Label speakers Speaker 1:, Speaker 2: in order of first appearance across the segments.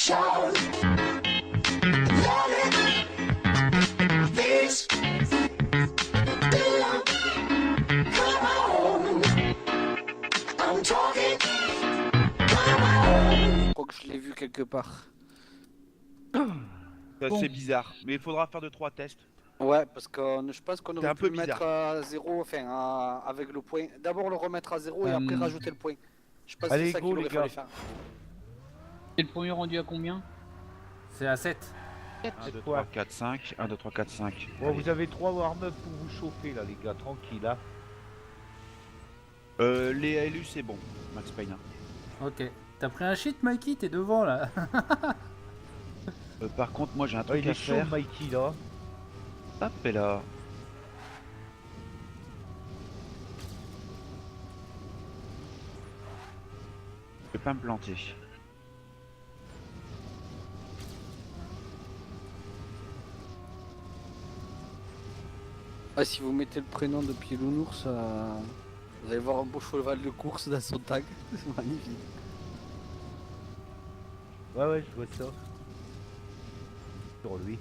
Speaker 1: shout. Let it this belong. Come on. I'm talking. Come on.
Speaker 2: Je crois que je l'ai vu quelque part.
Speaker 3: C'est
Speaker 4: Bon.
Speaker 3: assez bizarre, mais il faudra faire 2-3 tests.
Speaker 2: Ouais, parce que je pense qu'on
Speaker 3: C'est
Speaker 2: aurait
Speaker 3: un
Speaker 2: pu
Speaker 3: peu
Speaker 2: le mettre à zéro, enfin avec le point. D'abord le remettre à zéro et après rajouter le point. Je pense que
Speaker 5: Allez,
Speaker 2: c'est ça
Speaker 5: go,
Speaker 2: qu'il
Speaker 5: les
Speaker 2: aurait
Speaker 5: gars.
Speaker 2: fallu faire.
Speaker 4: C'est le premier rendu à combien?
Speaker 6: C'est à 7.
Speaker 3: 1, 2,
Speaker 5: quoi
Speaker 3: 3, 4, 5. 1, 2, 3, 4, 5.
Speaker 5: Bon, vous avez 3 warm-up pour vous chauffer là, les gars, tranquille. Hein.
Speaker 3: Les ALU, c'est bon, Max Payne.
Speaker 6: Ok. T'as pris un shit, Mikey? T'es devant là.
Speaker 3: Par contre, moi j'ai un
Speaker 5: Oh,
Speaker 3: truc
Speaker 5: il
Speaker 3: à
Speaker 5: est chaud,
Speaker 3: faire.
Speaker 5: Mikey là.
Speaker 3: Hop, et là. Je vais pas me planter.
Speaker 2: Ah, si vous mettez le prénom de Pilounours, vous allez voir un beau cheval de course dans son tag. C'est magnifique.
Speaker 5: Ouais, je vois ça. Sur lui.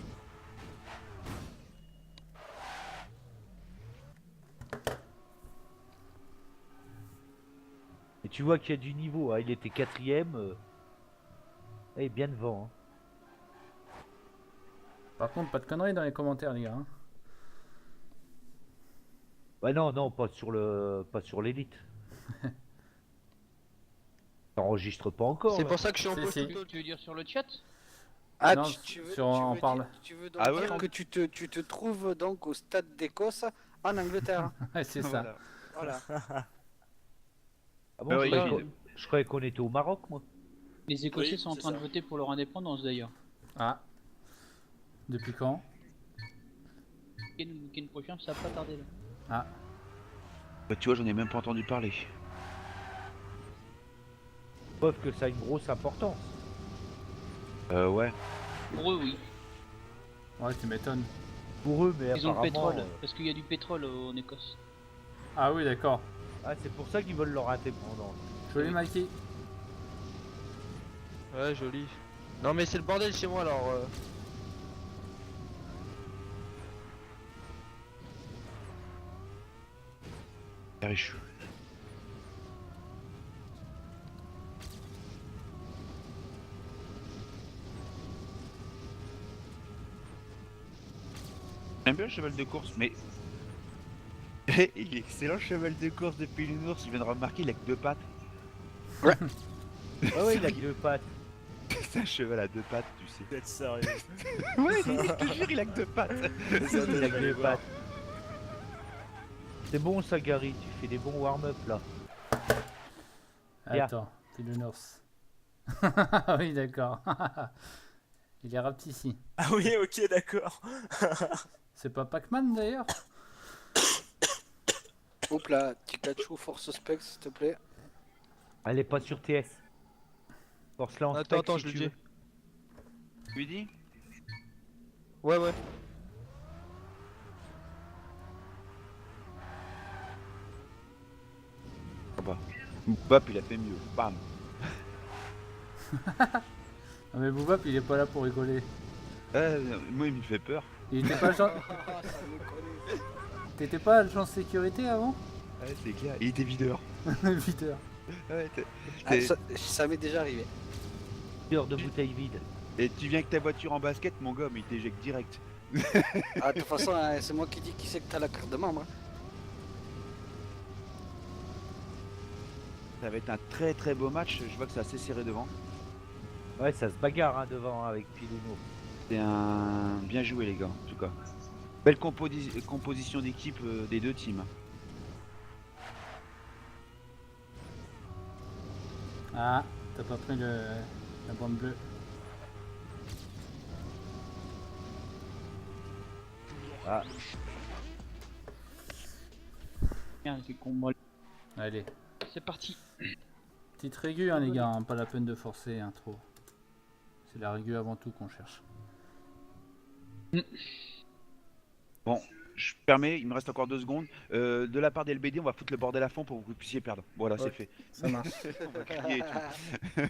Speaker 5: Et tu vois qu'il y a du niveau, hein. Il était 4ème. Et bien devant. Hein.
Speaker 6: Par contre, pas de conneries dans les commentaires, les gars. Hein.
Speaker 5: Ouais, non, pas sur l'élite. T'enregistres pas encore.
Speaker 7: C'est
Speaker 5: là.
Speaker 7: pour ça que je suis en
Speaker 6: Si,
Speaker 7: poste
Speaker 6: si.
Speaker 7: tout le temps.
Speaker 4: Tu veux dire sur le chat?
Speaker 2: Ah,
Speaker 6: Non,
Speaker 2: tu veux,
Speaker 6: sur- on parle.
Speaker 2: tu veux donc
Speaker 3: Ah ouais,
Speaker 2: dire
Speaker 3: on-
Speaker 2: que tu te trouves donc au stade d'Écosse en Angleterre.
Speaker 6: Ouais, c'est ça.
Speaker 3: Voilà.
Speaker 2: Voilà.
Speaker 5: Ah bon,
Speaker 3: Bah ouais,
Speaker 5: je croyais qu'on était au Maroc, moi.
Speaker 4: Les Écossais
Speaker 7: Oui,
Speaker 4: sont en
Speaker 7: c'est
Speaker 4: train de
Speaker 7: ça.
Speaker 4: voter pour leur indépendance d'ailleurs.
Speaker 6: Ah. Depuis quand?
Speaker 4: Le week-end prochain, ça va pas tarder là.
Speaker 6: Ah.
Speaker 3: Bah, tu vois, j'en ai même pas entendu parler.
Speaker 5: Preuve que ça a une grosse importance.
Speaker 3: Ouais.
Speaker 4: Pour eux, oui.
Speaker 6: Ouais, tu m'étonnes.
Speaker 5: Pour eux, mais
Speaker 4: Ils ont le
Speaker 5: apparemment.
Speaker 4: pétrole. Parce qu'il y a du pétrole en Écosse.
Speaker 6: Ah oui, d'accord.
Speaker 5: Ah, c'est pour ça qu'ils veulent leur indépendance.
Speaker 6: Joli, Mikey.
Speaker 7: Ouais, joli. Non, mais c'est le bordel chez moi alors.
Speaker 3: Riche. J'aime bien le cheval de course, mais. Il est excellent le cheval de course depuis l'ours, je viens de remarquer, il a que 2 pattes.
Speaker 5: Ah ouais, il a 2 pattes.
Speaker 3: C'est un cheval à 2 pattes, tu sais.
Speaker 7: D'être sérieux.
Speaker 3: Ouais, je te jure, il a que 2 pattes.
Speaker 5: Il a que 2 pattes. C'est bon ça, Gary, tu fais des bons warm-up là. Bien.
Speaker 6: Attends, t'es le Norse. Oui, d'accord. Il est rapetissime.
Speaker 8: Ah oui, ok, d'accord.
Speaker 6: C'est pas Pac-Man d'ailleurs?
Speaker 2: Hop là, Pikachu, Force Spec, s'il te plaît.
Speaker 5: Elle est pas sur TS. Force-la en spec,
Speaker 7: Attends,
Speaker 5: si
Speaker 7: je le
Speaker 5: tu
Speaker 7: dis.
Speaker 5: veux.
Speaker 3: Tu lui dis
Speaker 7: Ouais.
Speaker 3: Ah bah. Bop, il a fait mieux. Bam.
Speaker 6: Ah, mais Boubap, il est pas là pour rigoler.
Speaker 3: Moi, il me fait peur.
Speaker 6: Il était pas agent... T'étais pas agent de sécurité avant?
Speaker 3: Ouais, c'est clair. Il était videur.
Speaker 6: Videur.
Speaker 3: Ouais,
Speaker 2: Ah, ça m'est déjà arrivé.
Speaker 5: Heure de bouteille vide.
Speaker 3: Et tu viens avec ta voiture en basket, mon gomme, il t'éjecte direct.
Speaker 2: Ah, de toute façon, c'est moi qui dis qui c'est que t'as la carte de membre. Hein.
Speaker 3: Ça va être un très très beau match, je vois que c'est assez serré devant.
Speaker 5: Ouais, ça se bagarre hein, devant hein, avec Pilouno.
Speaker 3: C'est un... bien joué les gars, en tout cas. Belle composition d'équipe des deux teams.
Speaker 6: Ah, t'as pas pris la bande bleue.
Speaker 5: Ah,
Speaker 4: Tiens, c'est con, moi.
Speaker 6: Allez.
Speaker 4: C'est parti.
Speaker 6: Petite régu, hein, les gars, hein, pas la peine de forcer hein, trop. C'est la régu avant tout qu'on cherche.
Speaker 3: Bon, je permets, il me reste encore 2 secondes. De la part d'LBD, on va foutre le bordel à fond pour que vous puissiez perdre. Voilà, c'est
Speaker 6: Ok.
Speaker 3: fait.
Speaker 6: Ça marche.
Speaker 3: On va crier et tout.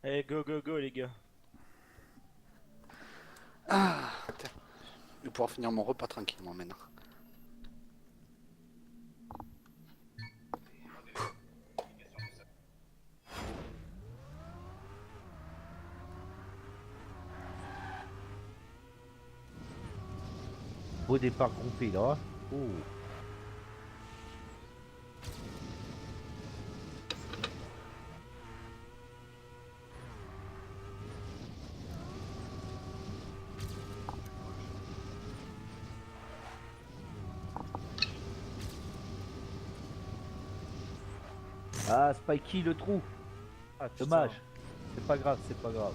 Speaker 8: Allez, go, go, go, les gars.
Speaker 2: Ah, putain. Je vais pouvoir finir mon repas tranquillement maintenant.
Speaker 5: Beau départ groupé là. Hein. Oh. Ah, Spikey le trou.
Speaker 8: Ah, putain.
Speaker 5: Dommage. C'est pas grave, c'est pas grave.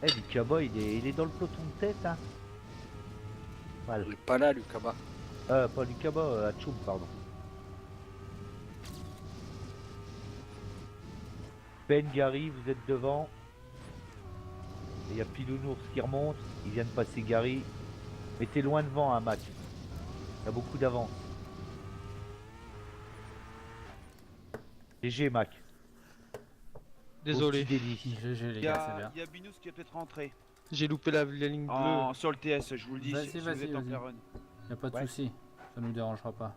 Speaker 5: Eh, Lucaba, il est dans le peloton de tête, hein. Voilà.
Speaker 2: Il est pas là, Lucaba.
Speaker 5: Pas Lucaba, Atchoum, pardon. Ben, Gary, vous êtes devant. Il y a Pilounours qui remonte. Il vient de passer Gary. Mais t'es loin devant, hein, Mac. Il y a beaucoup d'avance. GG, Mac.
Speaker 7: Désolé,
Speaker 5: Au petit délit.
Speaker 6: GG les
Speaker 3: Il y
Speaker 6: gars, c'est bien.
Speaker 3: a Binous qui est peut-être rentré.
Speaker 7: j'ai loupé la ligne bleue.
Speaker 3: Sur le TS, je vous le dis,
Speaker 6: Vas-y,
Speaker 3: si vous
Speaker 6: vas-y,
Speaker 3: êtes en
Speaker 6: vas-y.
Speaker 3: plein run.
Speaker 6: Y a pas de
Speaker 5: Ouais.
Speaker 6: souci, ça nous dérangera pas.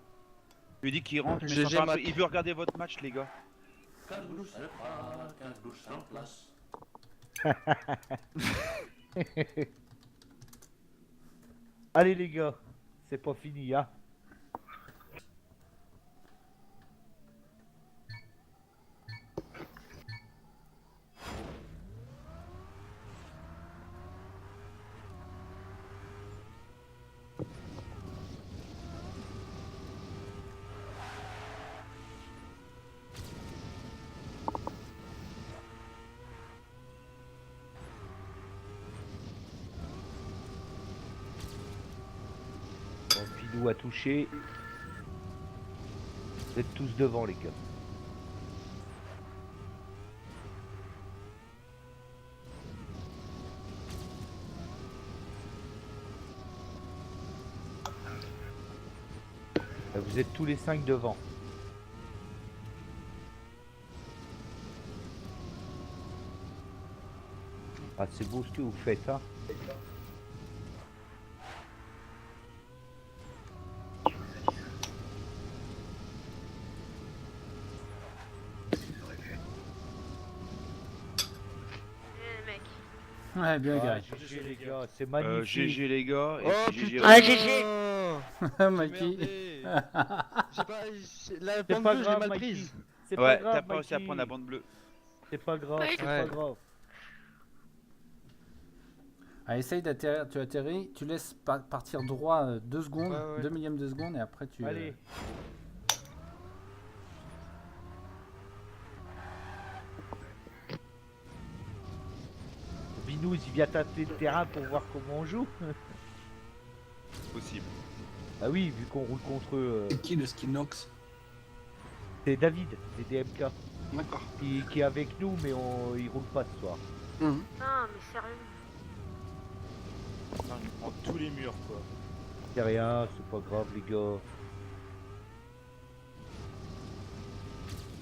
Speaker 3: Je lui dis qu'il rentre, mais
Speaker 7: GG,
Speaker 3: sans faire un
Speaker 7: Mac.
Speaker 3: truc. Il veut regarder votre match, les gars.
Speaker 5: Allez, les gars. C'est pas fini, hein. Bon, Pilou a touché. Vous êtes tous devant, les gars. Vous êtes tous les 5 devant. Ah, c'est beau ce que vous faites, hein.
Speaker 9: Les mecs.
Speaker 6: Ouais, bien
Speaker 5: Ah,
Speaker 6: Gary.
Speaker 5: GG, les gars, c'est magnifique.
Speaker 3: GG, les gars. Et
Speaker 7: Oh
Speaker 3: puis GG.
Speaker 7: putain
Speaker 9: Ah, GG.
Speaker 6: Mikey.
Speaker 7: Merdé. J'ai pas... La
Speaker 5: C'est
Speaker 7: bande
Speaker 5: pas
Speaker 7: bleue, j'ai
Speaker 5: grave,
Speaker 7: mal
Speaker 5: Mikey.
Speaker 7: prise.
Speaker 5: C'est
Speaker 3: Ouais,
Speaker 5: pas grave,
Speaker 3: t'as pas réussi à
Speaker 5: Mikey.
Speaker 3: prendre la bande bleue.
Speaker 5: C'est pas grave,
Speaker 9: Ouais.
Speaker 5: c'est
Speaker 7: Ouais.
Speaker 5: pas grave.
Speaker 6: Ah, essaye d'atterrir, tu atterris, tu laisses partir droit 2 secondes,
Speaker 7: Ouais, ouais.
Speaker 6: 2 millièmes de seconde et après tu...
Speaker 5: Allez. Binous, il vient tâter le terrain pour voir comment on joue.
Speaker 3: Possible.
Speaker 5: Ah oui, vu qu'on roule contre eux.
Speaker 2: C'est qui le Skinox?
Speaker 5: C'est David, c'est DMK,
Speaker 2: D'accord.
Speaker 5: qui est avec nous, mais il roule pas ce soir.
Speaker 9: Non, mais sérieux.
Speaker 8: Non, il prend tous les murs, quoi.
Speaker 5: C'est rien, c'est pas grave, les gars.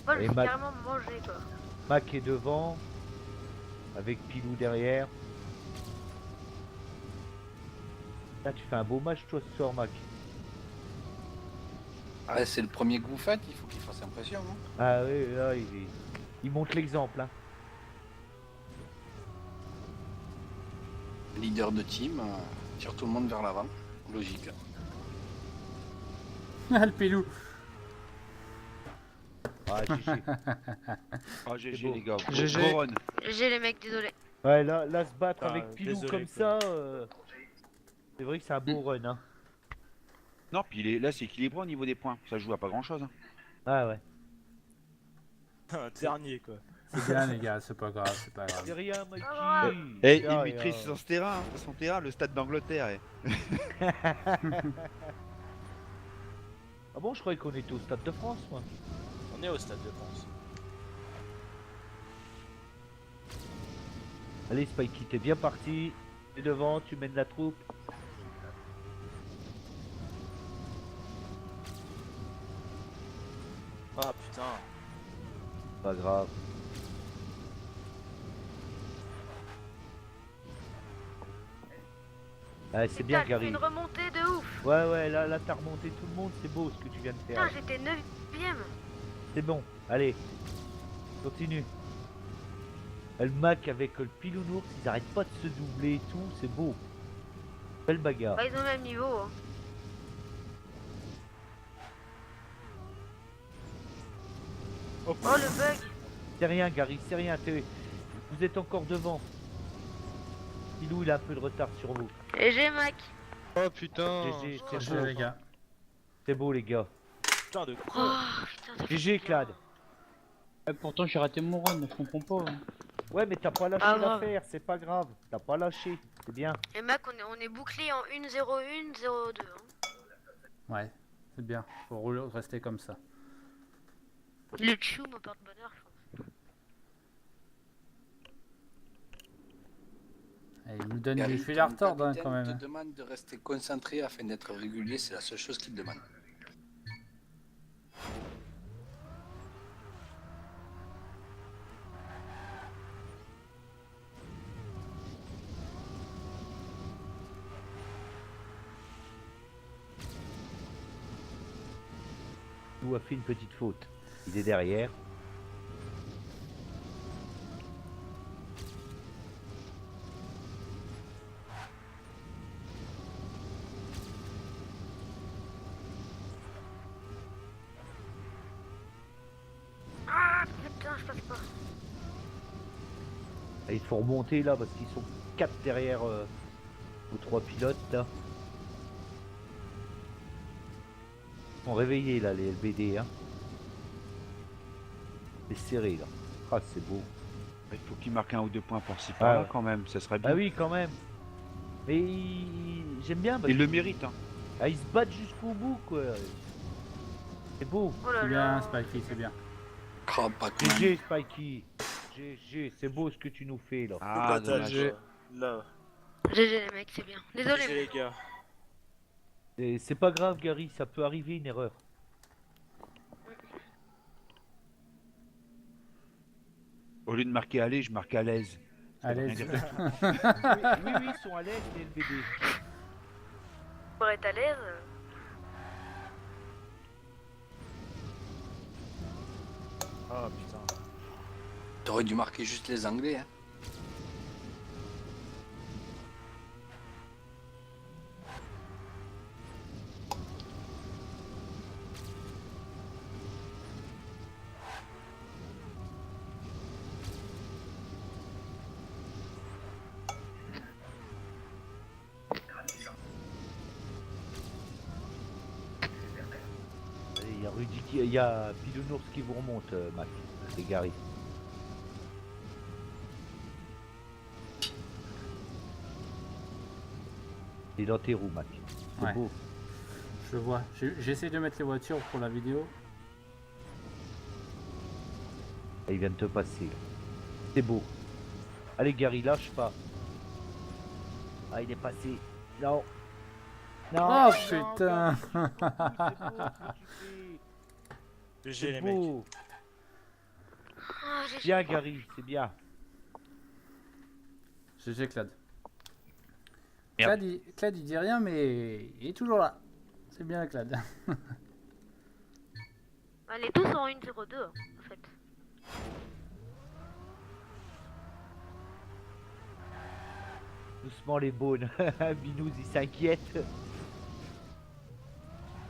Speaker 9: Moi, je
Speaker 5: Et
Speaker 9: suis
Speaker 5: Mac-
Speaker 9: carrément mangé, quoi.
Speaker 5: Mac est devant, avec Pilou derrière. Là, tu fais un beau match, toi, ce soir, Mac.
Speaker 2: Ah, c'est le premier que vous faites, il faut qu'il fasse impression. Hein.
Speaker 5: Ah oui, là, il montre l'exemple, hein.
Speaker 2: Leader de team, tire tout le monde vers l'avant. Logique.
Speaker 6: Ah, le pilou.
Speaker 5: Ah, GG.
Speaker 3: Ah, GG,
Speaker 5: beau.
Speaker 3: les gars.
Speaker 7: GG.
Speaker 3: Gros run.
Speaker 9: GG, les mecs, désolé.
Speaker 5: Ouais, là, se battre
Speaker 8: Ah,
Speaker 5: avec Pilou
Speaker 8: désolé,
Speaker 5: comme
Speaker 8: quoi.
Speaker 5: ça, c'est vrai que c'est un beau run, hein.
Speaker 3: Non, puis là, c'est équilibré au niveau des points. Ça joue à pas grand chose. Hein.
Speaker 5: Ah ouais.
Speaker 8: Un dernier, quoi.
Speaker 6: C'est bien les gars, c'est pas grave, c'est pas grave.
Speaker 5: C'est rien, Mikey.
Speaker 9: Ah
Speaker 3: Et
Speaker 5: C'est rien.
Speaker 3: il maîtrise son terrain, le stade d'Angleterre.
Speaker 5: Ah bon, je croyais qu'on était au Stade de France, moi.
Speaker 8: On est au Stade de France.
Speaker 5: Allez, Spikey, t'es bien parti. T'es devant, tu mènes la troupe.
Speaker 8: Ah putain.
Speaker 5: Pas grave. Ah, c'est bien,
Speaker 9: Putain, j'ai fait
Speaker 5: Gary.
Speaker 9: une remontée de ouf.
Speaker 5: Ouais, là, t'as remonté tout le monde, c'est beau ce que tu viens de faire.
Speaker 9: Putain, j'étais 9ème.
Speaker 5: C'est bon, allez. Continue. Le Mac avec le Pilounours, ils arrêtent pas de se doubler et tout, c'est beau. Belle bagarre.
Speaker 9: Bah, ils ont le même niveau. Hein.
Speaker 8: Oh,
Speaker 9: Oh, le bug.
Speaker 5: C'est rien, Gary, c'est rien. Vous êtes encore devant. Pilou, il a un peu de retard sur vous.
Speaker 9: Et j'ai Mac.
Speaker 7: Oh putain.
Speaker 5: GG,
Speaker 9: Oh,
Speaker 5: c'est
Speaker 6: GG,
Speaker 5: beau.
Speaker 6: les gars.
Speaker 5: C'est beau, les gars.
Speaker 8: putain de
Speaker 9: Oh,
Speaker 8: quoi.
Speaker 9: putain, ça fait
Speaker 5: GG,
Speaker 9: du bien.
Speaker 5: Clad.
Speaker 4: Pourtant j'ai raté mon run, je comprends pas. Hein.
Speaker 5: Ouais, mais t'as pas lâché
Speaker 9: Ah, grave.
Speaker 5: l'affaire, c'est pas grave. T'as pas lâché, c'est bien.
Speaker 9: Et Mac, on est bouclé en 1-0-1, 0-2. Hein.
Speaker 6: Ouais, c'est bien. Faut rester comme ça.
Speaker 9: Le chou me porte bonheur, je pense.
Speaker 6: Et il nous donne
Speaker 2: Gary,
Speaker 6: des fils à
Speaker 2: ton
Speaker 6: retordre hein,
Speaker 2: capitaine
Speaker 6: quand même.
Speaker 2: te
Speaker 6: hein.
Speaker 2: demande de rester concentré afin d'être régulier, c'est la seule chose qu'il te demande.
Speaker 5: Pilou a fait une petite faute. Il est derrière.
Speaker 9: Ah, putain, je passe pas.
Speaker 5: Et il faut remonter là parce qu'ils sont 4 derrière aux 3 pilotes là. Ils sont réveillés là les LBD hein. C'est serré là. Ah c'est beau.
Speaker 3: Il faut qu'il marque 1 ou 2 points pour s'y
Speaker 5: Ah
Speaker 3: par là
Speaker 5: ouais.
Speaker 3: quand même, ça serait bien.
Speaker 5: Ah oui quand même. Mais j'aime bien parce
Speaker 3: Il le
Speaker 5: que-
Speaker 3: mérite, hein.
Speaker 5: Ah, ils se battent jusqu'au bout quoi. C'est beau.
Speaker 9: Oh là
Speaker 6: C'est
Speaker 9: là.
Speaker 6: bien, Spikey, c'est bien.
Speaker 2: Oh, Pac-Man.
Speaker 5: GG Spikey. GG, c'est beau ce que tu nous fais là.
Speaker 3: Ah,
Speaker 8: Bataille,
Speaker 3: dommage.
Speaker 8: là.
Speaker 9: GG les mecs, c'est bien. Désolé.
Speaker 8: GG les gars.
Speaker 5: Et c'est pas grave Gary, ça peut arriver une erreur.
Speaker 3: Au lieu de marquer aller, je marque à l'aise. Ça veut
Speaker 6: Allez,
Speaker 3: rien dire.
Speaker 5: Oui, ils sont à l'aise les LBD.
Speaker 9: Pour être à l'aise.
Speaker 8: Ah putain.
Speaker 2: T'aurais dû marquer juste les Anglais, hein.
Speaker 5: Il y a Rudy il y a Pilounours qui vous remonte, Mac. C'est Gary. Et dans tes roues, Mac. C'est
Speaker 6: Ouais.
Speaker 5: beau.
Speaker 6: je vois. J'essaie de mettre les voitures pour la vidéo.
Speaker 5: Ah, il vient de te passer. là. C'est beau. Allez, Gary, lâche pas. Ah, il est passé. Non. Non.
Speaker 6: Oh
Speaker 5: non,
Speaker 6: putain.
Speaker 5: Gary, c'est beau ce que tu fais.
Speaker 8: GG les
Speaker 5: C'est
Speaker 8: mecs.
Speaker 5: beau.
Speaker 9: Ah, j'ai
Speaker 5: Bien, Gary, c'est bien.
Speaker 6: GG Clad.
Speaker 3: Merde.
Speaker 6: Clad il dit rien mais il est toujours là. C'est bien Clad.
Speaker 9: Allez, tous en 1-0-2 en fait.
Speaker 5: Doucement les beaunes. Binous, il s'inquiète.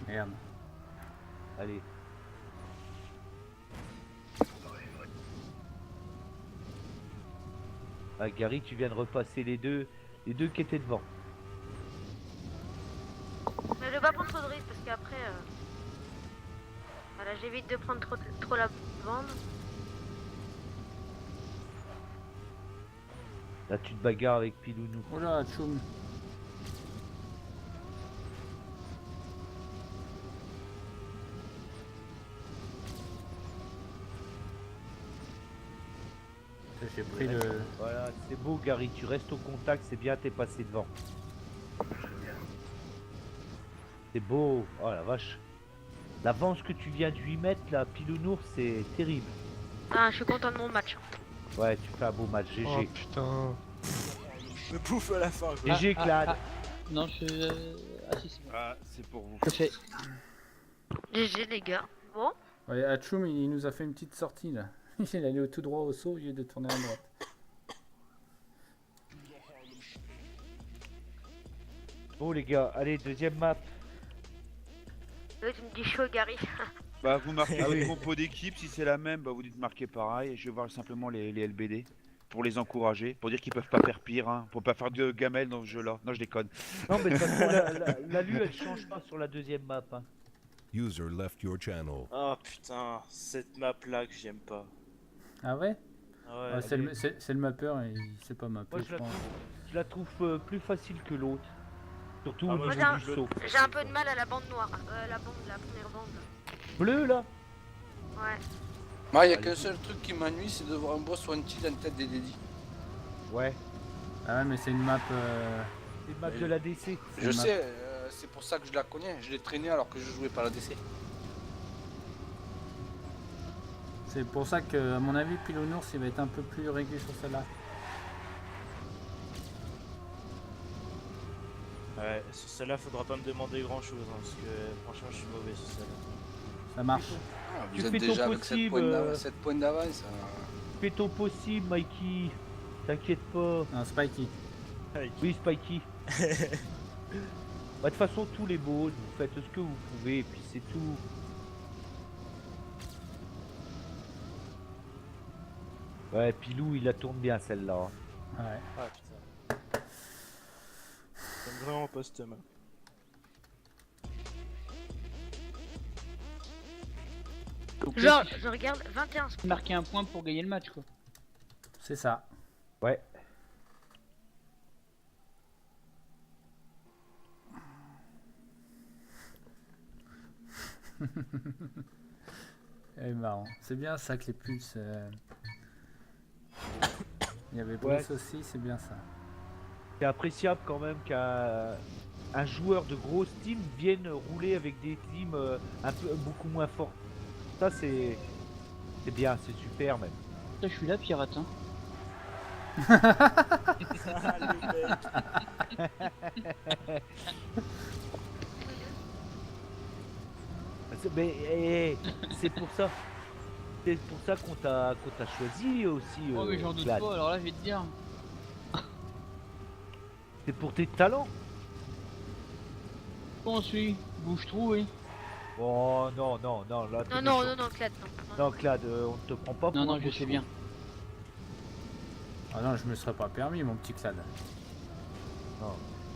Speaker 6: Merde.
Speaker 5: Allez. Ah, Gary, tu viens de repasser les deux qui étaient devant.
Speaker 9: Mais je vais pas prendre trop de risques parce qu'après. Voilà, j'évite de prendre trop la bande.
Speaker 5: Là, tu te bagarres avec Pilounou.
Speaker 6: Oh là, tchoum. J'ai pris le...
Speaker 5: Voilà, c'est beau, Gary. Tu restes au contact, c'est bien, t'es passé devant. C'est beau. Oh la vache. L'avance que tu viens de lui mettre là, Pilounours, c'est terrible.
Speaker 9: Ah, je suis content de mon match.
Speaker 5: Ouais, tu fais un beau match, GG.
Speaker 7: Oh putain.
Speaker 8: Me bouffe à la fin. quoi.
Speaker 5: GG, Clad.
Speaker 4: Non, je. Ah, si, c'est bon.
Speaker 3: Ah, c'est pour vous.
Speaker 4: Je fais.
Speaker 9: GG les gars. Bon,
Speaker 6: Ouais, Hachoum, il nous a fait une petite sortie là. Il est allé tout droit au saut au lieu de tourner à droite.
Speaker 5: Bon les gars, allez, deuxième map.
Speaker 9: là, tu me dis chaud, Gary.
Speaker 3: Bah, vous marquez
Speaker 5: Ah
Speaker 3: les
Speaker 5: oui.
Speaker 3: compos d'équipe, si c'est la même, bah vous dites marquer pareil. Et je vais voir simplement les LBD pour les encourager, pour dire qu'ils peuvent pas faire pire, hein, pour pas faire de gamelle dans ce jeu-là. Non, je déconne.
Speaker 5: Non mais de toute façon, la lue elle change pas sur la deuxième map. Hein.
Speaker 1: User left your channel.
Speaker 8: Ah putain, cette map là que j'aime pas.
Speaker 6: Ah ouais,
Speaker 8: Ah ouais.
Speaker 6: Ouais, c'est le mapper et il sait pas mapper,
Speaker 5: Moi
Speaker 6: je pense.
Speaker 5: je la trouve plus facile que l'autre. Surtout
Speaker 8: Ah,
Speaker 5: au
Speaker 8: moi,
Speaker 5: niveau
Speaker 9: j'ai
Speaker 5: du saut.
Speaker 9: J'ai un peu de mal à la bande noire. La première bande.
Speaker 5: Bleu là.
Speaker 9: Ouais.
Speaker 2: Moi, il y a qu'un seul truc qui m'ennuie, c'est de voir un boss one-kill en tête des Lady.
Speaker 5: Ouais.
Speaker 6: Ah ouais, mais c'est une map...
Speaker 5: C'est une map de la DC.
Speaker 2: Je
Speaker 6: une
Speaker 2: sais, c'est pour ça que je la connais. Je l'ai traînée alors que je jouais pas la DC.
Speaker 6: C'est pour ça que, à mon avis, Pilounours, il va être un peu plus réglé sur celle-là.
Speaker 8: Ouais, sur celle-là, faudra pas me demander grand chose, hein, parce que franchement, je suis mauvais sur celle-là.
Speaker 6: Ça marche.
Speaker 2: Ah,
Speaker 5: Tu
Speaker 2: vous êtes
Speaker 5: fais ton
Speaker 2: déjà avec
Speaker 5: possible,
Speaker 2: 7 points d'avance.
Speaker 5: Fais ton possible, Mikey. T'inquiète pas.
Speaker 6: Non, Spikey.
Speaker 5: Oui, Spikey. Bah, de toute façon, tous les modes, vous faites ce que vous pouvez, et puis c'est tout. Ouais, Pilou, il la tourne bien celle-là.
Speaker 6: Ouais.
Speaker 8: Ah putain. J'aime vraiment pas cette map.
Speaker 4: Donc,
Speaker 9: Genre,
Speaker 4: là,
Speaker 9: je regarde 21
Speaker 4: tu marquer un point pour gagner le match, quoi.
Speaker 6: C'est ça.
Speaker 5: Ouais.
Speaker 6: Elle est marrant. C'est bien ça que les pulses... Il y avait
Speaker 5: Ouais.
Speaker 6: Bruce aussi, c'est bien ça.
Speaker 5: C'est appréciable quand même qu'un joueur de grosse team vienne rouler avec des teams un peu beaucoup moins forts. Ça c'est bien, c'est super même.
Speaker 4: Là, je suis là, pirate, hein.
Speaker 8: Ah, le mec.
Speaker 5: Mais c'est pour ça. C'est pour ça qu'on t'a choisi aussi.
Speaker 4: Oh, mais j'en doute
Speaker 5: Vlad.
Speaker 4: pas, alors là, je vais te dire.
Speaker 5: C'est pour tes talents.
Speaker 4: Bon, celui, bouge-trou, oui.
Speaker 5: Oh non, non, non, là. t'es
Speaker 9: Non, non,
Speaker 5: méchant.
Speaker 9: non, non, Clad, non.
Speaker 5: Non, Clad, on te prend pas pour
Speaker 4: Non,
Speaker 5: un
Speaker 4: non, je
Speaker 5: beau
Speaker 4: sais
Speaker 5: chou.
Speaker 4: bien.
Speaker 6: Ah non, je me serais pas permis, mon petit Clad.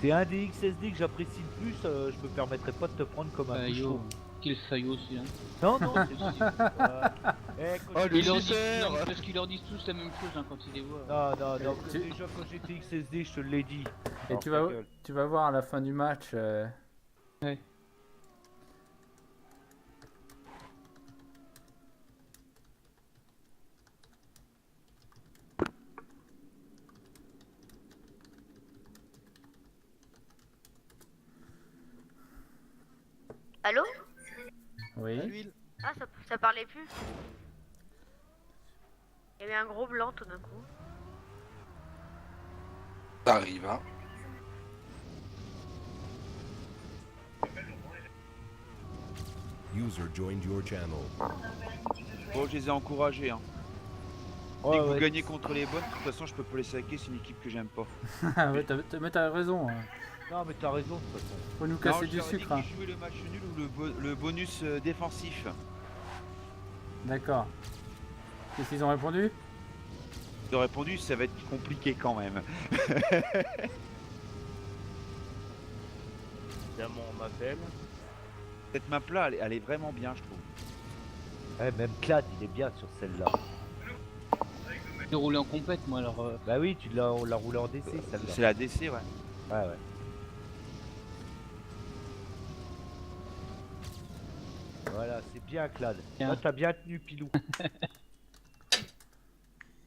Speaker 5: T'es un des XSD que j'apprécie le plus, je me permettrais pas de te prendre comme un
Speaker 4: Fayot.
Speaker 5: bouchon.
Speaker 4: Quel Fayot, celui-là.
Speaker 5: Non, non,
Speaker 7: Oh, le
Speaker 4: Ils leur disent,
Speaker 7: suceur.
Speaker 4: non, parce qu'ils leur disent tous la même chose hein, quand ils les voient.
Speaker 5: Non, non, non,
Speaker 6: Tu-
Speaker 5: déjà quand j'étais XSD, je te l'ai dit.
Speaker 6: Et
Speaker 5: Alors,
Speaker 6: tu
Speaker 5: ta
Speaker 6: vas,
Speaker 5: gueule.
Speaker 6: tu vas voir à la fin du match...
Speaker 4: Ouais.
Speaker 9: Allô?
Speaker 6: Oui.
Speaker 7: L'huile.
Speaker 9: Ah, ça parlait plus. Il y avait un gros blanc tout d'un coup.
Speaker 2: Ça arrive, hein.
Speaker 1: User joined your channel.
Speaker 3: Bon, je les ai encouragés, hein.
Speaker 5: Ouais,
Speaker 3: Dès que vous
Speaker 5: ouais.
Speaker 3: gagnez contre les bonnes, de toute façon, je peux pas les saquer, c'est une équipe que j'aime pas.
Speaker 6: Ouais, mais t'as raison. Hein.
Speaker 5: Non, mais t'as raison de toute façon.
Speaker 6: Faut nous
Speaker 3: Non,
Speaker 6: casser
Speaker 3: je
Speaker 6: du
Speaker 3: leur ai dit
Speaker 6: sucre. Hein.
Speaker 3: qu'ils jouaient le match nul ou le bonus défensif.
Speaker 6: D'accord. Qu'est-ce qu'ils ont répondu?
Speaker 3: Ils ont répondu, ça va être compliqué quand même.
Speaker 8: Évidemment, on m'appelle.
Speaker 3: Cette map là, elle est vraiment bien, je trouve.
Speaker 5: Ouais, même Clad, il est bien sur celle-là.
Speaker 4: J'ai roulé en compète, moi, alors.
Speaker 5: Bah oui, on l'a roulé en DC, celle-là.
Speaker 3: C'est la DC, ouais.
Speaker 5: Ouais, ouais. Voilà, c'est bien, Clad.
Speaker 4: Bien.
Speaker 5: Là, t'as bien tenu, Pilou.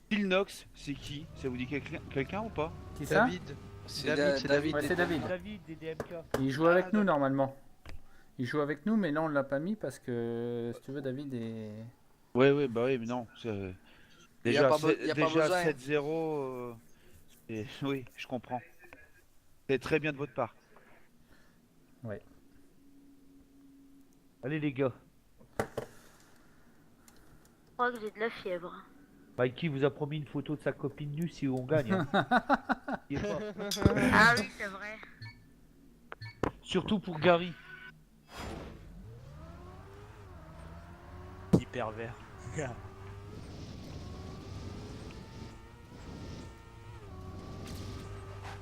Speaker 3: Pilnox, c'est qui? Ça vous dit quelqu'un ou pas?
Speaker 6: Qui ça?
Speaker 7: David.
Speaker 2: C'est
Speaker 7: David, c'est David.
Speaker 6: Ouais, c'est David.
Speaker 5: David des DMK.
Speaker 6: Il joue avec nous normalement. Il joue avec nous, mais là on l'a pas mis parce que, si tu veux, David est.
Speaker 3: Ouais, bah oui, mais non. Déjà,
Speaker 2: pas besoin.
Speaker 3: 7-0. Oui, je comprends. C'est très bien de votre part.
Speaker 5: Allez les gars.
Speaker 9: Je crois que j'ai de la fièvre.
Speaker 5: Mikey vous a promis une photo de sa copine nue si on gagne. Hein. Il est fort.
Speaker 9: Ah oui, c'est vrai.
Speaker 5: Surtout pour Gary.
Speaker 8: Petit pervers.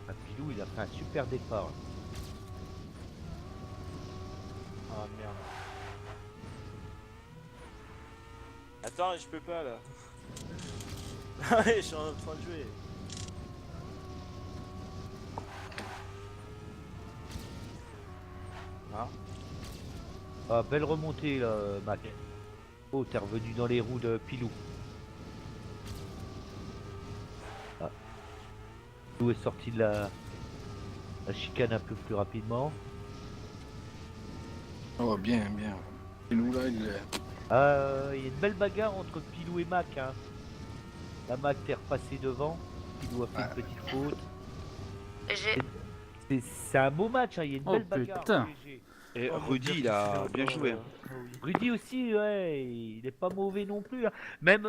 Speaker 5: Ah, Pilou il a fait un super départ.
Speaker 8: Ah merde. Attends, je peux pas là. Ouais, je suis en train de jouer.
Speaker 5: Ah, belle remontée là, Mac. Oh, t'es revenu dans les roues de Pilou. Ah. Pilou est sorti de la chicane un peu plus rapidement.
Speaker 2: Oh, bien. Pilou, là, il est...
Speaker 5: Il y a une belle bagarre entre Pilou et Mac. Hein. La Mac t'est repassé devant. Pilou a fait une petite faute. C'est un beau match, hein. Il y a une
Speaker 6: Oh,
Speaker 5: belle bagarre.
Speaker 6: putain.
Speaker 5: GG.
Speaker 3: Et
Speaker 8: Oh,
Speaker 3: Rudy,
Speaker 8: mon Dieu,
Speaker 3: il a
Speaker 8: qu'est-ce
Speaker 3: bien
Speaker 8: qu'il
Speaker 3: joué.
Speaker 8: fait,
Speaker 3: Hein.
Speaker 8: Ah oui.
Speaker 5: Rudy aussi, ouais, il est pas mauvais non plus. Hein. Même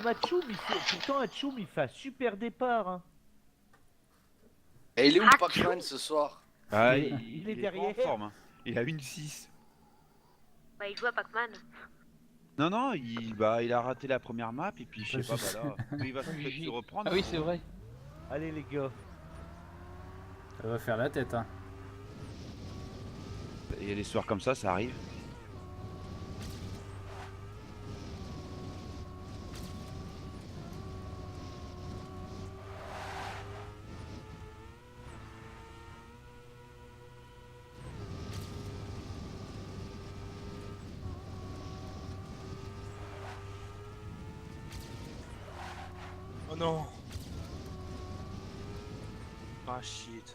Speaker 5: Atchoum, pourtant Atchoum, il fait un super départ. Hein.
Speaker 2: Et il est où
Speaker 9: Ah,
Speaker 2: Pac-Man ce soir?
Speaker 3: Ah,
Speaker 5: il est
Speaker 3: pas
Speaker 5: derrière.
Speaker 3: en forme. Hein. Il a une 6.
Speaker 9: Bah, il joue à Pac-Man.
Speaker 3: Non, il a raté la première map et puis je sais pas, bah là, il va peut-être se reprendre.
Speaker 4: Ah oui, c'est vrai.
Speaker 5: Allez les gars.
Speaker 6: Ça va faire la tête, hein.
Speaker 3: Et les soirs comme ça arrive.
Speaker 8: Oh non. Ah shit.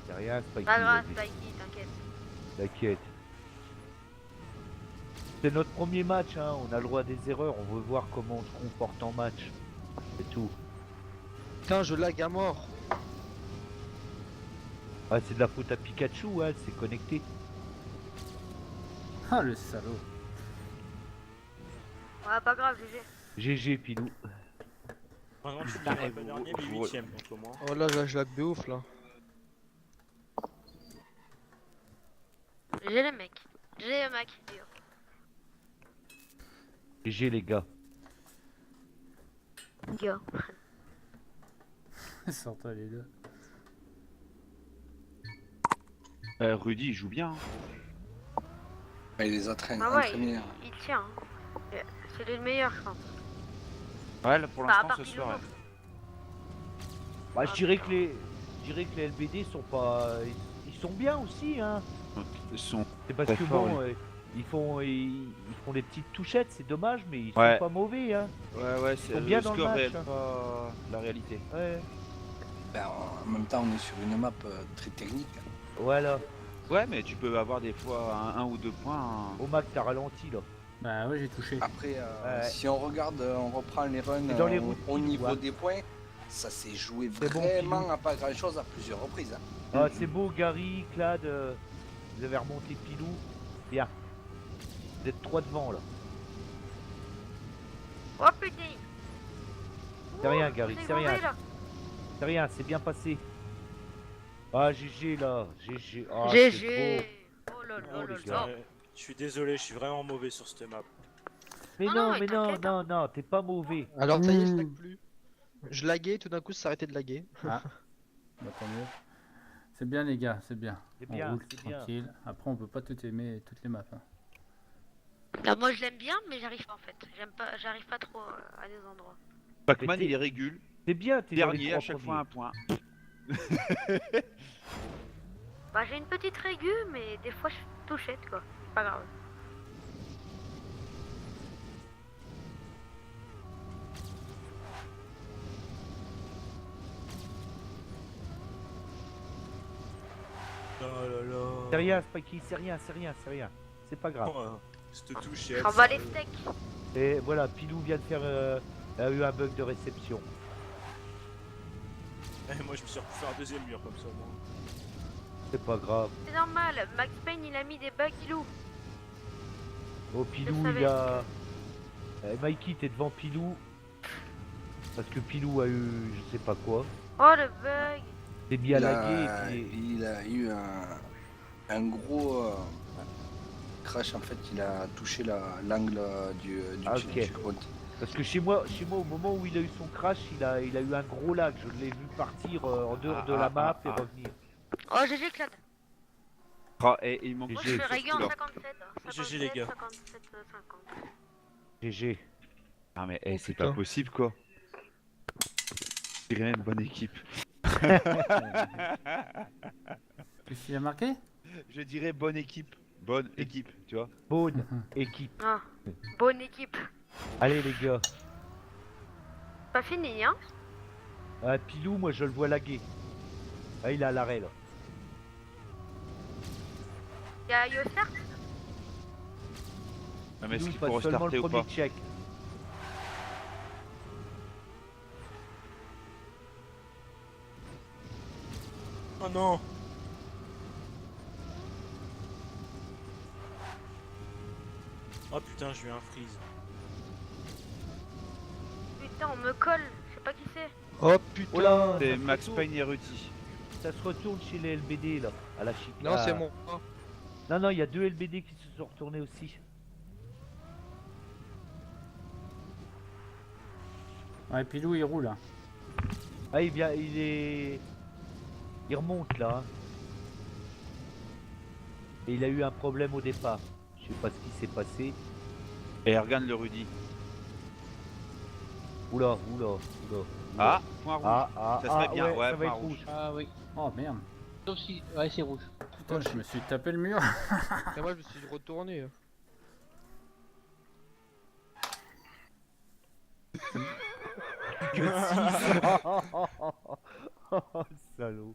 Speaker 5: C'est rien, c'est
Speaker 9: Pas grave,
Speaker 5: vas-y.
Speaker 9: Spikey, t'inquiète.
Speaker 5: T'inquiète. C'est notre premier match, hein. On a le droit à des erreurs. On veut voir comment on se comporte en match. C'est tout.
Speaker 7: Putain, je lag à mort.
Speaker 5: Ah, c'est de la faute à Pikachu, hein. C'est connecté.
Speaker 6: Ah, le salaud.
Speaker 9: Ouais, pas grave, GG.
Speaker 5: GG Pilou.
Speaker 8: Vraiment, je suis
Speaker 3: Putain,
Speaker 8: pas
Speaker 3: vous-
Speaker 8: dernier, mais
Speaker 3: vous-
Speaker 8: 8ème contre moi.
Speaker 7: Oh là, je lag de ouf là.
Speaker 9: J'ai les mecs. J'ai le mec. d'ailleurs.
Speaker 5: GG les gars.
Speaker 9: Gars.
Speaker 6: Sors-toi les deux.
Speaker 3: Rudy, il joue bien. Hein.
Speaker 2: Il les entraîne.
Speaker 9: Ah ouais,
Speaker 2: entraînés, hein.
Speaker 9: il tient. Hein. C'est le meilleur, je pense.
Speaker 3: Ouais, là, pour
Speaker 9: Bah, à
Speaker 3: l'instant,
Speaker 9: part
Speaker 3: ce
Speaker 9: Pilou.
Speaker 3: soir.
Speaker 5: Bah, je dirais que les LBD sont pas, ils sont bien aussi, hein.
Speaker 3: Ils sont...
Speaker 5: C'est parce
Speaker 3: Très
Speaker 5: que
Speaker 3: fort,
Speaker 5: bon, ils font des petites touchettes, c'est dommage, mais ils
Speaker 3: Ouais.
Speaker 5: sont pas mauvais, hein.
Speaker 3: Ouais, c'est
Speaker 5: sont bien
Speaker 3: le
Speaker 5: dans le
Speaker 3: score
Speaker 5: match,
Speaker 3: réel,
Speaker 5: hein.
Speaker 3: pas la réalité.
Speaker 5: Ouais.
Speaker 2: Ben, en même temps, on est sur une map très technique.
Speaker 5: Voilà.
Speaker 3: Ouais, mais tu peux avoir des fois un ou deux points. Hein.
Speaker 5: Au Mac, t'as ralenti là.
Speaker 6: Bah ouais, j'ai touché.
Speaker 2: Après,
Speaker 5: Ouais.
Speaker 2: si on regarde, on reprend les runs
Speaker 5: C'est dans les routes
Speaker 2: au
Speaker 5: qui
Speaker 2: niveau
Speaker 5: jouent,
Speaker 2: des points, ça s'est joué
Speaker 5: C'est bon,
Speaker 2: vraiment
Speaker 5: Pilou.
Speaker 2: à pas grand chose à plusieurs reprises. Hein.
Speaker 5: Ah, c'est beau, Gary, Clad, vous avez remonté Pilou. Bien. Vous êtes 3 devant là.
Speaker 9: Oh putain.
Speaker 5: C'est rien, Gary,
Speaker 9: J'ai
Speaker 5: c'est rien.
Speaker 9: grondé, là.
Speaker 5: C'est rien, c'est bien passé. Ah, GG là, GG. Ah,
Speaker 9: GG.
Speaker 5: c'est
Speaker 9: Oh là là
Speaker 5: Oh,
Speaker 9: là
Speaker 5: les
Speaker 9: là.
Speaker 5: gars.
Speaker 8: Je suis désolé, je suis vraiment mauvais sur cette map.
Speaker 5: beau. Mais
Speaker 9: Ah
Speaker 5: non,
Speaker 9: non,
Speaker 5: mais
Speaker 9: mais
Speaker 5: non,
Speaker 9: t'inquiète, hein.
Speaker 5: non, t'es pas mauvais.
Speaker 7: Alors ça y est, je lag plus. Je laguais, tout d'un coup ça s'arrêtait de laguer.
Speaker 6: Bah, tant mieux. C'est bien les gars, c'est bien.
Speaker 5: C'est
Speaker 6: On
Speaker 5: bien,
Speaker 6: roule
Speaker 5: c'est bien.
Speaker 6: tranquille. Après, on peut pas tout aimer toutes les maps. Hein.
Speaker 9: Ah, moi je l'aime bien, mais j'arrive pas en fait. J'arrive pas trop à des endroits.
Speaker 3: Pac-Man,
Speaker 5: Mais
Speaker 3: il est régule.
Speaker 5: C'est bien, t'es dans les
Speaker 3: Dernier,
Speaker 5: 3
Speaker 3: à chaque fois un point.
Speaker 9: Bah j'ai une petite régu, mais des fois je suis touchette quoi. C'est pas grave.
Speaker 8: Oh là là.
Speaker 5: C'est rien, Spiky, c'est rien, c'est rien, c'est rien. C'est pas grave.
Speaker 8: Oh, cette touche,
Speaker 9: On va les steaks.
Speaker 5: Et voilà, Pilou vient de faire... a eu un bug de réception.
Speaker 8: Moi, je me suis refait un deuxième mur comme ça, moi.
Speaker 5: C'est pas grave.
Speaker 9: C'est normal, Max Payne il a mis des bugs, Pilou.
Speaker 5: Oh, Pilou,
Speaker 9: Je
Speaker 5: il
Speaker 9: savais.
Speaker 5: a... Mikey, t'es devant Pilou. Parce que Pilou a eu... je sais pas quoi.
Speaker 9: Oh le bug.
Speaker 5: T'es mis à
Speaker 2: Il a-
Speaker 5: laguer et puis...
Speaker 2: Il a eu un gros crash en fait, il a touché l'angle du
Speaker 5: Ah, ok.
Speaker 2: checkpoint.
Speaker 5: Parce que chez moi, au moment où il a eu son crash, il a eu un gros lag. Je l'ai vu partir en dehors de la map et revenir.
Speaker 9: Oh GG Clad.
Speaker 3: Ah, et il manque
Speaker 9: Moi
Speaker 5: GG.
Speaker 9: je suis réglé en
Speaker 3: là.
Speaker 9: 57.
Speaker 8: GG, les gars.
Speaker 9: 57, 50.
Speaker 5: GG.
Speaker 3: Ah mais c'est
Speaker 7: putain.
Speaker 3: pas possible quoi. Je dirais même bonne équipe.
Speaker 6: Qu'est-ce qu'il a marqué?
Speaker 3: Je dirais bonne équipe. Bonne équipe, tu vois.
Speaker 5: Bonne équipe.
Speaker 9: Ah, bonne équipe.
Speaker 5: Allez les gars.
Speaker 9: Pas fini hein.
Speaker 5: Pilou, moi je le vois laguer. Ah, il est à l'arrêt là.
Speaker 9: Y'a Yossert.
Speaker 3: Ah, mais est-ce
Speaker 5: Pilou,
Speaker 3: qu'il
Speaker 5: passe
Speaker 3: faut
Speaker 5: seulement
Speaker 3: restarter
Speaker 5: le
Speaker 3: ou
Speaker 5: premier
Speaker 3: pas?
Speaker 5: check.
Speaker 8: Oh non. Oh putain, j'ai eu un freeze.
Speaker 9: Putain on me colle. Je sais pas qui c'est.
Speaker 7: Oh putain.
Speaker 5: Oh là,
Speaker 3: C'est
Speaker 5: ça se
Speaker 3: Max
Speaker 5: retourne-
Speaker 3: Payne et Ruti.
Speaker 5: Ça se retourne chez les LBD là, à la chic.
Speaker 7: Non, c'est mon. Oh.
Speaker 5: Non, non, il y a 2 LBD qui se sont retournés aussi.
Speaker 6: Ouais, Pilou, il roule. Hein.
Speaker 5: Ah, il vient, il est... Il remonte là. Hein. Et il a eu un problème au départ. Je sais pas ce qui s'est passé.
Speaker 3: Et regarde le Rudy.
Speaker 5: Oula, oula, oula.
Speaker 3: Ah, point rouge.
Speaker 5: Ah,
Speaker 3: Ça serait bien, ouais,
Speaker 5: ça va être
Speaker 3: point rouge.
Speaker 5: rouge.
Speaker 4: Ah oui.
Speaker 6: Oh merde.
Speaker 4: Sauf si. Ouais, c'est rouge.
Speaker 6: Putain, je me suis tapé le mur.
Speaker 7: Et moi je me suis retourné.
Speaker 5: Que 6. Oh, salaud.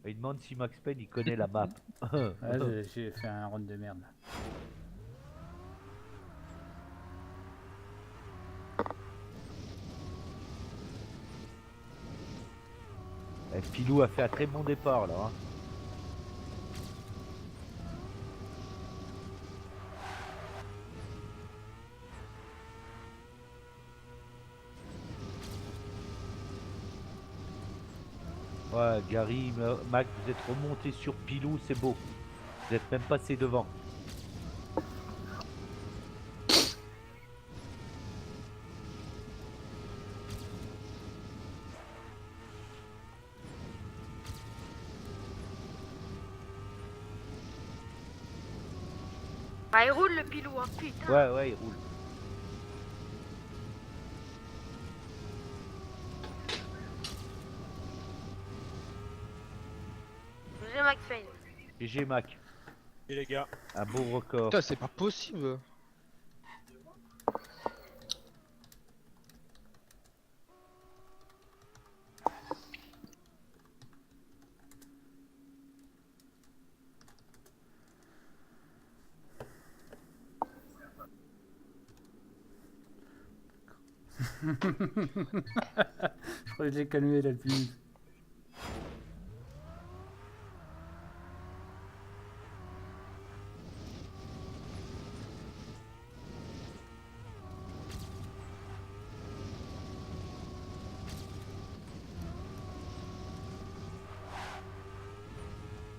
Speaker 5: Il demande si Max Payne il connaît la map.
Speaker 6: Ouais, j'ai fait un run de merde.
Speaker 5: Pilou a fait un très bon départ là. Hein. Ouais, Gary, Mac, vous êtes remonté sur Pilou, c'est beau. Vous êtes même passé devant.
Speaker 9: Bah il roule le Pilou hein. Putain.
Speaker 5: Ouais, ouais, il roule.
Speaker 9: J'ai Max Payne.
Speaker 5: GG Mac,
Speaker 8: Et les gars.
Speaker 5: un beau record.
Speaker 7: Putain, c'est pas possible.
Speaker 6: Je crois que j'ai calmé la pluie.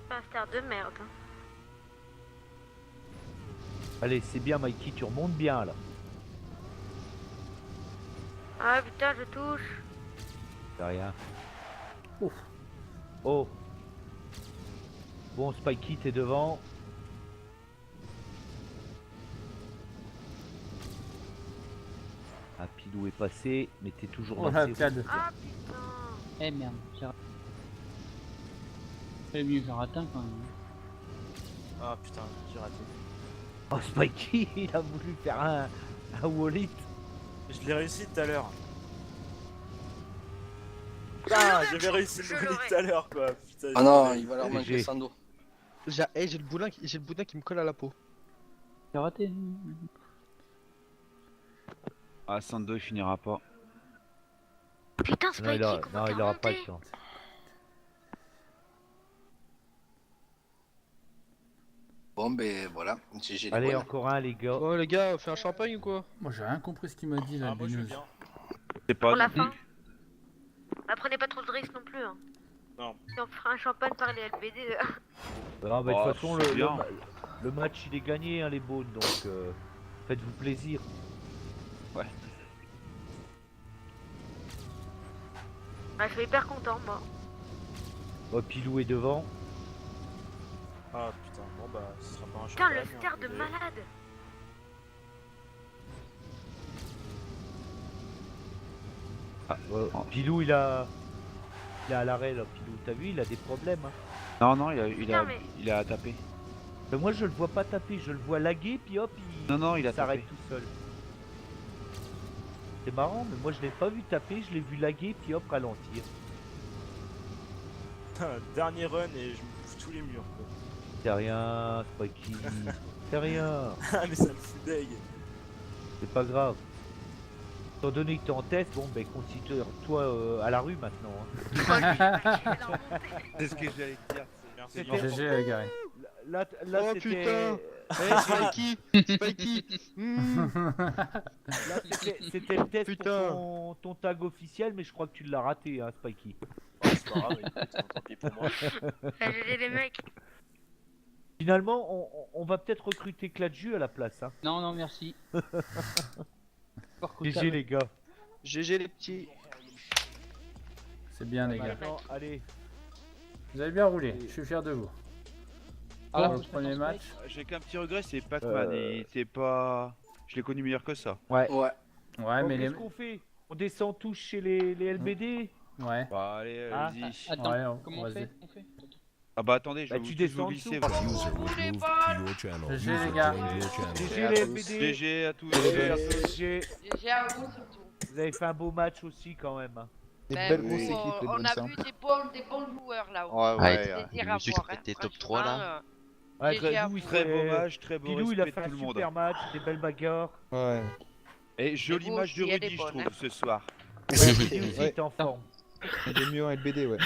Speaker 9: Master de merde. Hein.
Speaker 5: Allez, c'est bien Mikey, tu remontes bien là.
Speaker 9: Ah putain je touche.
Speaker 5: C'est rien.
Speaker 6: Ouf.
Speaker 5: Oh. Bon, Spikey, t'es devant. Ah, Pilou est passé, mais t'es toujours
Speaker 6: Oh la
Speaker 5: lancé.
Speaker 6: Clad.
Speaker 9: Ah putain.
Speaker 4: Eh merde, j'ai raté. C'est mieux, j'ai raté quand même.
Speaker 8: Ah putain, j'ai raté.
Speaker 5: Oh, Spikey, il a voulu faire un wallet.
Speaker 8: Je l'ai réussi tout à l'heure. Putain, j'avais réussi le bully tout à l'heure quoi. Putain,
Speaker 2: Ah non, il va leur manquer
Speaker 5: GG.
Speaker 2: Sando.
Speaker 7: J'ai le boudin qui me colle à la peau.
Speaker 4: T'as raté.
Speaker 3: Ah, Sando il finira pas.
Speaker 9: Putain,
Speaker 5: Non,
Speaker 9: Spikey, comment t'es
Speaker 5: il aura pas
Speaker 9: remonté
Speaker 5: de chance.
Speaker 2: Bon, ben voilà, GG les
Speaker 5: Allez,
Speaker 2: bonnes.
Speaker 5: encore un, les gars.
Speaker 7: Oh les gars, on fait un champagne ou quoi?
Speaker 6: Moi j'ai rien compris ce qu'il m'a dit là,
Speaker 8: Ah, moi je veux
Speaker 6: Binous.
Speaker 8: bien.
Speaker 3: C'est pas
Speaker 9: Pour la
Speaker 3: non
Speaker 9: fin.
Speaker 3: plus.
Speaker 9: Bah, prenez pas trop de risques non plus. Hein.
Speaker 8: Non.
Speaker 9: Si on fera un champagne par les LBD.
Speaker 5: Non, mais de
Speaker 3: Oh,
Speaker 5: toute façon,
Speaker 3: c'est bien.
Speaker 5: le match il est gagné, hein, les bones, donc faites-vous plaisir.
Speaker 9: Bah, je suis hyper content, moi.
Speaker 5: Oh, Pilou est devant.
Speaker 8: Ah putain, bon bah ce sera pas un
Speaker 9: Putain,
Speaker 8: champagne.
Speaker 9: le
Speaker 8: hein,
Speaker 9: star de
Speaker 8: désolé.
Speaker 9: malade.
Speaker 5: Pilou, il a à l'arrêt là. Pilou, t'as vu, il a des problèmes. Hein.
Speaker 3: Non, non,
Speaker 9: Putain, mais-
Speaker 3: il a tapé.
Speaker 5: Mais moi, je le vois pas taper, je le vois laguer, puis hop,
Speaker 3: Non, il a
Speaker 5: s'arrête
Speaker 3: tapé.
Speaker 5: tout seul. C'est marrant, mais moi, je l'ai pas vu taper, je l'ai vu laguer, puis hop, ralentir.
Speaker 8: Putain, dernier run et je me bouffe tous les murs quoi.
Speaker 5: C'est rien, Spikey. C'est rien,
Speaker 8: Ah mais ça me fout deg.
Speaker 5: c'est pas grave. Étant donné que t'es en test, bon, ben, considère-toi à la rue maintenant. Hein.
Speaker 9: Oh, lui, je vais la remonter.
Speaker 3: C'est ce que j'allais dire.
Speaker 8: Merci
Speaker 5: C'est
Speaker 8: bien.
Speaker 5: bien.
Speaker 6: GG Gary.
Speaker 5: Là,
Speaker 7: Oh,
Speaker 5: c'était...
Speaker 7: putain. Spikey
Speaker 5: Là, c'était le test
Speaker 7: Putain.
Speaker 5: pour ton tag officiel, mais je crois que tu l'as raté, hein, Spikey.
Speaker 8: Oh, c'est pas grave, écoute, tant pis pour moi.
Speaker 9: Ah, GG les mecs.
Speaker 5: Finalement, on va peut-être recruter Cladju à la place. Hein.
Speaker 4: Non, non, merci.
Speaker 5: GG les gars.
Speaker 7: GG les petits.
Speaker 6: C'est bien les gars.
Speaker 5: Maintenant, allez.
Speaker 6: Vous avez bien roulé, je suis fier de vous.
Speaker 4: Ah,
Speaker 6: Pour
Speaker 4: faut
Speaker 6: le
Speaker 4: se
Speaker 6: premier
Speaker 4: mettre en
Speaker 6: match.
Speaker 3: J'ai qu'un petit regret, c'est Pac-Man. Il était pas. Je l'ai connu meilleur que ça.
Speaker 5: Ouais.
Speaker 2: Ouais.
Speaker 6: Ouais,
Speaker 5: Bon,
Speaker 6: mais les.
Speaker 5: qu'est-ce qu'on fait? On descend tous chez les LBD.
Speaker 6: Ouais.
Speaker 3: Bah, allez,
Speaker 5: Ah,
Speaker 3: allez-y.
Speaker 4: Attends,
Speaker 6: Ouais,
Speaker 4: comment on
Speaker 6: vas-y.
Speaker 4: fait
Speaker 3: Ah bah attendez, je
Speaker 5: Bah,
Speaker 3: vais
Speaker 5: tu
Speaker 3: vous
Speaker 5: descends en
Speaker 3: glisser.
Speaker 5: dessous.
Speaker 3: Vas-y.
Speaker 1: User was moved to your channel.
Speaker 6: GG,
Speaker 1: User
Speaker 6: les gars.
Speaker 1: joined your channel.
Speaker 5: GG les LBD.
Speaker 3: GG à tous.
Speaker 5: GG.
Speaker 9: GG à vous surtout.
Speaker 5: Vous avez fait un beau match aussi quand même. Hein.
Speaker 7: Des
Speaker 9: Ben,
Speaker 7: belles
Speaker 9: nous,
Speaker 7: grosses équipes, les
Speaker 9: on
Speaker 7: bonnes
Speaker 9: a
Speaker 7: ça.
Speaker 9: vu des bons joueurs là-haut.
Speaker 10: Ouais,
Speaker 9: Ça
Speaker 10: ouais.
Speaker 9: fait plaisir à
Speaker 10: Musique
Speaker 9: voir. Hein.
Speaker 10: était top 3 là.
Speaker 5: Ouais,
Speaker 9: GG à
Speaker 5: Pilou, il
Speaker 9: vous.
Speaker 3: Très beau
Speaker 5: fait-
Speaker 3: match, très beau
Speaker 5: Pilou, il a
Speaker 3: respect
Speaker 5: fait
Speaker 3: de
Speaker 5: un
Speaker 3: tout le monde.
Speaker 5: super match, des belles bagarres.
Speaker 7: Ouais.
Speaker 3: Et joli
Speaker 9: vous
Speaker 3: match de
Speaker 9: aussi, elle est
Speaker 3: Rudy, je
Speaker 9: bonne,
Speaker 3: trouve,
Speaker 9: hein.
Speaker 3: ce soir.
Speaker 5: Rudy aussi
Speaker 7: Ouais.
Speaker 5: est en forme.
Speaker 7: Des mieux en LBD, ouais.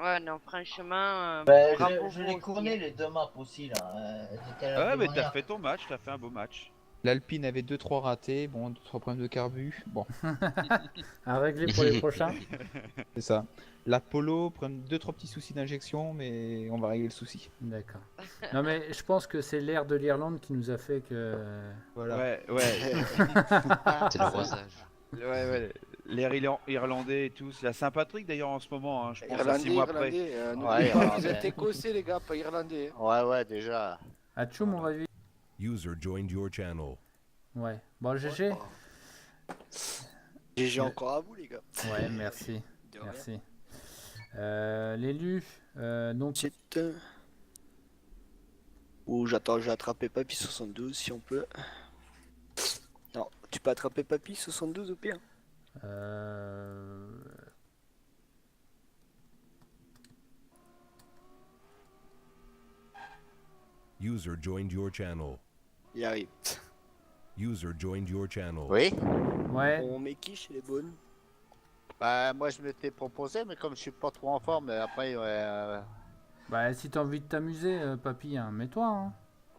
Speaker 9: Ouais, non, franchement.
Speaker 10: Je
Speaker 9: vous
Speaker 10: l'ai
Speaker 9: aussi.
Speaker 10: couronné les deux maps aussi là.
Speaker 3: Ouais, mais t'as fait ton match, t'as fait un beau match.
Speaker 7: L'Alpine avait 2-3 ratés, bon, 2-3 problèmes de carbu. Bon,
Speaker 6: À régler pour les prochains.
Speaker 7: c'est ça. L'Apollo, 2-3 petits soucis d'injection, mais on va régler le souci.
Speaker 6: D'accord. Non mais je pense que c'est l'air de l'Irlande qui nous a fait que.
Speaker 7: Voilà.
Speaker 3: Ouais.
Speaker 10: C'est le rosage.
Speaker 3: Ouais. L'air irlandais et tout. C'est la Saint-Patrick d'ailleurs en ce moment, hein. Je pense à
Speaker 2: Irlandais,
Speaker 3: 6 mois après.
Speaker 2: Irlandais.
Speaker 10: Ouais,
Speaker 2: N'oubliez pas, vous
Speaker 10: Irlandais.
Speaker 2: êtes écossais, les gars, pas irlandais. hein.
Speaker 10: Ouais, déjà.
Speaker 6: Ah tchoum, on va vite.
Speaker 1: User joined your channel.
Speaker 6: Ouais. Bon GG.
Speaker 2: GG encore à vous, les gars.
Speaker 6: Ouais, merci.
Speaker 2: De rien.
Speaker 6: Merci. L'élu. Donc.
Speaker 2: C'est un. Ou j'attends, je vais attraper Papy 72 si on peut. Non, tu peux attraper Papy 72 au pire.
Speaker 1: User joined your channel.
Speaker 2: Il arrive.
Speaker 1: User joined your channel.
Speaker 10: Oui.
Speaker 6: Ouais.
Speaker 2: On met qui chez les bonnes?
Speaker 10: Bah, moi je m'étais proposé, mais comme je suis pas trop en forme, après,
Speaker 6: Bah si t'as envie de t'amuser, papy, hein, mets-toi. Hein.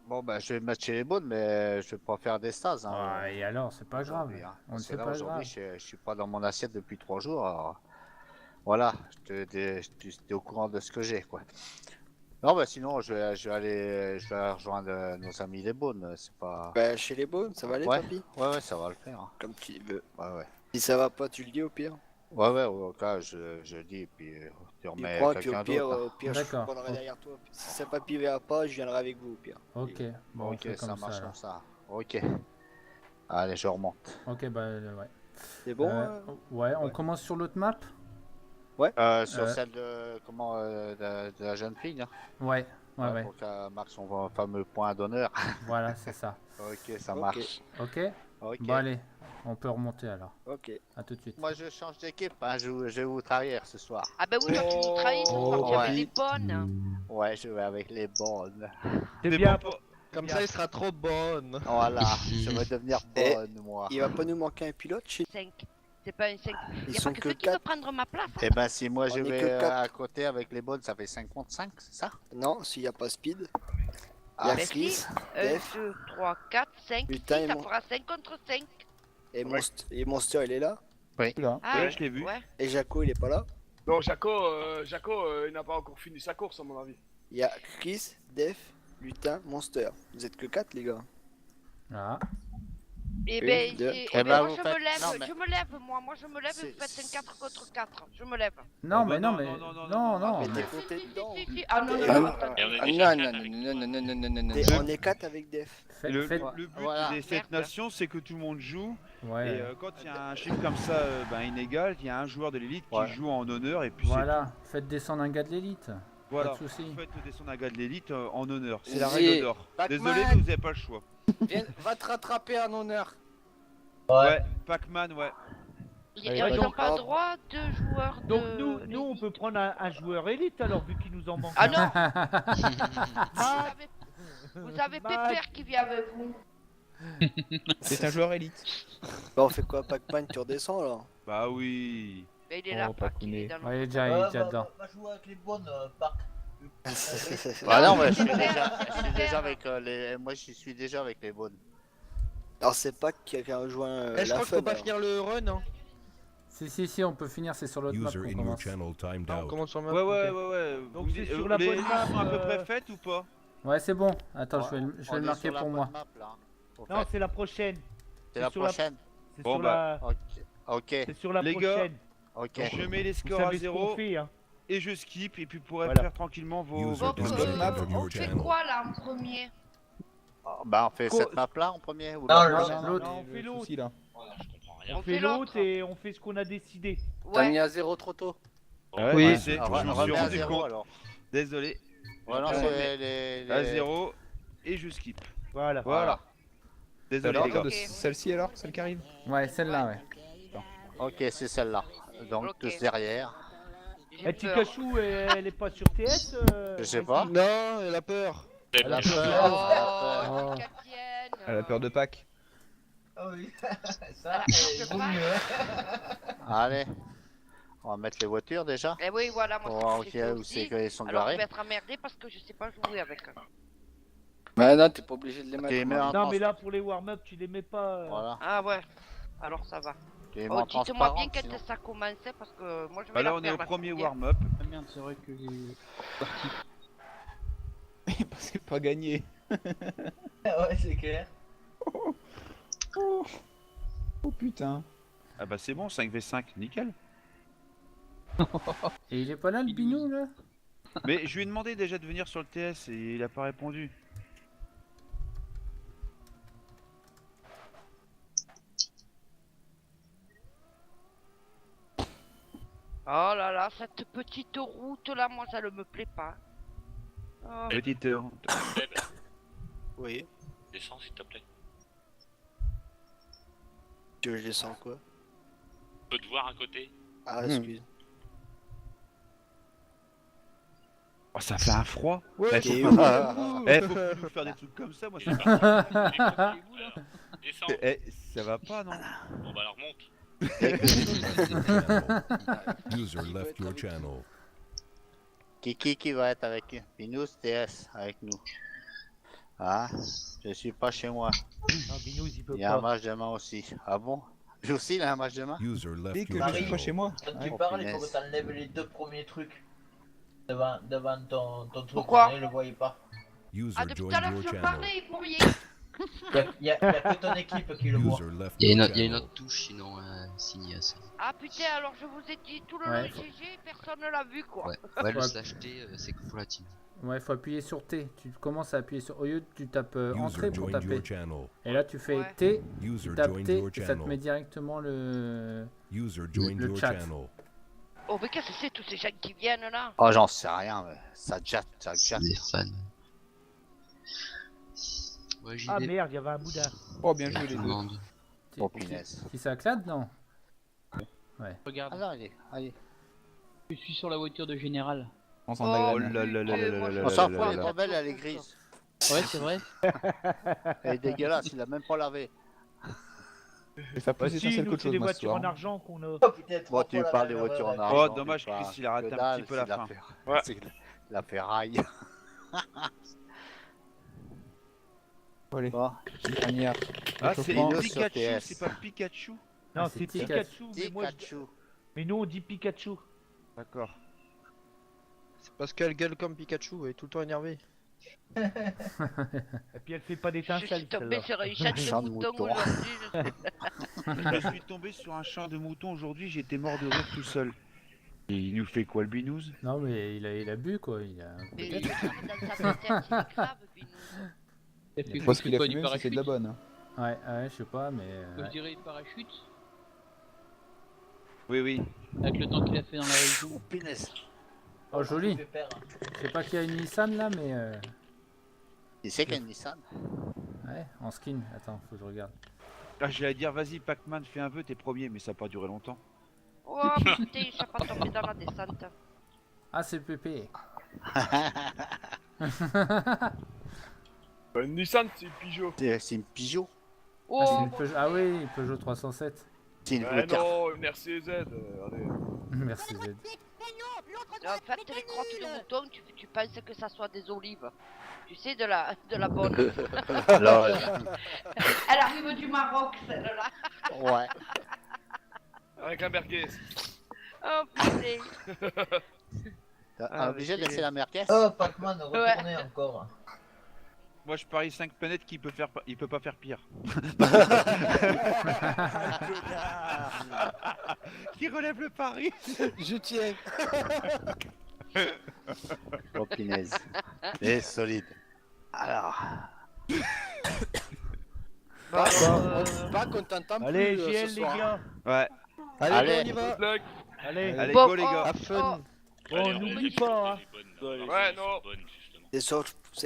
Speaker 10: bon, bah, je vais me mettre chez les bonnes, mais je vais pas faire des stases. Hein,
Speaker 6: Ouais, et alors, c'est pas grave.
Speaker 10: aujourd'hui, hein.
Speaker 6: On
Speaker 10: Parce
Speaker 6: ne
Speaker 10: que
Speaker 6: fait
Speaker 10: là,
Speaker 6: pas
Speaker 10: aujourd'hui,
Speaker 6: grave.
Speaker 10: je suis pas dans mon assiette depuis 3 jours. Alors, voilà, t'es au courant de ce que j'ai, quoi. Non, bah sinon, je vais aller rejoindre nos amis les bonnes. C'est pas.
Speaker 2: Bah, chez les bonnes, ça va aller,
Speaker 10: Ouais.
Speaker 2: Papy?
Speaker 10: Ouais, ça va le faire. Hein.
Speaker 2: Comme tu veux.
Speaker 10: Ouais.
Speaker 2: Si ça va pas, tu le dis au pire.
Speaker 10: Ouais, au cas, je dis, et puis tu
Speaker 2: Tu
Speaker 10: remets
Speaker 2: prends, puis
Speaker 10: quelqu'un
Speaker 2: au pire,
Speaker 10: d'autre.
Speaker 2: au pire, je
Speaker 6: D'accord.
Speaker 2: prendrai derrière toi. Si ça Papy verra pas, je viendrai avec vous au pire.
Speaker 6: Ok, bon, on
Speaker 10: Ok,
Speaker 6: fait
Speaker 10: ça
Speaker 6: comme
Speaker 10: marche
Speaker 6: ça.
Speaker 10: comme
Speaker 6: Alors.
Speaker 10: ça. Ok. Allez, je remonte.
Speaker 6: Ok, bah ouais.
Speaker 2: C'est bon? hein
Speaker 6: Ouais, on
Speaker 2: Ouais.
Speaker 6: commence sur l'autre map.
Speaker 10: Sur celle de de la jeune fille, hein.
Speaker 6: Ouais.
Speaker 10: Pour qu'elle marque son fameux point d'honneur.
Speaker 6: Voilà, c'est ça.
Speaker 10: Ok, ça
Speaker 2: Ok.
Speaker 10: marche.
Speaker 6: Ok.
Speaker 10: Ok.
Speaker 6: Bon allez, On peut remonter alors.
Speaker 10: Ok.
Speaker 6: À tout de suite.
Speaker 10: Moi je change d'équipe, hein. Je vais vous trahir ce soir.
Speaker 9: Ah bah oui, toi tu nous trahis, ce soir, tu
Speaker 10: ouais.
Speaker 9: avais les bonnes.
Speaker 10: Ouais, je vais avec les bonnes.
Speaker 5: C'est
Speaker 3: Mais
Speaker 5: bien.
Speaker 3: bon, pour-
Speaker 7: Comme ça, il sera trop bonne.
Speaker 10: Voilà, je vais devenir
Speaker 2: Eh,
Speaker 10: bonne, moi.
Speaker 2: Il va pas nous manquer un pilote chez
Speaker 9: 5. C'est pas un 5.
Speaker 2: Ils
Speaker 9: Y'a
Speaker 2: sont
Speaker 9: pas que
Speaker 2: que
Speaker 9: toi qui veux
Speaker 2: 4.
Speaker 9: prendre ma place.
Speaker 10: Eh ben, si moi je
Speaker 2: On est
Speaker 10: vais
Speaker 2: que quatre.
Speaker 10: à côté avec les bonnes, ça fait 55, c'est ça?
Speaker 2: Non, s'il n'y a pas Speed. Il y
Speaker 10: Ah,
Speaker 2: a
Speaker 9: mais
Speaker 2: Chris,
Speaker 9: si. 1,
Speaker 2: Def
Speaker 9: 2, 3, 4, 5,
Speaker 2: Putain,
Speaker 9: 6,
Speaker 2: ils
Speaker 9: ça
Speaker 2: m'ont-
Speaker 9: fera 5 contre 5.
Speaker 2: et Monster il est là.
Speaker 7: Là.
Speaker 9: Ah,
Speaker 3: Ouais, je l'ai vu.
Speaker 9: Ouais.
Speaker 2: Et Jaco il est pas là.
Speaker 11: Non, Jaco, il n'a pas encore fini sa course à mon avis.
Speaker 2: Il y a Chris, Def, Lutin, Monster. Vous êtes que 4 les gars.
Speaker 6: Ah.
Speaker 9: Et
Speaker 2: Une,
Speaker 9: ben,
Speaker 2: deux.
Speaker 9: c'est-
Speaker 10: Eh
Speaker 9: eh
Speaker 10: ben,
Speaker 9: ben, moi
Speaker 10: vous
Speaker 9: je
Speaker 10: faites-
Speaker 9: me lève,
Speaker 10: non, mais-
Speaker 9: je me lève, moi je me lève et
Speaker 10: C'est-
Speaker 9: vous faites un 4 contre 4. Je me lève.
Speaker 6: Non,
Speaker 3: Oh,
Speaker 6: mais
Speaker 3: bah
Speaker 6: non, mais.
Speaker 3: non,
Speaker 6: Non, non.
Speaker 2: Mais
Speaker 6: mais-
Speaker 2: t'es compté dedans.
Speaker 9: Si. Ah non, non,
Speaker 2: Et
Speaker 9: non,
Speaker 2: on-
Speaker 9: attends.
Speaker 8: Et on est
Speaker 2: Ah,
Speaker 8: déjà
Speaker 2: non,
Speaker 8: quatre
Speaker 2: non,
Speaker 8: avec
Speaker 2: non,
Speaker 8: nous.
Speaker 2: non, non, non, non, non. On est 4 avec Def.
Speaker 6: Faites-
Speaker 3: Le
Speaker 6: faites-
Speaker 3: but
Speaker 10: Voilà.
Speaker 3: des 7 nations, c'est que tout le monde joue.
Speaker 6: Ouais.
Speaker 3: Et quand il y a un chiffre comme ça inégal, il y a un joueur de l'élite
Speaker 10: Ouais.
Speaker 3: qui joue en honneur et puis
Speaker 6: Voilà. Faites descendre un gars de l'élite.
Speaker 3: c'est voilà.
Speaker 6: Pas de soucis.
Speaker 3: Vous faites descendre un gars de l'élite en honneur. C'est la
Speaker 2: Zier.
Speaker 3: règle d'or.
Speaker 2: Pac-Man.
Speaker 3: Désolé, mais vous n'avez pas le choix.
Speaker 2: Viens, va te rattraper en honneur.
Speaker 3: Ouais, Pac-Man, ouais.
Speaker 9: Ils
Speaker 5: Ouais,
Speaker 9: n'ont
Speaker 5: donc-
Speaker 9: pas le droit de joueurs de...
Speaker 5: Donc nous on peut prendre un joueur élite alors vu qu'il nous en manque.
Speaker 9: Ah
Speaker 5: un.
Speaker 9: non. Vous avez Pépère qui vient avec vous.
Speaker 7: C'est un joueur élite.
Speaker 2: Bah on fait quoi Pac-Man tu redescends alors.
Speaker 3: Bah oui.
Speaker 9: Mais il est là,
Speaker 7: Oh,
Speaker 9: Pac, il est
Speaker 7: Pakouné.
Speaker 9: dans le...
Speaker 6: Ouais, il est déjà dedans.
Speaker 11: Va jouer avec les bonnes, Parc.
Speaker 10: Bah non, mais je suis
Speaker 9: c'est
Speaker 10: déjà,
Speaker 9: vert,
Speaker 10: je
Speaker 9: c'est
Speaker 10: suis déjà
Speaker 9: vert.
Speaker 10: avec les. Moi, je suis déjà avec les bonnes.
Speaker 2: Alors c'est pas qui a rejoint
Speaker 7: Eh, je
Speaker 2: la
Speaker 7: crois qu'il
Speaker 2: fun.
Speaker 7: faut pas
Speaker 2: alors.
Speaker 7: finir le run. Hein.
Speaker 6: Si, on peut finir, c'est sur l'autre map
Speaker 1: User
Speaker 6: qu'on
Speaker 1: in your
Speaker 6: commence.
Speaker 1: channel timed
Speaker 7: Ah, on
Speaker 1: out.
Speaker 7: commence sur le
Speaker 3: Ouais,
Speaker 7: map.
Speaker 3: ouais,
Speaker 7: ok.
Speaker 3: ouais, ouais.
Speaker 5: Donc
Speaker 3: Vous
Speaker 5: c'est
Speaker 3: dites-
Speaker 5: sur la
Speaker 3: les
Speaker 5: bonne
Speaker 3: listes
Speaker 5: map,
Speaker 3: sont à peu près faites ou pas?
Speaker 6: Ouais, c'est bon. Attends, je vais
Speaker 10: On
Speaker 6: le
Speaker 10: est
Speaker 6: marquer
Speaker 10: sur la
Speaker 6: pour moi.
Speaker 10: bonne map, là. Au
Speaker 5: Non
Speaker 10: fait.
Speaker 5: c'est la prochaine.
Speaker 10: C'est la
Speaker 5: sur la-
Speaker 10: prochaine.
Speaker 5: C'est
Speaker 3: Bon,
Speaker 5: sur
Speaker 3: bah,
Speaker 5: la.
Speaker 10: Ok. Ok.
Speaker 5: C'est sur la
Speaker 3: Les gars,
Speaker 5: prochaine.
Speaker 10: Ok.
Speaker 3: Je mets les
Speaker 5: Vous
Speaker 3: scores à
Speaker 5: savez ce qu'on
Speaker 3: 0
Speaker 5: fait hein.
Speaker 3: et je skip et puis vous pourrez
Speaker 5: Voilà.
Speaker 3: faire tranquillement vos.
Speaker 1: User
Speaker 3: vos-
Speaker 9: Donc,
Speaker 1: disconnected from
Speaker 9: on
Speaker 1: your
Speaker 9: fait
Speaker 1: channel.
Speaker 9: quoi là en premier?
Speaker 10: Bah, on fait
Speaker 5: Co-
Speaker 10: cette map là en premier ou
Speaker 8: Non,
Speaker 10: l'autre
Speaker 8: non,
Speaker 6: l'autre.
Speaker 5: Non, on fait
Speaker 7: Le
Speaker 5: l'autre.
Speaker 7: souci, là.
Speaker 8: Je comprends rien.
Speaker 5: On fait l'autre et on fait ce qu'on a décidé.
Speaker 2: T'as mis
Speaker 9: Ouais.
Speaker 2: à 0 trop tôt.
Speaker 3: Ouais,
Speaker 7: Oui.
Speaker 3: je sais, je me suis
Speaker 10: Remets à
Speaker 3: rendu
Speaker 10: 0
Speaker 3: compte.
Speaker 10: alors.
Speaker 3: Désolé.
Speaker 10: Voilà,
Speaker 3: Ouais.
Speaker 10: c'est les.
Speaker 3: À 0 et je skip.
Speaker 5: Voilà.
Speaker 3: Voilà. Désolé
Speaker 7: Alors,
Speaker 3: les gars.
Speaker 7: de celle-ci alors, celle qui arrive.
Speaker 6: Ouais, celle-là, ouais.
Speaker 10: Ok, c'est celle-là. Donc,
Speaker 9: Ok.
Speaker 10: tous derrière.
Speaker 9: J'ai
Speaker 5: Et
Speaker 9: peur.
Speaker 5: Pikachu elle est pas sur TS
Speaker 10: Je sais pas.
Speaker 7: Non, elle a peur.
Speaker 10: Elle a
Speaker 9: Oh,
Speaker 10: peur.
Speaker 9: qu'elle vienne.
Speaker 7: Elle a peur de Pâques.
Speaker 11: Ah oui.
Speaker 9: Ça,
Speaker 11: il vaut mieux.
Speaker 10: Allez. On va mettre les voitures déjà.
Speaker 9: Eh oui, voilà, moi
Speaker 10: Pour
Speaker 9: c'est
Speaker 10: voir
Speaker 9: ce que j'ai fait
Speaker 10: où c'est
Speaker 9: aussi.
Speaker 10: qu'ils sont
Speaker 9: Alors je
Speaker 10: garés.
Speaker 9: vais être emmerdé parce que je sais pas jouer avec eux.
Speaker 2: Bah non t'es pas obligé de les
Speaker 10: Tu les
Speaker 2: mettre.
Speaker 10: mets en
Speaker 5: Non mais
Speaker 10: trans-
Speaker 5: là pour les warm-up tu les mets pas.
Speaker 10: Voilà.
Speaker 9: Ah ouais, alors ça va.
Speaker 10: Tu les mets
Speaker 9: Oh,
Speaker 10: en
Speaker 9: dites-moi
Speaker 10: transparent.
Speaker 9: bien quand
Speaker 10: sinon.
Speaker 9: ça commençait parce que moi je vais
Speaker 3: Bah là
Speaker 9: la
Speaker 3: on est
Speaker 9: faire,
Speaker 3: au
Speaker 9: la
Speaker 3: premier
Speaker 9: première.
Speaker 3: warm-up.
Speaker 4: Ah merde, c'est vrai que j'ai parti.
Speaker 7: C'est pas gagné.
Speaker 11: Ouais, c'est clair.
Speaker 7: Oh putain.
Speaker 3: Ah bah c'est bon, 5v5, nickel.
Speaker 6: Et il est pas là, le binou, là?
Speaker 3: Mais je lui ai demandé déjà de venir sur le TS et il a pas répondu.
Speaker 9: Oh là là, cette petite route là, moi ça ne me plaît pas. Oh.
Speaker 3: Petite
Speaker 2: Oui.
Speaker 8: Descends s'il te plaît.
Speaker 2: Tu veux que je descends quoi?
Speaker 8: Je peux te voir à côté.
Speaker 2: Ah excuse.
Speaker 3: Oh, ça fait un froid.
Speaker 7: Ouais,
Speaker 3: Eh,
Speaker 2: Ok,
Speaker 3: faut,
Speaker 2: ouh.
Speaker 3: faut plus nous faire des trucs comme ça, moi ça
Speaker 8: Vous, là. Descends.
Speaker 3: Eh, ça va pas non?
Speaker 8: Bon bah alors monte.
Speaker 1: User left your channel.
Speaker 10: Qui va être avec Binous TS avec nous. Ah, je suis pas chez moi.
Speaker 5: Non Binous il peut
Speaker 10: Il y a un
Speaker 5: pas.
Speaker 10: match demain aussi. Ah bon? Lui aussi il a un match demain?
Speaker 1: User
Speaker 7: Dès
Speaker 1: left
Speaker 7: que
Speaker 1: your
Speaker 7: je suis pas chez
Speaker 1: channel.
Speaker 7: moi.
Speaker 11: Quand
Speaker 10: Ouais.
Speaker 11: tu parles, il faut
Speaker 10: Punaise.
Speaker 11: que t'enlèves les deux premiers trucs devant ton truc.
Speaker 9: Pourquoi
Speaker 11: Je le voyais pas.
Speaker 1: User
Speaker 9: Ah depuis tout à
Speaker 1: joined
Speaker 9: l'heure
Speaker 1: your
Speaker 9: je
Speaker 1: channel.
Speaker 9: parlais, vous pourriez.
Speaker 11: Y a que ton équipe qui le voit.
Speaker 1: User left
Speaker 12: Il y a
Speaker 1: your
Speaker 12: une
Speaker 1: channel.
Speaker 12: autre touche sinon signée à ça.
Speaker 9: Ah putain, alors je vous ai dit tout le
Speaker 6: Ouais.
Speaker 9: long GG, personne ne l'a vu quoi.
Speaker 12: Ouais, le
Speaker 6: Ouais.
Speaker 12: slash T, c'est que pour la team.
Speaker 6: Ouais, faut appuyer sur T. Tu commences à appuyer sur. Au lieu de tu tapes entrée
Speaker 1: User
Speaker 6: pour
Speaker 1: joined
Speaker 6: taper.
Speaker 1: your channel.
Speaker 6: Et là, tu fais
Speaker 9: Ouais.
Speaker 6: T,
Speaker 1: User
Speaker 6: tu tapes
Speaker 1: joined
Speaker 6: T,
Speaker 1: your
Speaker 6: et ça te met
Speaker 1: channel.
Speaker 6: directement le.
Speaker 1: User joined
Speaker 6: le
Speaker 1: your
Speaker 6: chat.
Speaker 1: channel.
Speaker 9: Oh mais qu'est-ce que c'est tous ces gens qui viennent là?
Speaker 10: Oh j'en sais rien, mais ça jatte, ça
Speaker 12: C'est
Speaker 10: jatte.
Speaker 12: des fans. Ouais, j'y
Speaker 5: Ah
Speaker 12: vais.
Speaker 5: merde il y avait un boudin.
Speaker 7: Oh bien joué
Speaker 12: Tout
Speaker 7: les
Speaker 12: le
Speaker 7: deux.
Speaker 12: monde.
Speaker 10: Oh punaise.
Speaker 6: Qui s'acclade, non? Ouais.
Speaker 4: Regarde,
Speaker 10: Ah non, allez.
Speaker 4: je suis sur la voiture de général.
Speaker 7: On s'en
Speaker 3: Oh
Speaker 7: graine.
Speaker 3: là là là là là là
Speaker 10: On
Speaker 3: là
Speaker 10: s'en
Speaker 3: là
Speaker 10: fout,
Speaker 3: là
Speaker 10: elle est
Speaker 3: là.
Speaker 10: trop belle, elle est grise.
Speaker 4: Ouais, c'est vrai.
Speaker 10: Elle est dégueulasse, il a même pas lavé.
Speaker 7: Et ça
Speaker 5: Bah
Speaker 7: plus
Speaker 5: si,
Speaker 7: essentiel
Speaker 5: nous
Speaker 7: qu'autre
Speaker 5: c'est
Speaker 7: chose,
Speaker 5: des
Speaker 7: moi, ce
Speaker 5: voitures
Speaker 7: soir.
Speaker 5: en argent qu'on a.
Speaker 11: Oh putain,
Speaker 10: Bon,
Speaker 11: trois
Speaker 10: tu
Speaker 11: fois
Speaker 10: me
Speaker 11: la
Speaker 10: parles des
Speaker 11: même
Speaker 10: voitures en
Speaker 11: erreur.
Speaker 10: argent.
Speaker 3: Oh, dommage,
Speaker 10: tu parles-
Speaker 3: Chris, il a raté
Speaker 10: que
Speaker 3: un
Speaker 10: dalle,
Speaker 3: petit peu la
Speaker 10: c'est
Speaker 3: fin.
Speaker 8: Ouais.
Speaker 10: C'est la ferraille.
Speaker 7: Allez,
Speaker 10: Bon,
Speaker 7: dernière.
Speaker 3: Ah, c'est
Speaker 10: Échauffement.
Speaker 3: Pikachu,
Speaker 10: TS.
Speaker 3: c'est pas Pikachu.
Speaker 5: Non,
Speaker 6: Ah,
Speaker 5: c'est
Speaker 6: c'est
Speaker 5: Pikachu,
Speaker 10: Pikachu.
Speaker 5: mais nous on dit Pikachu.
Speaker 3: D'accord.
Speaker 13: C'est parce qu'elle gueule comme Pikachu, elle est tout le temps énervée.
Speaker 5: Et puis elle fait pas
Speaker 9: Je
Speaker 5: d'étincelles
Speaker 9: suis tombé
Speaker 5: celle-là.
Speaker 9: sur une chatte
Speaker 10: Champ
Speaker 9: de
Speaker 10: de
Speaker 9: mouton
Speaker 10: mouton.
Speaker 9: aujourd'hui.
Speaker 3: Je suis tombé sur un champ de moutons aujourd'hui, j'étais mort de rire tout seul. Et il nous fait quoi le binouze?
Speaker 6: Non, mais il a bu, quoi. Il a...
Speaker 9: Mais
Speaker 6: Peut-être.
Speaker 9: dans sa tête, il est grave, Binous.
Speaker 4: T'as fait
Speaker 7: Moi, ce qu'il a
Speaker 4: quoi,
Speaker 7: fait
Speaker 4: du
Speaker 7: même, c'est de la
Speaker 4: parachute?
Speaker 7: bonne.
Speaker 6: Ouais, ouais, je sais pas, mais...
Speaker 4: Je
Speaker 6: ouais.
Speaker 4: dirais parachute,
Speaker 3: Oui, oui.
Speaker 4: avec le temps qu'il a fait dans la région.
Speaker 10: Oh, punaise.
Speaker 6: Oh, joli.
Speaker 11: Pépère.
Speaker 6: Je sais pas qu'il y a une Nissan, là, mais...
Speaker 10: Il sait qu'il y a une Nissan.
Speaker 6: Ouais, en skin. Attends, faut que je regarde.
Speaker 3: Ah, j'allais dire, vas-y, Pac-Man, fais un vœu, t'es premier, mais ça a pas duré longtemps.
Speaker 9: Oh putain, je suis pas tombé dans la descente.
Speaker 6: Ah, c'est Pépé.
Speaker 8: Nissan, c'est Peugeot.
Speaker 10: C'est une Peugeot.
Speaker 6: Ah, c'est
Speaker 9: Oh,
Speaker 6: une Peugeot... ah oui, Peugeot 307.
Speaker 10: C'est une
Speaker 8: Ah
Speaker 10: voiture.
Speaker 8: non, une Mercedes, allez.
Speaker 6: Merci, Z.
Speaker 9: en fait, les crottes de mouton, tu penses que ça soit des olives. Tu sais, de la bonne.
Speaker 10: Alors,
Speaker 9: Elle arrive du Maroc, celle-là.
Speaker 10: ouais.
Speaker 8: Avec un merguez.
Speaker 9: Oh putain.
Speaker 10: T'es obligé de laisser la merguez.
Speaker 11: Oh, Pac-Man, retournez encore.
Speaker 3: Moi, je parie 5 planètes qu'il peut faire, il peut pas faire pire. Qui relève le pari?
Speaker 2: Je tiens.
Speaker 10: Oh punaise. Et solide. Alors.
Speaker 2: Pas qu'on t'entend plus
Speaker 5: Allez,
Speaker 2: ce
Speaker 5: GL les
Speaker 2: soir.
Speaker 5: gars.
Speaker 3: Ouais.
Speaker 10: Allez.
Speaker 13: on y va.
Speaker 5: Allez.
Speaker 3: Allez,
Speaker 9: Bon,
Speaker 3: go les gars.
Speaker 13: Have fun.
Speaker 5: Bon, n'oublie pas. Hein.
Speaker 8: Ouais, non.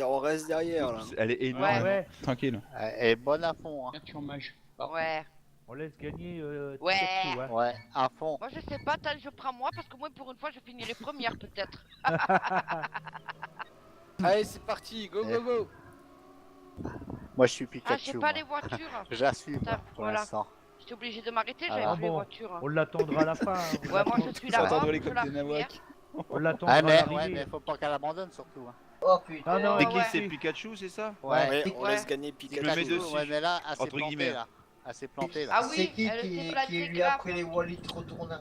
Speaker 2: On reste derrière là.
Speaker 3: Elle est énorme.
Speaker 5: Ouais,
Speaker 7: Tranquille.
Speaker 10: Elle est bonne à fond. Hein.
Speaker 4: Action mage.
Speaker 9: Ouais.
Speaker 5: on laisse gagner
Speaker 9: Ouais.
Speaker 5: Pikachu, hein.
Speaker 10: Ouais, à fond.
Speaker 9: Moi, je sais pas, tant je prends moi, parce que moi, pour une fois, je finirai première, peut-être.
Speaker 2: Allez, c'est parti, go go go.
Speaker 10: Moi, je suis
Speaker 9: Ah,
Speaker 10: Pikachu.
Speaker 9: j'ai pas
Speaker 10: moi.
Speaker 9: les voitures.
Speaker 10: J'assume
Speaker 9: Putain,
Speaker 10: pour
Speaker 9: voilà.
Speaker 10: l'instant.
Speaker 9: J'étais obligé de m'arrêter,
Speaker 10: Ah
Speaker 9: j'avais
Speaker 5: Ah
Speaker 9: plus les
Speaker 5: bon,
Speaker 9: voitures.
Speaker 5: on l'attendra à la fin. Hein.
Speaker 9: Ouais, moi, je suis là-bas,
Speaker 7: Attendre les
Speaker 9: je la
Speaker 7: copies
Speaker 9: première.
Speaker 7: Nawak.
Speaker 5: On l'attendra
Speaker 10: Ah,
Speaker 5: à
Speaker 10: mais, ouais,
Speaker 5: l'arrivée.
Speaker 10: mais faut pas qu'elle abandonne surtout. Hein.
Speaker 11: Oh putain.
Speaker 5: Ah non,
Speaker 3: C'est
Speaker 9: Ouais,
Speaker 3: qui?
Speaker 9: ouais.
Speaker 3: C'est Pikachu, c'est ça?
Speaker 10: Ouais,
Speaker 2: on
Speaker 9: Ouais.
Speaker 2: laisse gagner
Speaker 3: Je me
Speaker 2: Pikachu.
Speaker 3: mets dessus.
Speaker 10: Ouais, mais là, elle s'est
Speaker 3: Entre
Speaker 10: plantée
Speaker 3: guillemets.
Speaker 10: là. Elle s'est plantée là.
Speaker 9: Ah
Speaker 11: C'est
Speaker 9: oui,
Speaker 11: qui
Speaker 9: elle s'est
Speaker 11: qui
Speaker 9: plantée
Speaker 11: lui
Speaker 9: grave.
Speaker 11: a pris les Wallis retournants?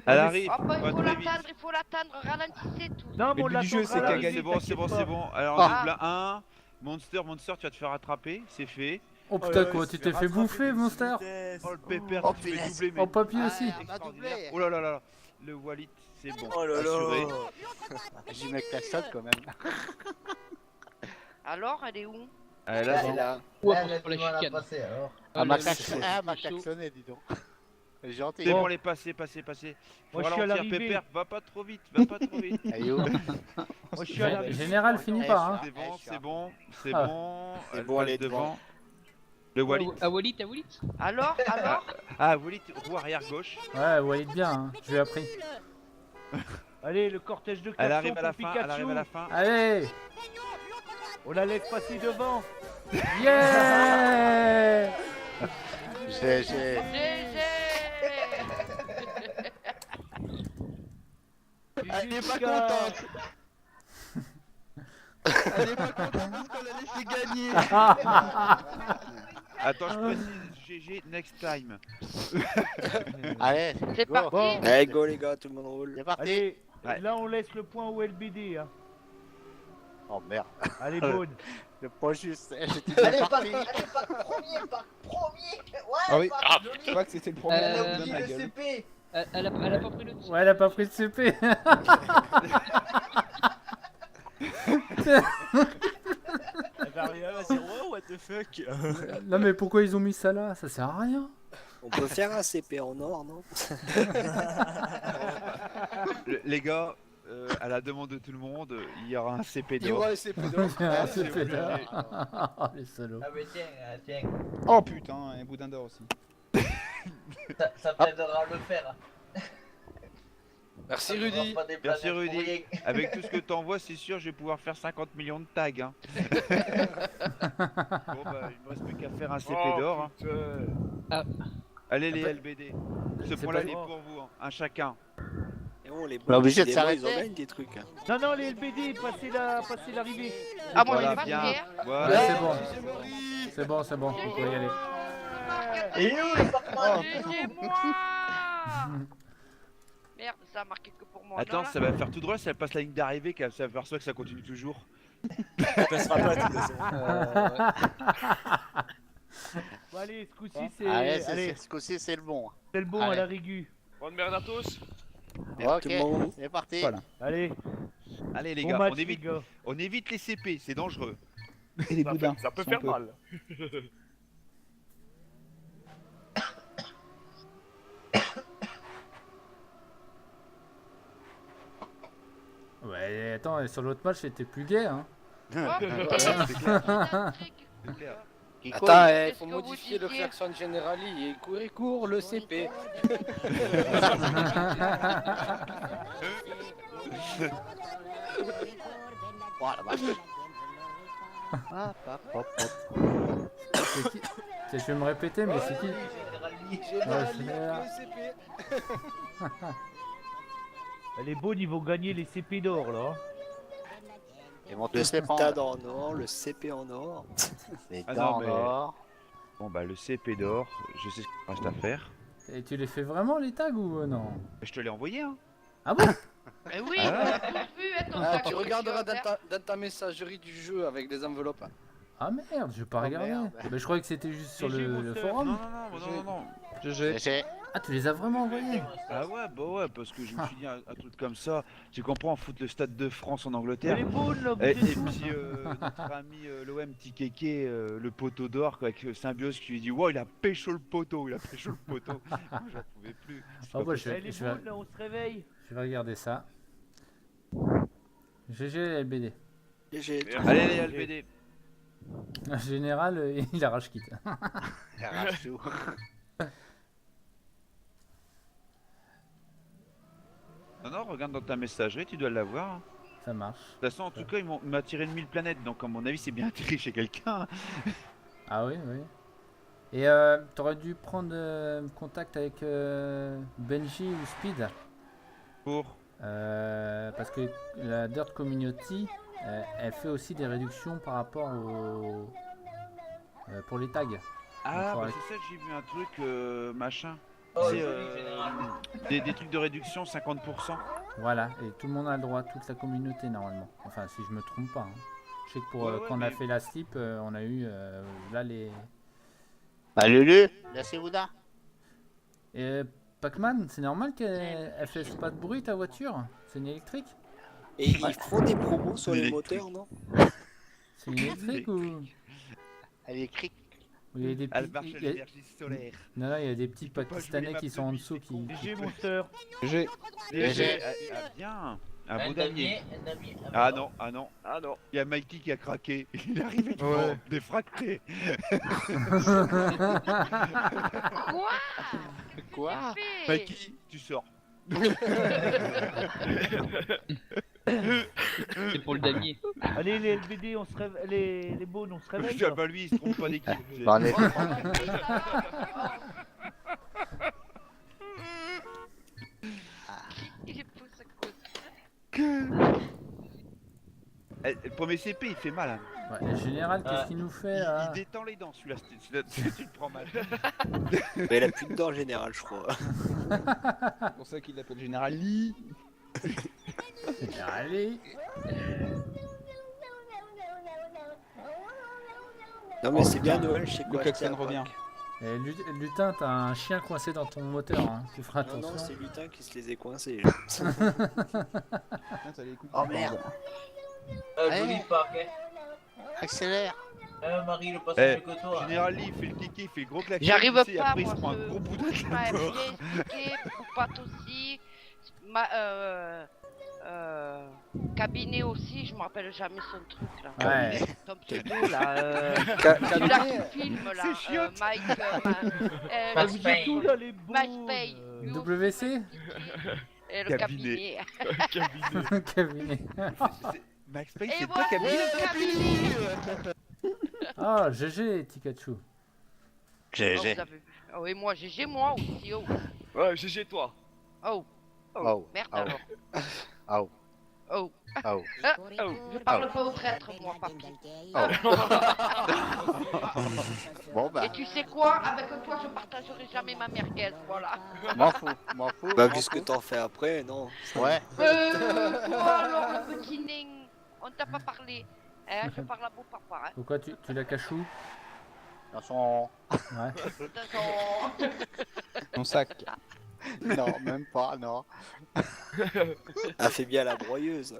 Speaker 3: Elle arrive,
Speaker 9: Oh, bah,
Speaker 3: pas
Speaker 9: il faut
Speaker 3: très vite.
Speaker 9: l'attendre, il faut l'attendre, ralentissez tout.
Speaker 5: Non, mais
Speaker 7: Le
Speaker 5: on
Speaker 7: but du jeu,
Speaker 5: l'attendra
Speaker 7: c'est
Speaker 5: à
Speaker 7: qu'à
Speaker 5: l'arrivée,
Speaker 7: gagner.
Speaker 3: C'est bon, c'est
Speaker 5: t'inquiète
Speaker 3: bon,
Speaker 5: pas.
Speaker 3: c'est bon. Alors,
Speaker 10: Ah.
Speaker 3: double 1. Monster, tu vas te faire attraper, c'est fait.
Speaker 6: Oh putain, quoi, tu t'es fait bouffer, Monster?
Speaker 3: Oh, le pépère,
Speaker 10: Oh,
Speaker 3: tu te fais
Speaker 10: punaise.
Speaker 3: doubler, mais
Speaker 6: Oh, papy
Speaker 10: Ah,
Speaker 6: aussi.
Speaker 10: elle m'a doublé.
Speaker 3: oh là là là. Le Wallet, c'est bon.
Speaker 2: Oh là
Speaker 3: Assuré.
Speaker 2: là.
Speaker 10: J'y mets klaxonne quand même.
Speaker 9: Alors, elle est où?
Speaker 3: Ah, là,
Speaker 2: Elle est là.
Speaker 4: Ouais,
Speaker 11: Elle a
Speaker 4: pour la
Speaker 11: du mal à
Speaker 4: chicane.
Speaker 11: passer alors.
Speaker 10: Elle m'a
Speaker 4: le-
Speaker 10: klaxonné,
Speaker 4: le-
Speaker 10: elle m'a
Speaker 4: le saut.
Speaker 10: klaxonné, dis donc. Elle est gentille.
Speaker 3: c'est
Speaker 5: Bon.
Speaker 3: bon, les passer.
Speaker 5: Moi,
Speaker 3: Faut
Speaker 5: je suis à
Speaker 3: ralentir,
Speaker 5: l'arrivée.
Speaker 3: pépère, va pas trop vite, va pas trop vite.
Speaker 10: Elle est où?
Speaker 5: Moi, je suis à l'arrivée.
Speaker 6: Général, finis pas, hein.
Speaker 3: C'est bon, c'est bon, c'est
Speaker 6: Ah.
Speaker 3: bon.
Speaker 2: C'est
Speaker 3: Elle
Speaker 2: bon, elle
Speaker 3: passe
Speaker 2: est
Speaker 3: devant.
Speaker 2: devant.
Speaker 3: Le Wallet.
Speaker 4: Ah, Wallit, ah, Wallit.
Speaker 9: Alors, alors?
Speaker 3: Ah, Wallet, roue arrière gauche.
Speaker 6: Ouais, Walid bien, hein. Je lui ai appris.
Speaker 5: Allez, le cortège de
Speaker 3: Elle
Speaker 5: klaxons
Speaker 3: arrive à la
Speaker 5: pour
Speaker 3: fin,
Speaker 5: Pikachu.
Speaker 3: elle arrive à la fin.
Speaker 6: Allez.
Speaker 5: On la laisse passer devant.
Speaker 6: Yeah.
Speaker 10: J'ai.
Speaker 9: GG.
Speaker 13: Elle est pas
Speaker 5: Pika.
Speaker 13: contente. Elle est pas contente parce qu'on l'a laissé gagner.
Speaker 3: Attends, je précise, GG, next time.
Speaker 10: Allez,
Speaker 9: C'est
Speaker 10: go.
Speaker 9: parti.
Speaker 5: Bon.
Speaker 2: Allez, go les gars, tout le monde roule.
Speaker 10: C'est parti.
Speaker 5: Allez,
Speaker 3: Ouais.
Speaker 5: là on laisse le point au LBD. Hein.
Speaker 10: Oh merde.
Speaker 5: Allez, bonne.
Speaker 10: Le point juste. J'étais
Speaker 11: Allez,
Speaker 10: déjà
Speaker 11: Pac,
Speaker 10: parti.
Speaker 11: allez, Pac, premier, Pac, premier. Ouais,
Speaker 7: Ah oui.
Speaker 11: Pac,
Speaker 7: Je
Speaker 11: joli.
Speaker 7: crois que c'était le premier
Speaker 11: Elle
Speaker 7: qui
Speaker 11: a
Speaker 7: me donne
Speaker 11: oublié
Speaker 7: la
Speaker 11: le
Speaker 7: gueule.
Speaker 11: CP.
Speaker 4: Elle a pas pris le dessus.
Speaker 6: Ouais, elle a pas pris de CP.
Speaker 2: What the fuck.
Speaker 6: Non, mais pourquoi ils ont mis ça là? Ça sert à rien.
Speaker 2: On peut faire un CP en or, non?
Speaker 3: Les gars, à la demande de tout le monde, il y aura un CP
Speaker 2: Il y
Speaker 3: d'or.
Speaker 2: aura un CP d'or.
Speaker 6: Ah,
Speaker 3: c'est
Speaker 6: c'est fait
Speaker 3: obligé.
Speaker 6: d'or. Les salauds.
Speaker 11: Ah mais tiens, tiens.
Speaker 7: Oh putain, un boudin d'or aussi.
Speaker 11: Ça t'aidera à le faire.
Speaker 2: Merci
Speaker 11: Ça te
Speaker 2: Rudy.
Speaker 11: fera pas des
Speaker 3: Merci
Speaker 11: planètes pour
Speaker 3: Rudy.
Speaker 11: rien.
Speaker 3: Avec tout ce que t'envoies, c'est sûr, je vais pouvoir faire 50 millions de tags. Hein. Bon bah, il me reste plus qu'à faire un CP d'or. Hein.
Speaker 4: Ah.
Speaker 3: Allez les
Speaker 2: Ah bah,
Speaker 3: LBD. Ce
Speaker 6: c'est
Speaker 3: point-là
Speaker 6: pas-
Speaker 3: il est pour vous, hein. Un chacun.
Speaker 2: Et bon, les
Speaker 10: On est obligé de
Speaker 2: décidément,
Speaker 10: s'arrêter.
Speaker 2: Ils en gagnent des trucs. Hein.
Speaker 5: Non, non, les LBD, passez l'arrivée.
Speaker 9: Ah, moi,
Speaker 3: Voilà,
Speaker 9: j'ai pas
Speaker 3: bien.
Speaker 9: fier.
Speaker 3: Voilà.
Speaker 6: Ouais, c'est bon. C'est bon, c'est bon, vous pouvez y aller.
Speaker 11: Et où le Pac-Man
Speaker 9: C'est moi. Merde, ça a marqué que pour moi.
Speaker 3: Attends,
Speaker 9: non, là
Speaker 3: ça va faire tout droit si elle passe la ligne d'arrivée, qu'elle s'aperçoit que ça continue toujours.
Speaker 5: Bon, allez, ce coup-ci,
Speaker 10: Allez,
Speaker 5: c'est
Speaker 10: ce coup-ci, c'est le bon.
Speaker 5: c'est le bon
Speaker 10: Allez.
Speaker 5: à la Rigu.
Speaker 8: Bonne merde à tous.
Speaker 10: Ok, c'est parti.
Speaker 7: Voilà.
Speaker 5: Allez,
Speaker 3: Allez les
Speaker 5: bon
Speaker 3: gars,
Speaker 5: match,
Speaker 3: on
Speaker 5: les
Speaker 3: évite,
Speaker 5: gars.
Speaker 3: on évite les CP, c'est dangereux.
Speaker 7: Et les boudins.
Speaker 8: Ça peut
Speaker 7: si on
Speaker 8: faire
Speaker 7: peut.
Speaker 8: mal.
Speaker 6: Ouais, attends, sur l'autre match, c'était plus gay, hein.
Speaker 3: C'est clair.
Speaker 10: Qui
Speaker 2: Attends,
Speaker 10: couille.
Speaker 2: il
Speaker 9: Qu'est-ce
Speaker 2: faut
Speaker 9: que vous
Speaker 2: modifier le
Speaker 9: disiez
Speaker 2: klaxon général. Il court le CP.
Speaker 10: Voilà, bah.
Speaker 6: C'est qui Je vais me répéter, mais c'est qui
Speaker 2: Général, le CP.
Speaker 5: Les Beaunes, ils vont gagner les CP d'or, là.
Speaker 10: Ils vont tous les prendre.
Speaker 2: en or, le CP en or.
Speaker 10: Les
Speaker 3: Ah
Speaker 10: dents
Speaker 3: non,
Speaker 10: en
Speaker 3: mais-
Speaker 10: or.
Speaker 3: Bon bah le CP d'or, je sais ce qu'il reste à faire.
Speaker 6: Et tu les fais vraiment, les tags, ou non?
Speaker 3: Je te l'ai envoyé hein.
Speaker 6: Ah bon?
Speaker 9: Mais oui,
Speaker 3: Ah.
Speaker 9: on a tous vu. Attends,
Speaker 2: Ah,
Speaker 9: ça
Speaker 2: tu
Speaker 9: continue
Speaker 2: regarderas
Speaker 9: à faire.
Speaker 2: dans ta messagerie du jeu avec des enveloppes.
Speaker 6: Ah merde, je vais pas
Speaker 10: Oh,
Speaker 6: regarder.
Speaker 10: merde.
Speaker 6: Bah, je croyais que c'était juste sur
Speaker 5: GG,
Speaker 6: le
Speaker 5: mon
Speaker 6: forum.
Speaker 3: Non.
Speaker 7: GG.
Speaker 10: J'ai-
Speaker 6: Ah, tu les as vraiment envoyés?
Speaker 3: Ah ouais, bah ouais, parce que je me suis dit un truc comme ça, tu comprends, foutre le stade de France en
Speaker 5: Et
Speaker 3: Angleterre.
Speaker 5: les Beaunes, là, vous
Speaker 3: Et
Speaker 5: êtes où
Speaker 3: puis notre ami l'OM Tikeke, le poteau d'or quoi, avec Symbiose qui lui dit wow il a pécho le poteau, Moi, j'en pouvais plus. C'est
Speaker 6: Ah
Speaker 3: pas
Speaker 6: bah,
Speaker 5: Eh,
Speaker 6: je vais,
Speaker 5: les
Speaker 6: je vais-
Speaker 5: Beaunes, là, on se réveille.
Speaker 6: je vais regarder ça. GG LBD.
Speaker 3: Allez les LBD.
Speaker 6: En général, il arrache quitte.
Speaker 10: Arrache tout.
Speaker 3: Non, regarde dans ta messagerie, tu dois l'avoir.
Speaker 6: Ça marche.
Speaker 3: De toute façon, en tout cas, il m'a tiré de 1000 planètes, donc à mon avis, c'est bien atterri chez quelqu'un.
Speaker 6: Ah oui, oui. Et t'aurais dû prendre contact avec Benji ou Speed.
Speaker 3: Pour
Speaker 6: Parce que la Dirt Community, elle fait aussi des réductions par rapport au... pour les tags.
Speaker 3: Ah,
Speaker 6: faudrait-
Speaker 3: bah, c'est ça que j'ai vu un truc, machin.
Speaker 11: Oh,
Speaker 3: C'est
Speaker 11: joli, général.
Speaker 3: des trucs de réduction 50%.
Speaker 6: Voilà, et tout le monde a le droit, toute la communauté normalement. Enfin, si je me trompe pas. Hein. Je sais que pour,
Speaker 3: Ouais, ouais,
Speaker 6: quand on a
Speaker 3: mais-
Speaker 6: fait la slip, on a eu là les...
Speaker 10: Bah Lulu, laissez-vous là.
Speaker 6: Et Pac-Man, c'est normal qu'elle fasse pas de bruit ta voiture? C'est une électrique?
Speaker 2: Et ils font des promos sur les
Speaker 3: Électrique.
Speaker 2: moteurs, non?
Speaker 6: C'est une électrique ou...
Speaker 10: Elle écrit.
Speaker 6: ou il y a des
Speaker 3: Elle
Speaker 6: petits...
Speaker 3: marche à
Speaker 6: il y a-
Speaker 3: l'énergie solaire.
Speaker 6: Non, non, il y a des petits
Speaker 3: peux pas jouer
Speaker 6: Pakistanais
Speaker 3: les
Speaker 6: qui
Speaker 3: maps
Speaker 6: sont en
Speaker 3: de
Speaker 6: dessous qui...
Speaker 5: GG, mon sœur.
Speaker 7: GG.
Speaker 3: DG, bien. Un beau damier.
Speaker 11: Un damier.
Speaker 3: Ah non. Il y a Mikey qui a craqué. Il est arrivé devant, défracté.
Speaker 9: Quoi
Speaker 2: Quoi?
Speaker 3: Mikey, tu sors.
Speaker 4: C'est pour le damier.
Speaker 5: Allez, les LBD, on se réveille. Les Beaunes, on se réveille.
Speaker 3: Ah bah lui, il se trompe pas d'équipe.
Speaker 10: Bah, on est-
Speaker 9: Il est fou, ça cause.
Speaker 3: Le premier CP, il fait mal. Hein.
Speaker 6: Ouais, le général, qu'est-ce qu'il nous fait
Speaker 3: Il
Speaker 6: là?
Speaker 3: détend les dents, celui-là. Tu le prends mal.
Speaker 2: Mais elle a plus de dents en général, je crois.
Speaker 7: C'est pour ça qu'il l'appelle Général Lee.
Speaker 6: Allez.
Speaker 2: Non, mais c'est bien Noël, je sais
Speaker 7: Le
Speaker 2: quoi.
Speaker 7: klaxon
Speaker 2: acheter à
Speaker 7: revient.
Speaker 2: Pâques.
Speaker 6: Eh, Lutin, t'as un chien coincé dans ton moteur, hein. Tu feras
Speaker 2: Non, non,
Speaker 6: attention.
Speaker 2: c'est Lutin qui se les est coincés.
Speaker 7: Putain, t'as les couilles.
Speaker 10: Oh merde.
Speaker 11: Joli Pac, hein.
Speaker 10: Accélère.
Speaker 11: Marie, le passe
Speaker 3: Eh,
Speaker 11: mieux que toi.
Speaker 3: Général Lee, il fait le kiki, il fait le gros klaxon.
Speaker 9: J'arrive
Speaker 3: tu sais,
Speaker 9: pas,
Speaker 3: Après, il
Speaker 9: moi,
Speaker 3: se prend un
Speaker 9: ce-
Speaker 3: gros boudin de
Speaker 9: Ouais,
Speaker 3: la
Speaker 9: bien
Speaker 3: mort.
Speaker 9: expliqué, Poupat aussi. Cabinet aussi, je me rappelle jamais son truc là.
Speaker 6: Ouais.
Speaker 9: Son pseudo là. Celui-là qui filme là.
Speaker 3: C'est chiant.
Speaker 9: Mike.
Speaker 11: Max
Speaker 5: Vous êtes
Speaker 11: Payne.
Speaker 5: tous là les beaux.
Speaker 9: Max Payne. Lui aussi,
Speaker 6: WC
Speaker 9: Et le
Speaker 3: Cabinet.
Speaker 9: cabinet.
Speaker 6: Cabinet.
Speaker 3: Max Payne,
Speaker 9: Et
Speaker 3: c'est
Speaker 9: voilà,
Speaker 3: pas Camille.
Speaker 9: le cabinet.
Speaker 6: Ah, GG, Pikachu.
Speaker 9: Oh,
Speaker 10: GG.
Speaker 9: vous avez vu. Oh, et moi, GG moi aussi. Oh.
Speaker 8: Ouais, GG toi.
Speaker 9: Oh.
Speaker 10: Oh.
Speaker 9: Merde
Speaker 10: Oh.
Speaker 9: alors.
Speaker 10: Oh.
Speaker 9: Oh.
Speaker 10: Oh.
Speaker 9: Je parle pas au traître, moi, papy.
Speaker 10: Bon bah,
Speaker 9: Et tu sais quoi? Avec toi, je partagerai jamais ma merguez, voilà.
Speaker 10: m'en fous, m'en fous.
Speaker 2: Bah,
Speaker 10: m'en
Speaker 2: vu ce que
Speaker 10: fous.
Speaker 2: t'en fais après, non.
Speaker 10: Ouais.
Speaker 9: Quoi alors, le petit ning? On t'a pas parlé. Hein, je parle à beau papa. Hein.
Speaker 6: Pourquoi tu la caches où?
Speaker 10: Dans son...
Speaker 6: Ouais.
Speaker 7: Ton sac.
Speaker 10: Non, même pas, non.
Speaker 2: Elle fait bien la broyeuse.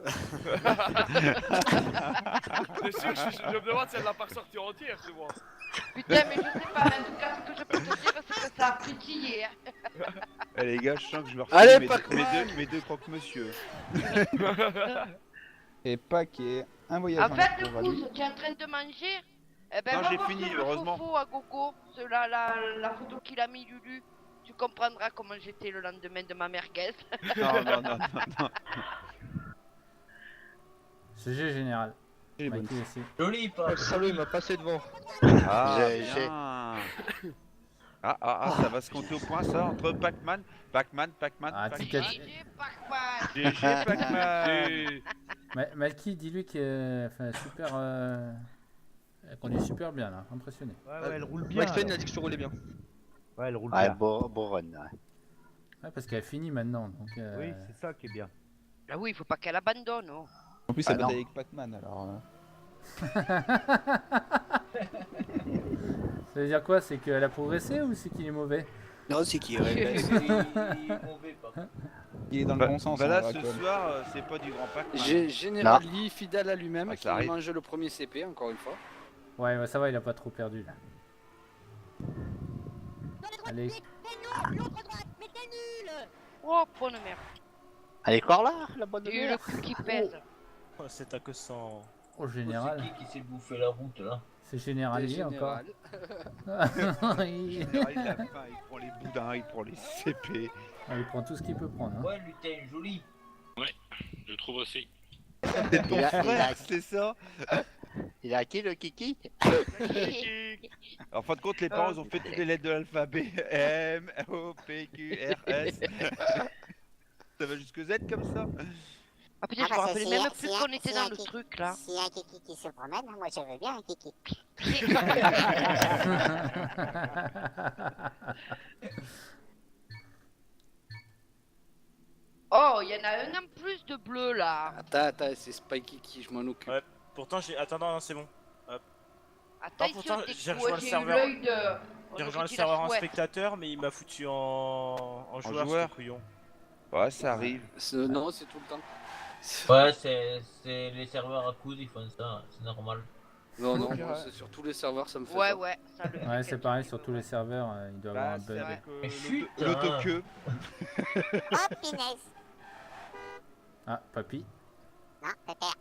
Speaker 8: C'est sûr, je me demande si elle l'a pas ressorti entière, c'est moi.
Speaker 9: Putain, mais je sais pas, en tout cas, ce que je peux te dire, c'est que ça a pétillé. Hein.
Speaker 3: Eh les gars, je sens que je me
Speaker 2: Allez,
Speaker 3: refais
Speaker 2: Pac-Man.
Speaker 3: mes deux croque-monsieur.
Speaker 7: Et paquet, un voyage
Speaker 9: En
Speaker 7: en
Speaker 9: fait, du
Speaker 7: Australie.
Speaker 9: coup, tu es en train de manger. Eh ben,
Speaker 3: Non,
Speaker 9: va
Speaker 3: j'ai
Speaker 9: voir
Speaker 3: fini,
Speaker 9: sur le
Speaker 3: heureusement.
Speaker 9: fofo à gogo, la photo qu'il a mis Lulu. Tu comprendras comment j'étais le lendemain de ma merguez.
Speaker 3: Non, non, non, non.
Speaker 6: GG général.
Speaker 7: J'ai bonne.
Speaker 6: Mikey aussi.
Speaker 11: Joli, pas.
Speaker 13: Le salaud, il m'a passé devant.
Speaker 3: Ah,
Speaker 10: J'ai-
Speaker 3: bien. Ça va se compter au point ça entre Pac-Man,
Speaker 6: Ah,
Speaker 3: Pac-Man.
Speaker 6: Pikachu.
Speaker 9: GG, Pac-Man.
Speaker 3: GG Pac-Man.
Speaker 6: Malky, dis-lui que enfin, super. Elle conduit super bien là, impressionné.
Speaker 5: Ouais, ouais, elle roule bien.
Speaker 13: Max Payne
Speaker 5: alors.
Speaker 13: a dit que je roulais bien.
Speaker 5: Ouais, elle roule
Speaker 10: Ouais,
Speaker 5: bien.
Speaker 10: beau run. Ouais.
Speaker 6: Ouais, parce qu'elle finit maintenant. Donc,
Speaker 5: Oui, c'est ça qui est bien.
Speaker 9: Ah oui, il faut pas qu'elle abandonne. Oh.
Speaker 7: En plus,
Speaker 10: Ah,
Speaker 7: elle
Speaker 10: non.
Speaker 7: bataille avec Pac-Man alors.
Speaker 6: Ça veut dire quoi? C'est qu'elle a progressé ou c'est qu'il est mauvais?
Speaker 2: Non, c'est qui régresse.
Speaker 11: Mauvais, pas.
Speaker 7: Il est dans le bon sens.
Speaker 3: Bah
Speaker 7: hein,
Speaker 3: là,
Speaker 7: le
Speaker 3: ce
Speaker 7: Raccoon.
Speaker 3: soir, c'est pas du grand Pac-Man.
Speaker 2: Général Lee, fidèle à lui-même,
Speaker 3: Ah, ça
Speaker 2: qui
Speaker 3: arrive.
Speaker 2: mange le premier CP, encore une fois.
Speaker 6: Ouais, ouais, ça va, il a pas trop perdu là. Allez,
Speaker 9: Oh, bonne merde.
Speaker 10: Elle est encore là, la bonne
Speaker 9: Et le
Speaker 10: mère.
Speaker 9: cul qui pèse.
Speaker 8: C'est à que 100.
Speaker 6: au général.
Speaker 11: C'est qui s'est bouffé la route là?
Speaker 6: C'est général
Speaker 2: Le
Speaker 6: Lee encore.
Speaker 2: général.
Speaker 6: il...
Speaker 3: Général, il a faim, il prend les boudins, il prend les CP.
Speaker 6: Ah, il prend tout ce qu'il peut prendre. Hein.
Speaker 11: Ouais, lutin, joli.
Speaker 14: Je trouve aussi.
Speaker 3: C'est ton
Speaker 10: Il a-
Speaker 3: frère, c'est ça.
Speaker 10: Il a qui le kiki?
Speaker 3: En fin de compte, les parents ils ont fait toutes les lettres de l'alphabet. M, O, P, Q, R, S. Ça va jusque Z comme ça.
Speaker 9: Ah putain, je me rappelle même plus qu'on était dans le truc là.
Speaker 15: S'il y a un kiki qui se promène, moi je veux bien un kiki.
Speaker 9: Oh, il y en a un en plus de bleu là.
Speaker 2: Attends, c'est Spikey qui je m'en occupe.
Speaker 8: Ouais, pourtant j'ai. Attends, non, c'est bon.
Speaker 9: Attention,
Speaker 8: pourtant,
Speaker 9: t'es
Speaker 8: j'ai
Speaker 9: quoi,
Speaker 8: rejoint le
Speaker 9: j'ai eu
Speaker 8: serveur.
Speaker 9: l'œil de... on
Speaker 8: J'ai
Speaker 9: aurait
Speaker 8: rejoint le
Speaker 9: dit la
Speaker 8: serveur en
Speaker 9: chouette.
Speaker 8: spectateur, mais il m'a foutu en joueur,
Speaker 3: joueur.
Speaker 8: ce couillon.
Speaker 3: Ouais, ça arrive.
Speaker 2: Non, c'est tout le temps.
Speaker 11: Ouais, c'est les serveurs à coudes, ils font ça, c'est normal.
Speaker 2: Non, non, moi, c'est sur tous les serveurs, ça me fait
Speaker 9: Ouais,
Speaker 2: ça.
Speaker 9: ouais, ça le
Speaker 6: Ouais, c'est pareil sur tous les serveurs, il doit y avoir
Speaker 3: Bah,
Speaker 6: un
Speaker 3: c'est
Speaker 6: bug.
Speaker 3: avec
Speaker 11: Mais chut,
Speaker 3: l'autoqueue.
Speaker 15: Oh, punaise.
Speaker 6: Ah, papy.
Speaker 15: Non, pépère.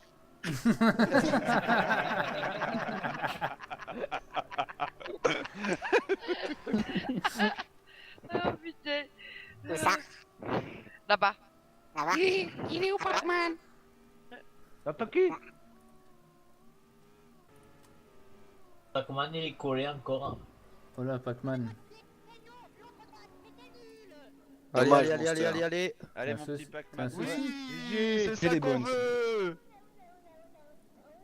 Speaker 9: Oh putain.
Speaker 15: Où ça?
Speaker 9: Là-bas.
Speaker 15: Là-bas?
Speaker 9: Il est où Pac-Man?
Speaker 5: T'as qui?
Speaker 11: Pac-Man il est collé encore.
Speaker 6: Oh là, Pac-Man.
Speaker 13: Allez,
Speaker 2: Dommage,
Speaker 13: allez, allez,
Speaker 2: Monster.
Speaker 13: allez, allez.
Speaker 3: Allez,
Speaker 6: Un
Speaker 3: mon
Speaker 6: souci-
Speaker 3: petit Pac-Man.
Speaker 6: un souci.
Speaker 3: C'est
Speaker 7: C'est
Speaker 3: ça
Speaker 7: les
Speaker 3: qu'on
Speaker 7: bonnes.
Speaker 3: veut.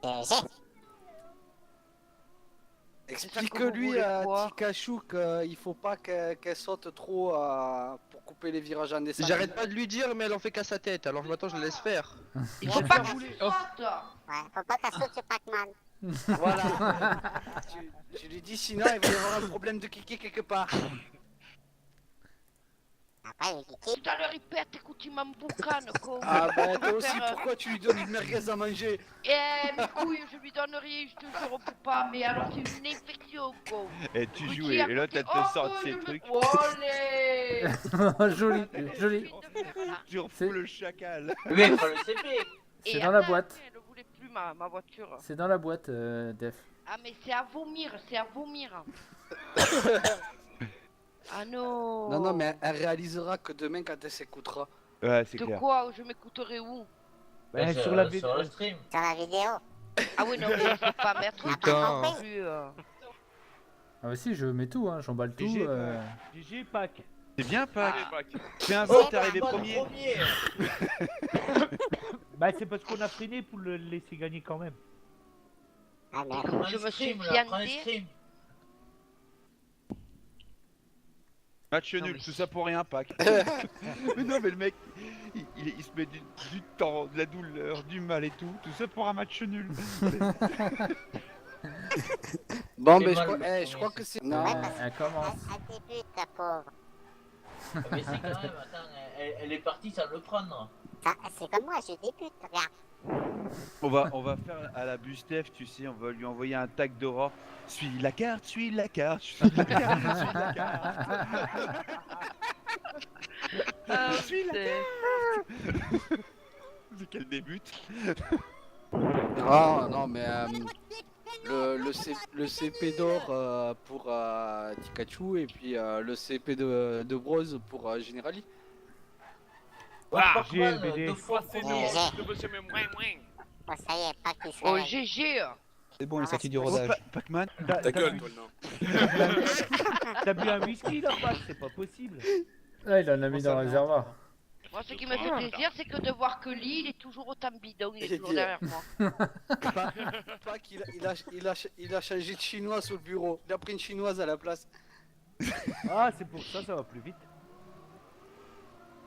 Speaker 15: GG.
Speaker 2: Explique-lui à Pikachu qu'il faut pas qu'elle saute trop pour couper les virages en descente.
Speaker 13: J'arrête pas de lui dire, mais elle en fait qu'à sa tête. Alors maintenant, je la laisse faire.
Speaker 9: Il faut pas qu'il saute.
Speaker 15: Ouais, faut pas qu'elle saute sur Pac-Man.
Speaker 2: Voilà. tu lui dis sinon il va y avoir un problème de kiki quelque part.
Speaker 15: Après, le kiki.
Speaker 9: Tout à l'heure il pète, écoute, il m'emboucane, con.
Speaker 2: Ah bah toi aussi,
Speaker 9: Faire,
Speaker 2: pourquoi tu lui donnes une merguez à manger?
Speaker 9: Eh, mes couilles, je lui donne rien, je te jure, on peut pas. Mais alors, c'est une infection, con.
Speaker 3: Et tu
Speaker 9: Écoute,
Speaker 3: joues
Speaker 9: il a
Speaker 3: et l'autre elle
Speaker 9: coupé-
Speaker 3: te sort
Speaker 9: Oh,
Speaker 3: ces
Speaker 9: le
Speaker 3: trucs.
Speaker 9: mec- Olé.
Speaker 6: Joli, joli.
Speaker 3: Tu refous le chacal.
Speaker 11: Mais pas le CP.
Speaker 9: Et
Speaker 6: C'est dans la
Speaker 9: attends,
Speaker 6: boîte.
Speaker 9: Elle ne voulait plus ma voiture.
Speaker 6: C'est dans la boîte, Def.
Speaker 9: Ah mais c'est à vomir, c'est à vomir. Ah non.
Speaker 2: Non, non, mais elle réalisera que demain quand elle s'écoutera.
Speaker 3: Ouais, c'est
Speaker 9: De
Speaker 3: clair.
Speaker 9: quoi? Je m'écouterai où?
Speaker 5: Bah, sur la vidéo.
Speaker 11: Sur le stream.
Speaker 15: Sur la vidéo.
Speaker 9: Ah oui, non, mais je peux pas mettre tout
Speaker 13: Putain.
Speaker 9: non plus.
Speaker 6: Ah bah si, je mets tout, hein, j'emballe tout.
Speaker 3: GG,
Speaker 5: GG, Pac.
Speaker 3: C'est bien, Pac.
Speaker 14: Allez,
Speaker 3: Fais un
Speaker 11: Oh,
Speaker 3: vote, t'es arrivé
Speaker 11: pas le
Speaker 3: premier.
Speaker 5: Bah, c'est parce qu'on a freiné pour le laisser gagner quand même.
Speaker 15: Ah merde.
Speaker 11: Prends
Speaker 9: Je
Speaker 11: le
Speaker 9: me suis
Speaker 11: stream, là, prends le
Speaker 9: fiantée.
Speaker 11: stream.
Speaker 3: Match
Speaker 9: Non,
Speaker 3: nul,
Speaker 9: mais
Speaker 3: tout ça pour rien, Pac. Mais non, mais le mec, il se met du temps, de la douleur, du mal et tout ça pour un match nul.
Speaker 2: Bon,
Speaker 11: C'est
Speaker 2: mais
Speaker 11: mal,
Speaker 2: je
Speaker 11: le
Speaker 2: crois
Speaker 11: premier,
Speaker 2: que c'est.
Speaker 15: Ouais,
Speaker 2: Non,
Speaker 15: parce
Speaker 6: Elle commence.
Speaker 15: qu'elle débute, la pauvre.
Speaker 11: Mais c'est quand même, attends, elle est partie sans le prendre.
Speaker 15: Ça, c'est comme moi, je débute, regarde.
Speaker 3: On va faire à la Bustef, tu sais, on va lui envoyer un tag d'aurore. Suis la carte, suis la carte, suis la carte, suis la carte.
Speaker 9: Ah,
Speaker 3: Suis la
Speaker 9: c'est-
Speaker 3: C'est qu'elle débute.
Speaker 2: Ah, non, mais le CP d'or pour Pikachu et puis le CP de bronze pour Generali.
Speaker 14: Ah,
Speaker 5: J'ai
Speaker 11: Pac-Man,
Speaker 5: LBD.
Speaker 11: 2 fois
Speaker 14: C'est
Speaker 11: premier.
Speaker 14: nous, de monsieur Mouin Mouin.
Speaker 15: Bon, ça y est, pas qu'il se
Speaker 9: Oh
Speaker 15: réveille.
Speaker 9: GG.
Speaker 7: C'est bon, il est sorti du
Speaker 3: Oh,
Speaker 7: rodage.
Speaker 3: Pac-Man.
Speaker 5: T'as
Speaker 14: gueule,
Speaker 5: bu-
Speaker 14: toi, non.
Speaker 5: T'as bu un whisky là, Pac? C'est pas possible.
Speaker 6: Ah, il en a mis dans le réservoir.
Speaker 9: Moi, ce qui me fait plaisir, c'est que de voir que Lee, il est toujours autant bidon, il est toujours
Speaker 2: dit-
Speaker 9: derrière moi.
Speaker 2: Pac, il a changé de chinois sur le bureau. Il a pris une chinoise à la place.
Speaker 5: Ah, c'est pour ça, ça va plus vite.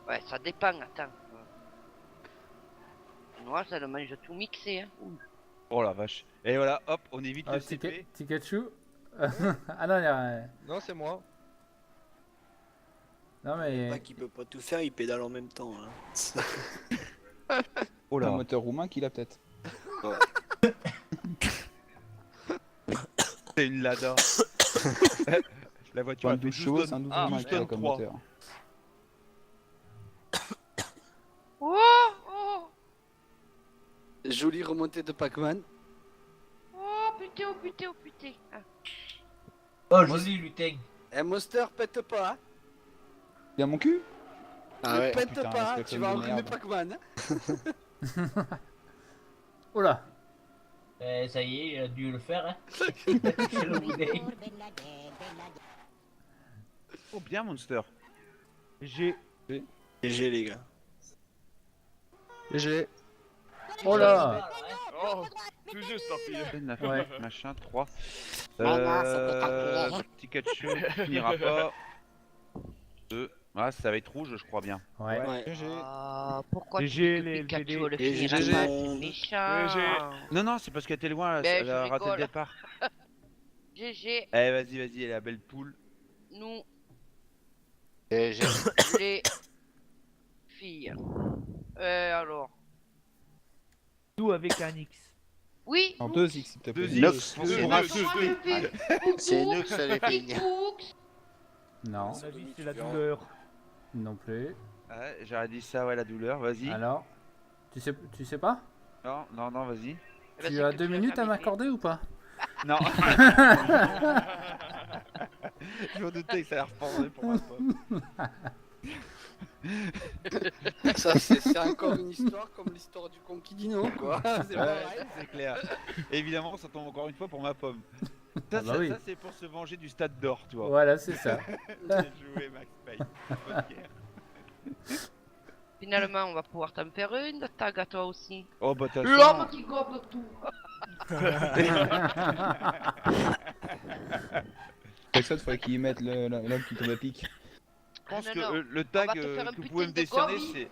Speaker 9: Ouais, ça dépend, attends. Moi, ça le mange tout mixé. Hein.
Speaker 3: Oh la vache. Et voilà, hop, on évite
Speaker 6: Ah,
Speaker 3: le CP.
Speaker 6: Pikachu. Ah non, il y a...
Speaker 13: Non, c'est moi.
Speaker 6: Non mais...
Speaker 16: Pas qu'il peut pas tout faire, il pédale en même temps. Hein.
Speaker 3: Oh
Speaker 7: Un
Speaker 3: là.
Speaker 7: moteur roumain qu'il a peut-être.
Speaker 3: C'est une Lada. La voiture
Speaker 7: Pas
Speaker 3: a
Speaker 7: un
Speaker 3: fait
Speaker 7: 12 chevaux, c'est un 12 roumain qu'il a
Speaker 3: Houston
Speaker 7: comme
Speaker 3: 3.
Speaker 7: moteur.
Speaker 9: Oh, oh,
Speaker 2: Jolie remontée de Pac-Man.
Speaker 9: oh, putain, oh, putain, oh, putain. Ah.
Speaker 11: Oh, joli lutin.
Speaker 2: Eh, Monster, pète pas. Hein.
Speaker 7: Il a mon cul?
Speaker 16: Ah
Speaker 2: Ne
Speaker 16: ouais.
Speaker 2: pète
Speaker 7: putain,
Speaker 2: pas,
Speaker 7: espèce
Speaker 2: tu
Speaker 7: de
Speaker 2: vas
Speaker 7: merde.
Speaker 2: enrhumer Pac-Man. Hein.
Speaker 6: Oh là.
Speaker 11: Ça y est, il a dû le faire, hein. Il a touché le boudet.
Speaker 3: Oh bien, Monster.
Speaker 5: J'ai.
Speaker 16: GG les gars.
Speaker 13: GG.
Speaker 6: Oh là.
Speaker 14: Oh, tout juste, tant pis.
Speaker 3: 9,
Speaker 6: Ouais.
Speaker 3: machin, 3.
Speaker 15: Mais non, c'était calculé.
Speaker 3: Pikachu finira pas. 2. Ah, ça va être rouge, je crois bien.
Speaker 6: Ouais.
Speaker 16: Ouais.
Speaker 13: GG.
Speaker 9: Ah, pourquoi tu
Speaker 5: GG,
Speaker 9: dis que
Speaker 5: les
Speaker 9: Pikachu
Speaker 5: LBD.
Speaker 9: le
Speaker 16: Et
Speaker 9: finira
Speaker 16: GG.
Speaker 9: pas, c'est méchant.
Speaker 14: GG.
Speaker 3: Non, non, c'est parce qu'elle était loin,
Speaker 9: Ben,
Speaker 3: elle
Speaker 9: je
Speaker 3: a raté le
Speaker 9: rigole.
Speaker 3: départ.
Speaker 9: GG,
Speaker 3: Eh, vas-y, vas-y, elle est la belle poule.
Speaker 9: nous,
Speaker 10: Et j'ai
Speaker 9: les filles. Alors.
Speaker 5: Tout avec un X.
Speaker 9: Oui.
Speaker 7: En 2X, s'il te plaît.
Speaker 3: 2X.
Speaker 14: Deux,
Speaker 3: Pour
Speaker 14: deux,
Speaker 3: un
Speaker 14: deux,
Speaker 3: souffle.
Speaker 14: deux.
Speaker 10: C'est nous que ça les filles.
Speaker 6: Non.
Speaker 5: À mon avis, c'est la douleur.
Speaker 6: Non plus.
Speaker 3: Ouais, j'aurais dit ça, ouais, la douleur, vas-y.
Speaker 6: Alors. Tu sais pas?
Speaker 3: Non, non, non, vas-y.
Speaker 6: Tu as 2 minutes à m'accorder ou pas?
Speaker 3: Non. Je me doutais que ça allait reprendre pour ma pomme.
Speaker 2: Ça, c'est encore une histoire comme l'histoire du conquidino, quoi. C'est
Speaker 3: Ouais,
Speaker 2: pareil.
Speaker 3: c'est clair. Évidemment, ça tombe encore une fois pour ma pomme. Ça,
Speaker 6: Ah bah
Speaker 3: ça,
Speaker 6: oui.
Speaker 3: ça, c'est pour se venger du stade d'or, tu vois.
Speaker 6: Voilà, c'est ça.
Speaker 3: J'ai joué Max Payne. Bonne guerre.
Speaker 9: Finalement, on va pouvoir t'en faire une de tag à toi aussi.
Speaker 3: Oh bah t'as
Speaker 9: L'homme qui gobe tout.
Speaker 7: Avec ça, il faudrait qu'ils y mettent l'homme qui tombe à pic.
Speaker 3: Je pense
Speaker 9: Ah,
Speaker 3: que
Speaker 9: non, non.
Speaker 3: le tag
Speaker 9: On va te faire un
Speaker 3: que vous
Speaker 9: putain
Speaker 3: pouvez me
Speaker 9: de
Speaker 3: décerner,
Speaker 9: gobi.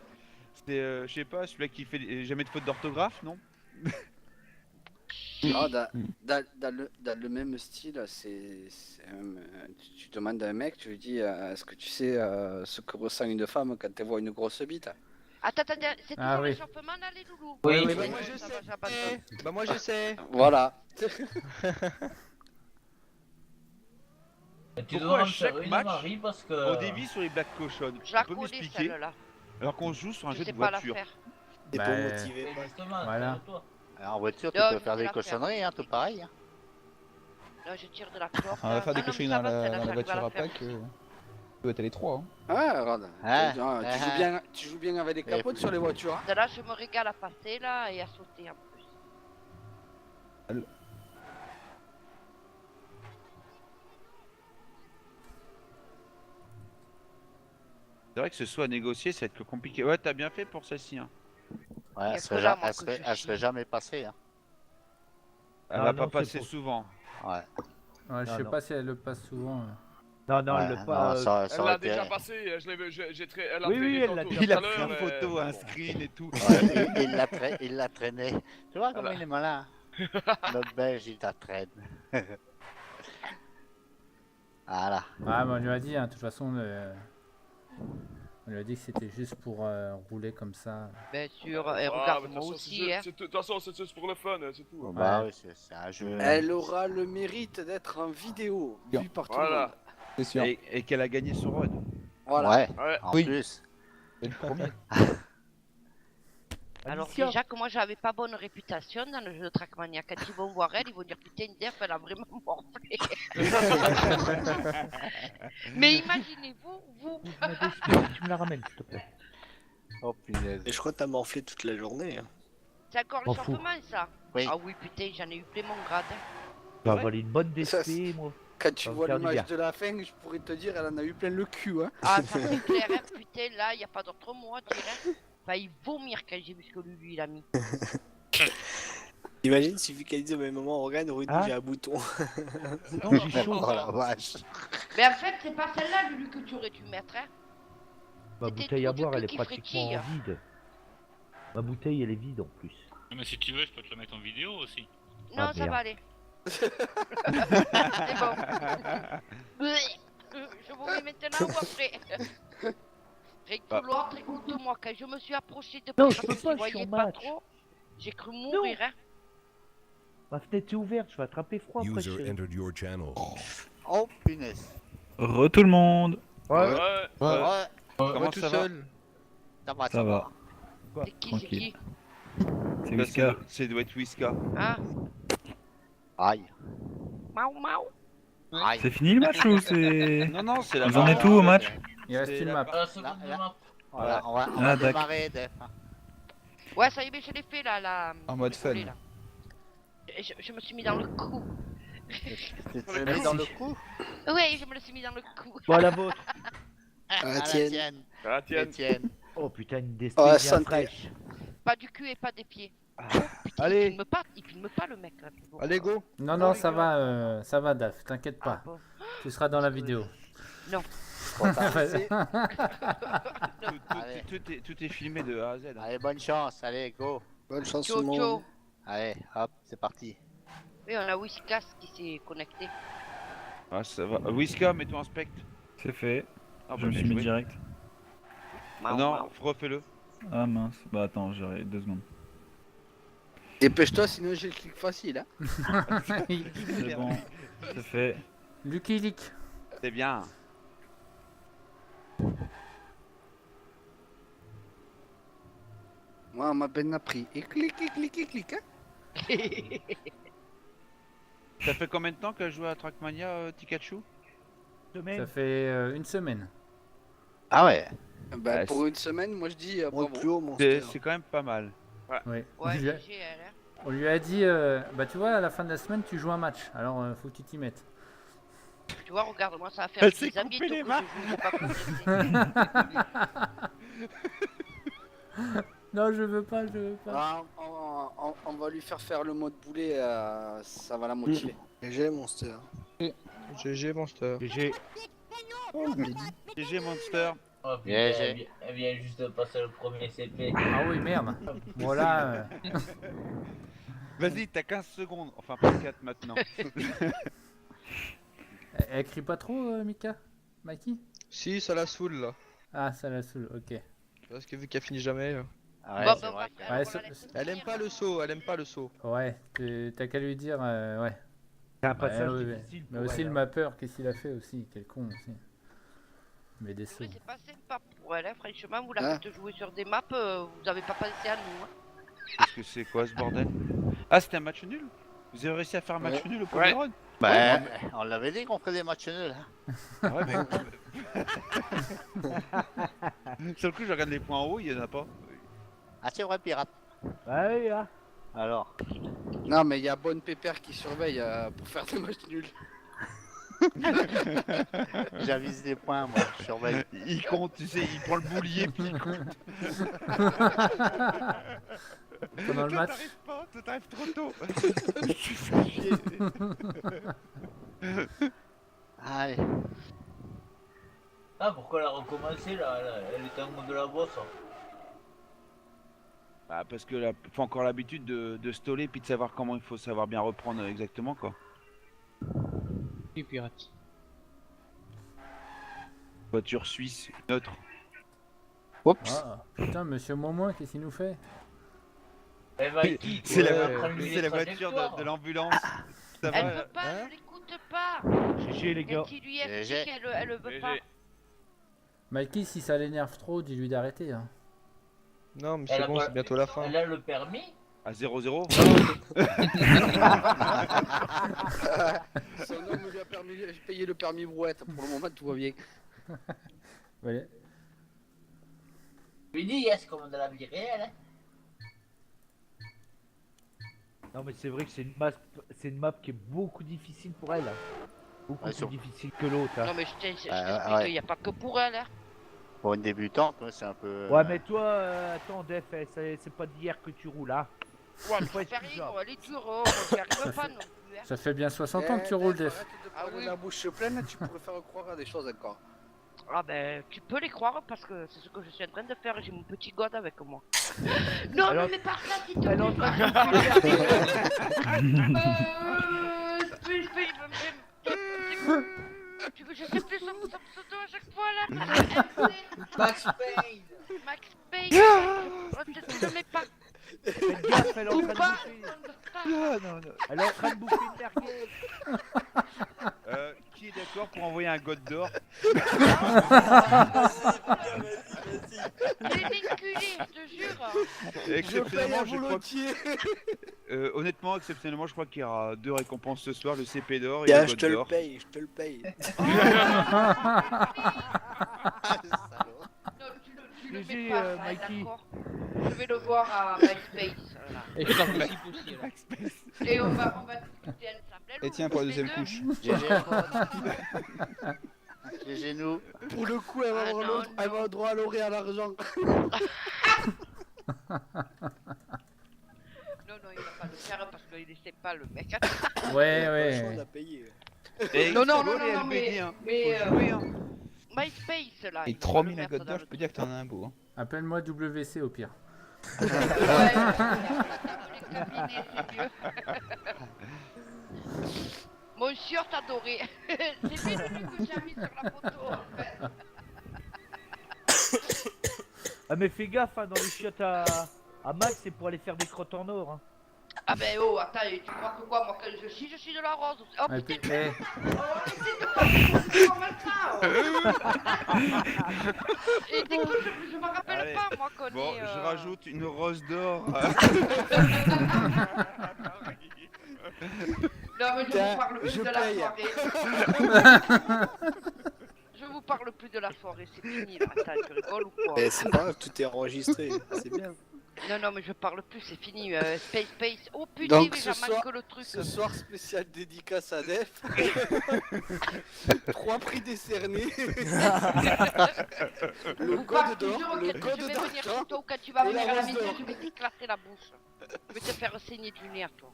Speaker 3: c'est je sais pas, celui qui fait jamais de faute d'orthographe, non?
Speaker 2: Ah, dans le même style, tu demandes à un mec, tu lui dis est-ce que tu sais ce que ressent une femme quand elle voit une grosse bite?
Speaker 9: Attends, c'est toujours
Speaker 6: Ah oui.
Speaker 9: l'échauffement là, les loulous.
Speaker 11: Oui,
Speaker 13: Bah
Speaker 11: oui.
Speaker 13: moi je
Speaker 9: Ça va,
Speaker 13: sais.
Speaker 9: j'abandonne.
Speaker 13: Bah moi je sais.
Speaker 2: Voilà.
Speaker 11: Tu
Speaker 3: Pourquoi
Speaker 11: devras
Speaker 3: à
Speaker 11: me faire
Speaker 3: chaque
Speaker 11: une,
Speaker 3: match,
Speaker 11: Marie, parce que...
Speaker 3: Au début sur les Black Cochon,
Speaker 9: Je la
Speaker 3: tu peux
Speaker 9: connais
Speaker 3: m'expliquer?
Speaker 9: celle-là.
Speaker 3: Alors qu'on joue sur un
Speaker 9: Je
Speaker 3: jeu
Speaker 9: sais
Speaker 3: de
Speaker 9: pas la
Speaker 3: voiture.
Speaker 9: faire.
Speaker 16: T'es
Speaker 6: Bah,
Speaker 16: pas motivé.
Speaker 11: Mais justement,
Speaker 6: voilà.
Speaker 11: toi.
Speaker 10: Alors, en voiture, tu
Speaker 9: Non,
Speaker 10: peux
Speaker 9: je
Speaker 10: faire
Speaker 9: vais
Speaker 10: des
Speaker 9: la faire.
Speaker 10: cochonneries, hein, tout pareil. Hein.
Speaker 9: Là, je tire de la clope.
Speaker 7: On va faire des
Speaker 9: non, mais
Speaker 7: cochonneries
Speaker 9: ça
Speaker 7: dans
Speaker 9: va,
Speaker 7: la,
Speaker 9: celle-là,
Speaker 7: dans la
Speaker 9: j'arrive
Speaker 7: voiture
Speaker 9: la
Speaker 7: à
Speaker 9: faire.
Speaker 7: Pâques. Tu dois être les 3. Hein.
Speaker 2: Ah, regarde.
Speaker 10: Ah,
Speaker 2: Tu joues bien avec les capotes sur les voitures. Hein.
Speaker 9: Là, je me régale à passer là et à sauter en plus.
Speaker 3: C'est vrai que ce soit négocié, ça va être compliqué. Ouais, t'as bien fait pour celle-ci. Hein.
Speaker 10: Ouais,
Speaker 9: Y a
Speaker 10: elle
Speaker 9: que
Speaker 10: serait,
Speaker 9: là,
Speaker 10: ja-
Speaker 9: moi,
Speaker 10: elle
Speaker 9: que
Speaker 10: serait-
Speaker 9: je
Speaker 10: elle
Speaker 9: chie.
Speaker 10: serait jamais passée. Hein.
Speaker 3: Elle
Speaker 5: Ah
Speaker 3: va
Speaker 5: non,
Speaker 3: pas
Speaker 5: c'est
Speaker 3: passer
Speaker 5: pour-
Speaker 3: souvent.
Speaker 10: Ouais.
Speaker 6: Ouais, je
Speaker 5: Non,
Speaker 6: sais
Speaker 5: non.
Speaker 6: pas si elle le passe souvent.
Speaker 5: Non, non,
Speaker 10: Ouais,
Speaker 5: le
Speaker 10: non,
Speaker 5: pas.
Speaker 10: ça
Speaker 14: Elle
Speaker 10: aurait
Speaker 14: l'a
Speaker 10: été-
Speaker 14: déjà passé, elle a
Speaker 5: Oui,
Speaker 14: traîné
Speaker 5: oui, elle
Speaker 14: tantôt,
Speaker 5: l'a
Speaker 14: tout
Speaker 5: déjà
Speaker 3: Il a
Speaker 14: à
Speaker 3: pris
Speaker 14: l'heure,
Speaker 3: une photo, un screen et tout.
Speaker 10: Ouais, il la traînait. Tu vois comment
Speaker 14: Voilà.
Speaker 10: il est malin. Notre belge, il la traîne. Voilà.
Speaker 6: Ah, mais on lui a dit, hein, de toute façon, on lui a dit que c'était juste pour rouler comme ça.
Speaker 9: Bien sûr, et
Speaker 14: Ah,
Speaker 9: regarde
Speaker 14: mais de
Speaker 9: moi
Speaker 14: toute façon,
Speaker 9: aussi. Hein.
Speaker 14: de toute façon, c'est juste pour le fun, c'est tout.
Speaker 10: Bon, bah oui, c'est un jeu.
Speaker 2: Elle aura le mérite d'être en vidéo,
Speaker 7: Bien.
Speaker 2: vue par tout
Speaker 14: Voilà.
Speaker 2: le monde.
Speaker 7: C'est sûr.
Speaker 3: Et qu'elle a gagné son run.
Speaker 2: Voilà.
Speaker 10: Ouais,
Speaker 14: Ouais.
Speaker 10: en
Speaker 7: Oui.
Speaker 10: plus.
Speaker 7: C'est le premier.
Speaker 9: Alors
Speaker 5: Alicia.
Speaker 9: déjà que moi j'avais pas bonne réputation dans le jeu de Trackmania. Quand ils vont voir elle, ils vont dire putain Derf elle a vraiment morflé. Mais imaginez-vous, vous.
Speaker 5: Tu me la ramènes, s'il te plaît.
Speaker 10: Oh punaise.
Speaker 16: Et je crois que t'as morflé toute la journée. Hein.
Speaker 9: C'est encore
Speaker 5: M'en
Speaker 9: les
Speaker 5: fous.
Speaker 9: changements ça.
Speaker 10: Oui.
Speaker 9: Ah oui putain j'en ai eu plein mon grade. Hein.
Speaker 5: Je vais
Speaker 2: Ouais.
Speaker 5: avaler une bonne
Speaker 2: Ça,
Speaker 5: DSP, moi.
Speaker 2: Quand tu
Speaker 5: Ça va
Speaker 2: vois
Speaker 5: me faire du
Speaker 2: l'image
Speaker 5: bien.
Speaker 2: de la fin, je pourrais te dire, elle en a eu plein le cul. Hein.
Speaker 9: Ah ça c'est clair, hein, putain là y a pas d'autre mot à dire. Hein. Failli vomir quand j'ai vu ce que lui il a mis.
Speaker 16: Imagine, suffit qu'elle dise au même moment, regarde, Rudy,
Speaker 5: Ah.
Speaker 16: j'ai un bouton.
Speaker 5: Non, j'ai chaud.
Speaker 10: Oh la vache.
Speaker 9: Mais en fait c'est pas celle-là Lulu que tu aurais dû mettre. Hein.
Speaker 5: Ma
Speaker 9: C'était
Speaker 5: bouteille à
Speaker 9: tout du
Speaker 5: boire, elle est
Speaker 9: cul qui
Speaker 5: pratiquement
Speaker 9: frétille.
Speaker 5: vide. Ma bouteille, elle est vide en plus.
Speaker 17: Mais si tu veux, je peux te le mettre en vidéo aussi.
Speaker 9: Non
Speaker 5: Ah,
Speaker 9: ça
Speaker 5: merde.
Speaker 9: va aller. C'est bon. Je vous mets maintenant ou après. Écoute-moi, écoute-moi, quand je me suis approché de
Speaker 5: Non,
Speaker 9: près
Speaker 5: je peux
Speaker 9: parce que
Speaker 5: pas,
Speaker 9: je
Speaker 5: je suis
Speaker 9: voyais
Speaker 5: en
Speaker 9: pas
Speaker 5: match.
Speaker 9: trop, j'ai cru mourir. Hein.
Speaker 5: Ma fenêtre est ouverte, je vais attraper froid après.
Speaker 1: User
Speaker 5: chérie.
Speaker 1: entered your channel.
Speaker 10: Oh punaise.
Speaker 13: Re tout le monde.
Speaker 5: Ouais.
Speaker 14: Ouais.
Speaker 10: Ouais,
Speaker 3: Comment
Speaker 13: tout
Speaker 3: ça va
Speaker 13: seul.
Speaker 10: ça va,
Speaker 13: Ça va.
Speaker 9: C'est qui, c'est qui?
Speaker 13: C'est
Speaker 3: Bah,
Speaker 13: Whisker.
Speaker 3: C'est doit être Whiska.
Speaker 9: Hein?
Speaker 10: Aïe.
Speaker 9: Miaou miaou.
Speaker 10: Aïe.
Speaker 13: C'est fini le match ou c'est...
Speaker 3: Non, non, c'est la
Speaker 13: Vous en
Speaker 3: map.
Speaker 13: êtes où au match?
Speaker 6: Il reste
Speaker 3: C'est
Speaker 6: une
Speaker 3: la
Speaker 6: map.
Speaker 11: La seconde
Speaker 10: Là.
Speaker 11: map.
Speaker 10: Voilà, on va
Speaker 13: Ah, d'accord.
Speaker 10: démarrer, Def.
Speaker 9: Ouais, ça y est, mais je l'ai fait là.
Speaker 7: En mode fun.
Speaker 9: là. Je me suis mis dans le coup.
Speaker 10: Tu te mets dans le coup.
Speaker 9: Ouais, je me le suis mis dans le cou.
Speaker 5: Bon, à la vôtre.
Speaker 10: À la
Speaker 16: tienne.
Speaker 10: tienne.
Speaker 14: Ah, tiens.
Speaker 10: Etienne.
Speaker 5: Oh putain, une DSP
Speaker 2: Oh,
Speaker 5: bien
Speaker 2: santé.
Speaker 5: fraîche.
Speaker 9: Pas du cul et pas des pieds. Putain,
Speaker 5: Allez.
Speaker 9: il filme pas le mec là. Bon.
Speaker 13: Allez, go.
Speaker 6: Non, non, ça va, Daf, t'inquiète
Speaker 9: Ah,
Speaker 6: pas.
Speaker 9: bon.
Speaker 6: Tu seras dans la vidéo.
Speaker 9: Non.
Speaker 10: Allez.
Speaker 3: Tout est filmé de A à Z. hein.
Speaker 10: Allez, bonne chance. Allez, go.
Speaker 16: Bonne chance tout
Speaker 9: Ciao,
Speaker 16: le monde.
Speaker 9: ciao.
Speaker 10: Allez, hop, c'est parti.
Speaker 9: Oui, on a Whiskas qui s'est connecté.
Speaker 3: Ah, ça va. Whiska, mets-toi en spect.
Speaker 13: C'est fait.
Speaker 3: Ah,
Speaker 13: Je
Speaker 3: bah,
Speaker 13: me
Speaker 3: bien
Speaker 13: suis mis
Speaker 3: joué.
Speaker 13: direct.
Speaker 3: Ah, non, refais-le.
Speaker 13: Ah mince. Bah attends, j'aurai 2 secondes.
Speaker 2: Dépêche-toi, sinon j'ai le clic facile. Hein.
Speaker 13: C'est bon. C'est fait.
Speaker 6: Lucky Leak.
Speaker 3: C'est bien.
Speaker 2: Moi, on m'a bien appris. Et clic, clic, clic, clic, clic. Hein.
Speaker 3: Ça fait combien de temps qu'elle joue à Trackmania, Pikachu?
Speaker 6: Ça fait une semaine.
Speaker 10: Ah ouais.
Speaker 2: Bah,
Speaker 3: Ouais,
Speaker 2: pour une semaine, moi je dis
Speaker 16: Monte
Speaker 2: bravo.
Speaker 16: plus haut, Monster.
Speaker 3: C'est quand même pas mal.
Speaker 6: Oui.
Speaker 9: Ouais,
Speaker 6: On lui a-
Speaker 9: GG, elle. Hein.
Speaker 6: On lui a dit, bah tu vois, à la fin de la semaine, tu joues un match. Alors, faut que tu t'y mettes.
Speaker 9: Tu vois, regarde-moi, ça va faire
Speaker 3: Elle
Speaker 9: des
Speaker 3: s'est
Speaker 9: amis
Speaker 3: coupé
Speaker 9: que
Speaker 3: les
Speaker 9: je
Speaker 3: mains.
Speaker 9: joue, j'ai pas compris.
Speaker 6: Non, je veux pas, je veux pas.
Speaker 2: Ah, on va lui faire le mode boulet, ça va la motiver.
Speaker 16: GG, Monster.
Speaker 13: GG Monster.
Speaker 5: GG.
Speaker 3: GG Monster.
Speaker 11: Oh putain,
Speaker 10: Yeah, j'ai-
Speaker 11: elle vient juste de passer le premier CP.
Speaker 6: Ah oui, merde. Voilà.
Speaker 3: Vas-y, t'as 15 secondes. Enfin, pas 4 maintenant.
Speaker 6: Elle crie pas trop, Mika? Mikey?
Speaker 13: Si, ça la saoule là.
Speaker 6: Ah, ça la saoule, ok.
Speaker 13: Parce que vu qu'elle finit jamais.
Speaker 10: Ah ouais,
Speaker 9: Bon,
Speaker 10: c'est
Speaker 9: bah,
Speaker 10: vrai.
Speaker 9: on va
Speaker 6: Ouais,
Speaker 9: la laisser
Speaker 13: Elle aime
Speaker 9: finir,
Speaker 13: pas
Speaker 9: hein.
Speaker 13: le saut, elle aime pas le saut.
Speaker 6: Ouais, t'as qu'à lui dire, ouais.
Speaker 5: C'est un passage
Speaker 6: Ouais,
Speaker 5: difficile
Speaker 6: Mais
Speaker 5: pour
Speaker 6: aussi
Speaker 5: elle,
Speaker 6: le
Speaker 5: hein.
Speaker 6: mapper, qu'est-ce qu'il a fait aussi? Quel con aussi. Mais des sous.
Speaker 9: C'est pas sympa pour elle, hein, franchement, vous la faites jouer sur des maps, vous avez pas pensé à nous. Hein.
Speaker 3: Qu'est-ce que c'est quoi ce bordel? Ah, c'était un match nul? Vous avez réussi à faire un match nul au premier round?
Speaker 10: Bah, on l'avait dit qu'on ferait des matchs nuls. Hein.
Speaker 3: Ouais, mais... Sur le coup, je regarde les points en haut, il y en a pas.
Speaker 10: Ah, c'est vrai, pirate.
Speaker 5: Ouais, hein.
Speaker 10: Alors.
Speaker 2: Non, mais il y a Bonne Pépère qui surveille pour faire des matchs nuls.
Speaker 10: J'avise des points, moi, je surveille.
Speaker 3: Il compte, tu sais, il prend le boulier puis il compte.
Speaker 6: Pendant le
Speaker 3: Toi,
Speaker 6: match.
Speaker 3: t'arrives pas, toi t'arrives trop tôt. Je suis fait chier.
Speaker 10: Allez.
Speaker 11: Ah, pourquoi elle a recommencé là? Elle était en mode de la bosse. Hein.
Speaker 3: Bah, parce que faut encore l'habitude de stoller puis de savoir comment il faut savoir bien reprendre exactement quoi.
Speaker 4: Les pirates.
Speaker 3: Voiture suisse, neutre.
Speaker 10: Oups.
Speaker 6: Ah, putain, monsieur Momoin, qu'est-ce qu'il nous fait?
Speaker 11: Eh, Mikey,
Speaker 3: C'est la
Speaker 11: la
Speaker 3: voiture de l'ambulance. Ça
Speaker 9: Elle
Speaker 3: va,
Speaker 9: veut pas,
Speaker 3: hein
Speaker 9: ne l'écoute pas.
Speaker 5: GG les gars.
Speaker 9: Et qui lui explique qu'elle veut pas.
Speaker 6: Mikey, si ça l'énerve trop, dis-lui d'arrêter. Hein.
Speaker 13: Non, mais
Speaker 11: Elle
Speaker 13: c'est
Speaker 11: a
Speaker 13: bon,
Speaker 11: pas-
Speaker 13: c'est bientôt la fin.
Speaker 11: Elle a le permis?
Speaker 3: À 0-0.
Speaker 2: Son homme lui a payé le permis brouette. Pour le moment, tout va bien.
Speaker 6: Ouais.
Speaker 11: Je lui dis, yes, comme dans la vie réelle. Hein.
Speaker 5: Non mais c'est vrai que c'est une map qui est beaucoup difficile pour elle. Beaucoup
Speaker 10: Ouais,
Speaker 5: plus
Speaker 10: sur-
Speaker 5: difficile que l'autre. Hein.
Speaker 9: Non, mais je t'explique
Speaker 10: ouais.
Speaker 9: qu'il n'y a pas que pour elle. Hein.
Speaker 10: Pour une débutante, ouais, c'est un peu.
Speaker 5: Ouais mais toi, attends Def, c'est pas d'hier que tu roules là.
Speaker 9: Ouais,
Speaker 5: Faut
Speaker 9: mais
Speaker 5: être
Speaker 9: ça
Speaker 5: plus
Speaker 9: fait
Speaker 5: genre.
Speaker 9: rien, elle est dure, on n'y arrive pas non plus. Hein.
Speaker 6: Ça fait bien 60 ans que tu roules, Def.
Speaker 2: Arrête de
Speaker 9: Ah
Speaker 2: parler
Speaker 9: oui.
Speaker 2: la bouche pleine, tu pourrais faire croire à des choses encore.
Speaker 9: Ah ben, tu peux les croire parce que c'est ce que je suis en train de faire. J'ai mon petit god avec moi. Non,
Speaker 5: Alors-
Speaker 9: mais par là, s'il te
Speaker 5: Elle est en
Speaker 9: plaît.
Speaker 5: train
Speaker 9: Tu veux, je sais plus son pseudo à chaque fois là.
Speaker 11: Max Payne.
Speaker 9: Max Payne. Tu le mets pas.
Speaker 5: Faites gaffe, elle est en train de
Speaker 9: Pas.
Speaker 5: bouffer. Elle est en train de bouffer une merguez.
Speaker 3: Qui est d'accord pour envoyer un god d'or?
Speaker 9: Il est inculé, je te jure.
Speaker 3: Exceptionnellement, je crois honnêtement, exceptionnellement, je crois qu'il y aura 2 récompenses ce soir, le CP d'or et
Speaker 16: Tiens,
Speaker 3: le
Speaker 16: je
Speaker 3: god
Speaker 16: te le
Speaker 3: d'or.
Speaker 16: paye, je te le paye.
Speaker 9: Non, tu le
Speaker 5: GG,
Speaker 9: mets pas, ça,
Speaker 5: Mikey.
Speaker 9: d'accord. Je vais le voir à MySpace. Là.
Speaker 4: Et je participe aussi là.
Speaker 9: Et on va discuter ensemble.
Speaker 7: Et tiens, pour la deuxième couche.
Speaker 10: GG nous.
Speaker 2: Pour le coup, elle va avoir
Speaker 9: non,
Speaker 2: elle va avoir droit à l'oré à l'argent.
Speaker 9: Non, il va pas le faire parce qu'il ne sait pas le mec.
Speaker 6: Ouais,
Speaker 16: On
Speaker 6: ouais.
Speaker 16: a payé.
Speaker 3: Et
Speaker 9: Non,
Speaker 3: il faut les
Speaker 9: mais.
Speaker 3: LBD, hein.
Speaker 9: Mais.
Speaker 3: Faut jouer, hein.
Speaker 9: MySpace là.
Speaker 7: Et
Speaker 9: il faut
Speaker 7: 3000
Speaker 9: le
Speaker 7: à
Speaker 9: mettre
Speaker 7: God
Speaker 9: dans
Speaker 7: d'or,
Speaker 9: le
Speaker 7: je peux dire que t'en as un beau. Hein.
Speaker 6: Appelle-moi WC au pire.
Speaker 9: Ouais, les cabinets, c'est mieux. Mon shirt adoré. C'est bien le que j'ai mis sur la photo en fait.
Speaker 5: Ah mais fais gaffe hein, dans les chiottes à Max, c'est pour aller faire des crottes en or. Hein.
Speaker 9: Ah ben oh, attends, tu crois que quoi, moi quand je suis de la rose. Oh
Speaker 6: Ah,
Speaker 9: putain,
Speaker 6: puis- eh,
Speaker 9: et écoute, je me rappelle
Speaker 3: Allez.
Speaker 9: pas moi qu'on
Speaker 3: Bon,
Speaker 9: est...
Speaker 3: je rajoute une rose d'or.
Speaker 9: Non mais je
Speaker 2: Tiens,
Speaker 9: vous parle plus
Speaker 2: je
Speaker 9: de la
Speaker 2: paye.
Speaker 9: soirée. Je vous parle plus de la soirée, c'est fini là. Attends, tu rigoles ou quoi?
Speaker 16: Eh, c'est pas grave, tout est enregistré, c'est bien.
Speaker 9: Non, mais je parle plus, c'est fini. Space. Oh putain,
Speaker 2: Donc
Speaker 9: mais
Speaker 2: ce
Speaker 9: j'ai
Speaker 2: soir,
Speaker 9: manqué le truc.
Speaker 2: ce soir spécial dédicace à Def. 3 prix décernés. Le
Speaker 9: Ou pas,
Speaker 2: code
Speaker 9: je te
Speaker 2: d'or,
Speaker 9: jure
Speaker 2: le
Speaker 9: que je
Speaker 2: code
Speaker 9: vais venir
Speaker 2: d'argent.
Speaker 9: chez toi ou quand tu vas
Speaker 2: et
Speaker 9: venir
Speaker 2: la
Speaker 9: à la
Speaker 2: rose
Speaker 9: maison,
Speaker 2: d'or.
Speaker 9: je vais t'éclater la bouche. Je vais te faire saigner du nez à toi.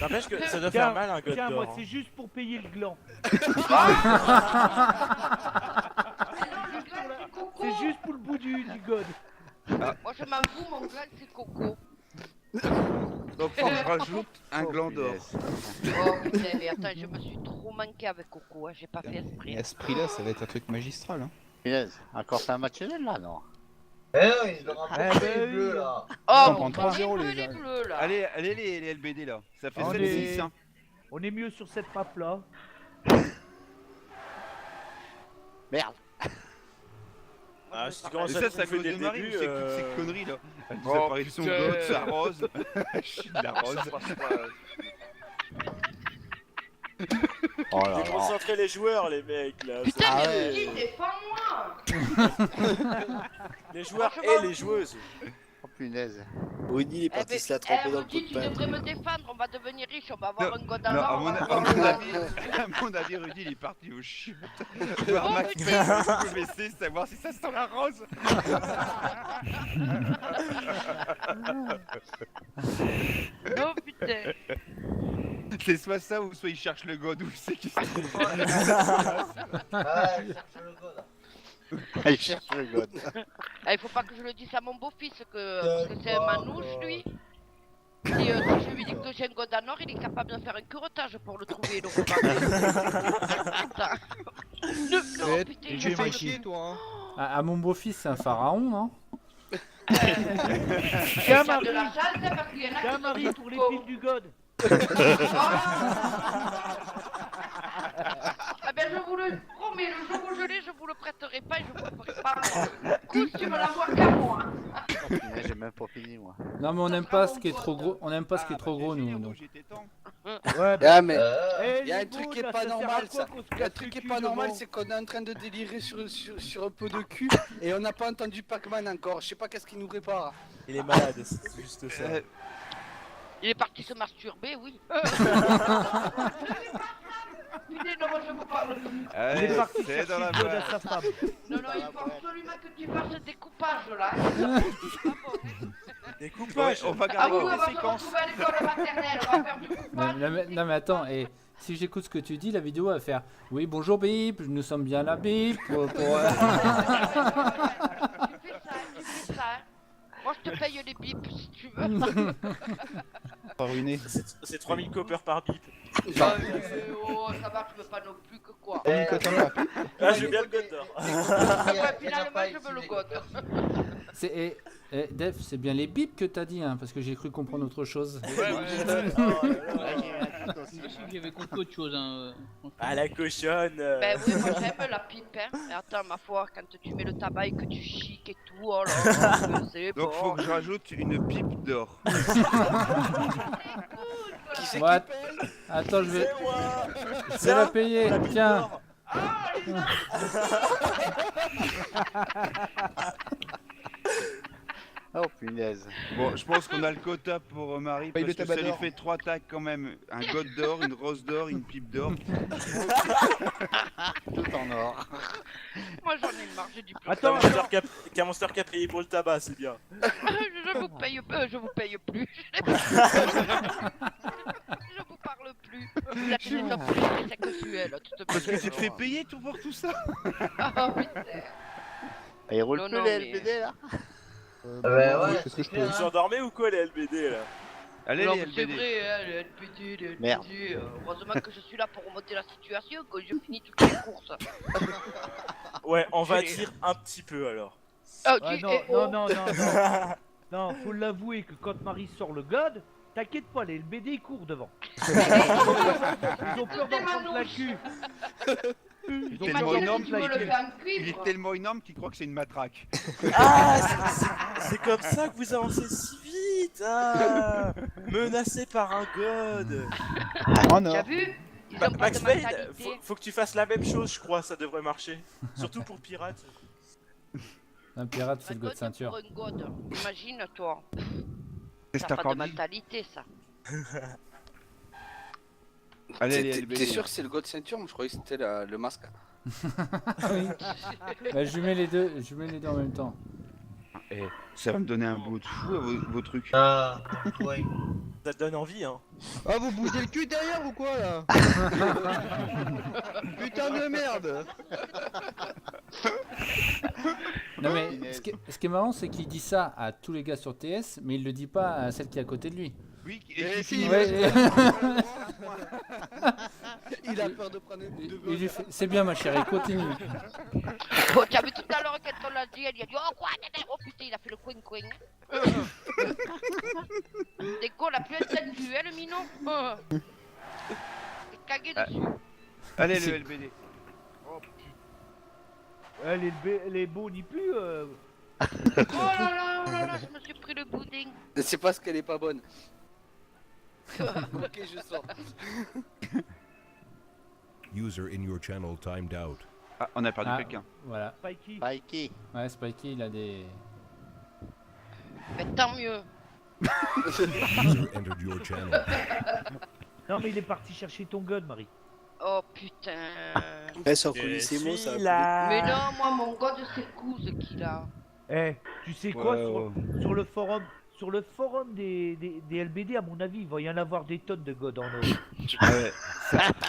Speaker 8: N'empêche que ça doit
Speaker 5: Tiens,
Speaker 8: faire mal un god
Speaker 5: tiens,
Speaker 8: d'or.
Speaker 5: moi c'est juste pour payer le gland. C'est juste pour le bout du god.
Speaker 9: Moi je m'en fous, mon gland c'est Coco.
Speaker 3: Donc faut que je rajoute un gland d'or.
Speaker 9: Oh putain, mais attends, je me suis trop manqué avec Coco, hein, j'ai pas fait esprit.
Speaker 7: Et à ce prix-là, ça va être un truc magistral. Hein.
Speaker 10: Punaise, encore fait un match nul là, non?
Speaker 11: Eh oui, ils ont remporté les bleus là.
Speaker 9: Oh,
Speaker 7: On prend
Speaker 9: les
Speaker 7: 3-0
Speaker 9: bleus,
Speaker 7: les
Speaker 9: les
Speaker 7: gars.
Speaker 9: bleus là.
Speaker 3: Allez, les LBD là. Ça fait
Speaker 5: On
Speaker 3: 7-6
Speaker 5: est...
Speaker 3: hein.
Speaker 5: on est mieux sur cette map là.
Speaker 10: Merde.
Speaker 8: Ah, si tu
Speaker 3: Et
Speaker 8: commences à
Speaker 3: ça, c'est à
Speaker 8: bouffer
Speaker 3: cause
Speaker 8: dès
Speaker 3: de
Speaker 8: le
Speaker 3: Marie,
Speaker 8: début,
Speaker 3: c'est toutes ces conneries là. Elle nous
Speaker 14: Oh,
Speaker 3: a parlé de son
Speaker 14: putain.
Speaker 3: god, sa rose. Je suis de la rose.
Speaker 14: Ça passe pas.
Speaker 10: Oh là là.
Speaker 8: Déconcentrer les joueurs, les mecs là.
Speaker 9: Putain,
Speaker 10: Ah
Speaker 9: mais
Speaker 10: ouais.
Speaker 9: Rudy, défends-moi.
Speaker 8: Les joueurs
Speaker 9: Franchement,
Speaker 8: et les joueuses.
Speaker 10: Oh punaise.
Speaker 16: Rudy, il est parti se la tremper dans le pot
Speaker 9: Rudy,
Speaker 16: de
Speaker 9: tu
Speaker 16: pain.
Speaker 9: devrais me défendre, on va devenir riche, on va avoir un god
Speaker 3: Non,
Speaker 9: alors,
Speaker 3: à
Speaker 9: on
Speaker 3: mon,
Speaker 9: va
Speaker 3: à
Speaker 9: pouvoir
Speaker 3: mon
Speaker 9: le
Speaker 3: avis, à mon avis, Rudy, il est parti au chiottes. Voir
Speaker 9: Oh,
Speaker 3: Max
Speaker 9: putain.
Speaker 3: faire le WC, savoir si ça sent la rose.
Speaker 9: Oh putain.
Speaker 3: C'est soit ça ou soit il cherche le god ou c'est qui se trouve.
Speaker 10: Il cherche le god.
Speaker 9: Il faut pas que je le dise à mon beau-fils parce que c'est un manouche lui. Si je lui dis que j'ai un god à Nord, il est capable de faire un curetage pour le trouver. Donc, putain. Non, putain,
Speaker 13: Tu
Speaker 9: je
Speaker 13: fais
Speaker 9: parle
Speaker 13: chier,
Speaker 9: plus.
Speaker 13: toi. Hein.
Speaker 6: À mon beau-fils, c'est un pharaon, non?
Speaker 5: Tiens,
Speaker 9: Il y a de la
Speaker 5: Marie.
Speaker 9: chance parce qu'il y en a
Speaker 5: Tiens,
Speaker 9: qui
Speaker 5: Marie,
Speaker 9: sont
Speaker 5: pour les
Speaker 9: cons.
Speaker 5: piles du god.
Speaker 9: Ah ben je vous le promets, le jour où je l'ai, je vous le prêterai pas et je vous le ferai pas moi. Coup sur la voix qu'à moi.
Speaker 10: Oh punaise, j'ai même pas fini moi.
Speaker 6: Non, mais on n'aime pas ce qui est trop gros. On n'aime pas ce qui est trop gros, nous. donc.
Speaker 5: Ouais,
Speaker 2: Ah, mais
Speaker 5: Eh,
Speaker 2: il y a un
Speaker 5: Libo,
Speaker 2: truc qui est
Speaker 5: là,
Speaker 2: pas
Speaker 5: ça sert à
Speaker 2: normal,
Speaker 5: quoi
Speaker 2: ça.
Speaker 5: qu'on se
Speaker 2: Il y a un
Speaker 5: casse
Speaker 2: truc
Speaker 5: le
Speaker 2: qui est
Speaker 5: cul
Speaker 2: pas normal,
Speaker 5: devant
Speaker 2: c'est qu'on est en train de délirer sur un peu de cul et on n'a pas entendu Pac-Man encore. Je sais pas qu'est-ce qu'il nous prépare.
Speaker 8: Il est malade, c'est juste ça.
Speaker 9: Il est parti se masturber, oui. Putain, non, moi je vous parle plus.
Speaker 5: Il
Speaker 3: Allez,
Speaker 5: est parti
Speaker 3: c'est
Speaker 5: chercher
Speaker 3: dans la
Speaker 5: le god à
Speaker 3: boîte.
Speaker 5: sa femme.
Speaker 9: Non, non, il faut absolument que tu fasses des coupages là.
Speaker 8: Des
Speaker 3: Ouais,
Speaker 8: coupages.
Speaker 3: on va
Speaker 9: Ah
Speaker 3: garder
Speaker 9: oui, on
Speaker 3: des
Speaker 9: va se
Speaker 3: séquences.
Speaker 9: retrouver à l'école maternelle, on va faire du coupage.
Speaker 6: Non, mais attends, et si j'écoute ce que tu dis, la vidéo va faire oui, bonjour Bip, nous sommes bien là, Bip.
Speaker 9: Tu fais ça, hein. Moi je te paye les bips si tu veux.
Speaker 7: Pas ruiné.
Speaker 8: C'est 3000 coppers par bip.
Speaker 9: Ah, oh, ça va, tu veux pas non plus que quoi.
Speaker 8: Ah, je veux bien le god d'or.
Speaker 9: Ouais, finalement, je veux le god.
Speaker 6: C'est Def, c'est bien les bips que t'as dit, hein, parce que j'ai cru comprendre autre chose.
Speaker 4: J'avais compris autre chose. Hein.
Speaker 8: Ah, la cochonne.
Speaker 9: Ben oui, moi j'aime la pipe, hein. Et attends, ma foi, quand tu mets le tabac et que tu chiques et tout, oh là, c'est bon.
Speaker 3: Donc faut que je rajoute une pipe d'or.
Speaker 2: Qui c'est
Speaker 6: What?
Speaker 2: qui paye?
Speaker 6: Attends, je vais
Speaker 8: Tiens,
Speaker 6: la payer,
Speaker 8: la pipe
Speaker 6: tiens.
Speaker 8: d'or.
Speaker 10: Oh punaise.
Speaker 3: Bon, je pense qu'on a le quota pour Marie
Speaker 7: Paye
Speaker 3: parce
Speaker 7: le
Speaker 3: que ça
Speaker 7: tabac
Speaker 3: lui
Speaker 7: d'or.
Speaker 3: fait 3 tags quand même. Un god d'or, une rose d'or, une pipe d'or.
Speaker 10: Tout en or.
Speaker 9: Moi j'en ai marre, j'ai du plus.
Speaker 5: Attends,
Speaker 8: Qu'un monster qui a payé pour le tabac, c'est bien.
Speaker 9: Je vous paye plus. Je vous parle plus. Vous êtes des hommes plus sexuels, toute
Speaker 3: Parce que c'est fait payer tout pour tout ça.
Speaker 9: Oh putain.
Speaker 10: Et il roule
Speaker 9: Non,
Speaker 10: plus
Speaker 9: non,
Speaker 10: les
Speaker 9: mais-
Speaker 10: LBD là.
Speaker 12: ouais,
Speaker 7: Qu'est-ce que je
Speaker 12: c'est
Speaker 7: peux
Speaker 8: Vous vous endormez ou quoi, les LBD là?
Speaker 3: Allez
Speaker 9: Non,
Speaker 3: les
Speaker 9: mais c'est
Speaker 3: LBD.
Speaker 9: vrai, hein, les LPD, les LPD.
Speaker 10: Merde.
Speaker 9: Heureusement que je suis là pour remonter la situation, que je finis toutes les courses.
Speaker 8: Ouais, on va dire un petit peu alors.
Speaker 9: Oh,
Speaker 5: Ouais,
Speaker 9: tu
Speaker 5: non,
Speaker 9: es
Speaker 5: non, non, non, non. Non, faut l'avouer que quand Marie sort le god, t'inquiète pas, les LBD ils courent devant. Ils ont peur d'en prendre la cul. Ils ont
Speaker 3: Tellement
Speaker 5: peur d'en
Speaker 3: énorme
Speaker 5: prendre la
Speaker 3: qu'il
Speaker 5: cul.
Speaker 3: il est tellement énorme qu'il croit que c'est une matraque.
Speaker 8: Ah, c'est comme ça que vous avancez si vite. Ah, menacé par un god.
Speaker 7: En or.
Speaker 9: T'as vu? Ils
Speaker 8: Bah,
Speaker 9: ont pas
Speaker 8: Max
Speaker 9: de
Speaker 8: Payne,
Speaker 9: mentalité.
Speaker 8: faut que tu fasses la même chose, je crois, ça devrait marcher. Surtout pour pirate.
Speaker 6: Un pirate, c'est
Speaker 9: Un
Speaker 6: le god
Speaker 9: god
Speaker 6: ceinture.
Speaker 9: pour un god. Imagine-toi.
Speaker 3: Qu'est-ce
Speaker 9: T'as
Speaker 3: que
Speaker 9: pas de
Speaker 3: t'as dit?
Speaker 9: mentalité, ça.
Speaker 3: Allez les
Speaker 2: T'es
Speaker 3: LBD.
Speaker 2: sûr que c'est le god ceinture? Moi je croyais que c'était le masque.
Speaker 6: Oui. Bah, je mets les deux en même temps.
Speaker 3: Eh, ça va me donner un bout de fou à vos trucs.
Speaker 11: Ah, ouais.
Speaker 8: Ça te donne envie, hein.
Speaker 13: Ah, vous bougez le cul derrière ou quoi là? Putain de merde!
Speaker 6: Non mais ce qui est marrant, c'est qu'il dit ça à tous les gars sur TS, mais il le dit pas à celle qui est à côté de lui.
Speaker 3: Oui,
Speaker 13: Eh, si,
Speaker 6: Ouais,
Speaker 2: Il a peur de prendre une de
Speaker 6: il lui fait, c'est bien ma chérie, continue.
Speaker 9: Oh, t'as vu tout à l'heure quand on l'a dit, elle y a dit oh quoi, oh putain, il a fait le coin. T'es con, la plus intellectuelle, Minon. T'es cagué dessus.
Speaker 3: Allez
Speaker 6: C'est-
Speaker 3: le LBD.
Speaker 5: les beaux ni plus.
Speaker 9: Oh là là, je me suis pris le boudin.
Speaker 2: C'est parce qu'elle est pas bonne. Ok, je sors.
Speaker 1: User in your channel timed out.
Speaker 3: Ah, on a perdu
Speaker 6: Ah,
Speaker 3: quelqu'un.
Speaker 6: Voilà.
Speaker 5: Spikey.
Speaker 10: Spikey.
Speaker 6: Ouais, Spikey, il a des.
Speaker 9: Mais tant mieux.
Speaker 1: User entered your channel.
Speaker 5: Non, mais il est parti chercher ton gun, Marie.
Speaker 9: Oh putain.
Speaker 16: Eh, sans colissimo, ça.
Speaker 9: Mais non, moi, mon god, c'est Kouz qu'il a.
Speaker 5: Eh, tu sais quoi,
Speaker 3: Ouais,
Speaker 5: sur le forum des LBD, à mon avis, il va y en avoir des tonnes de God en or.
Speaker 3: Ah ouais.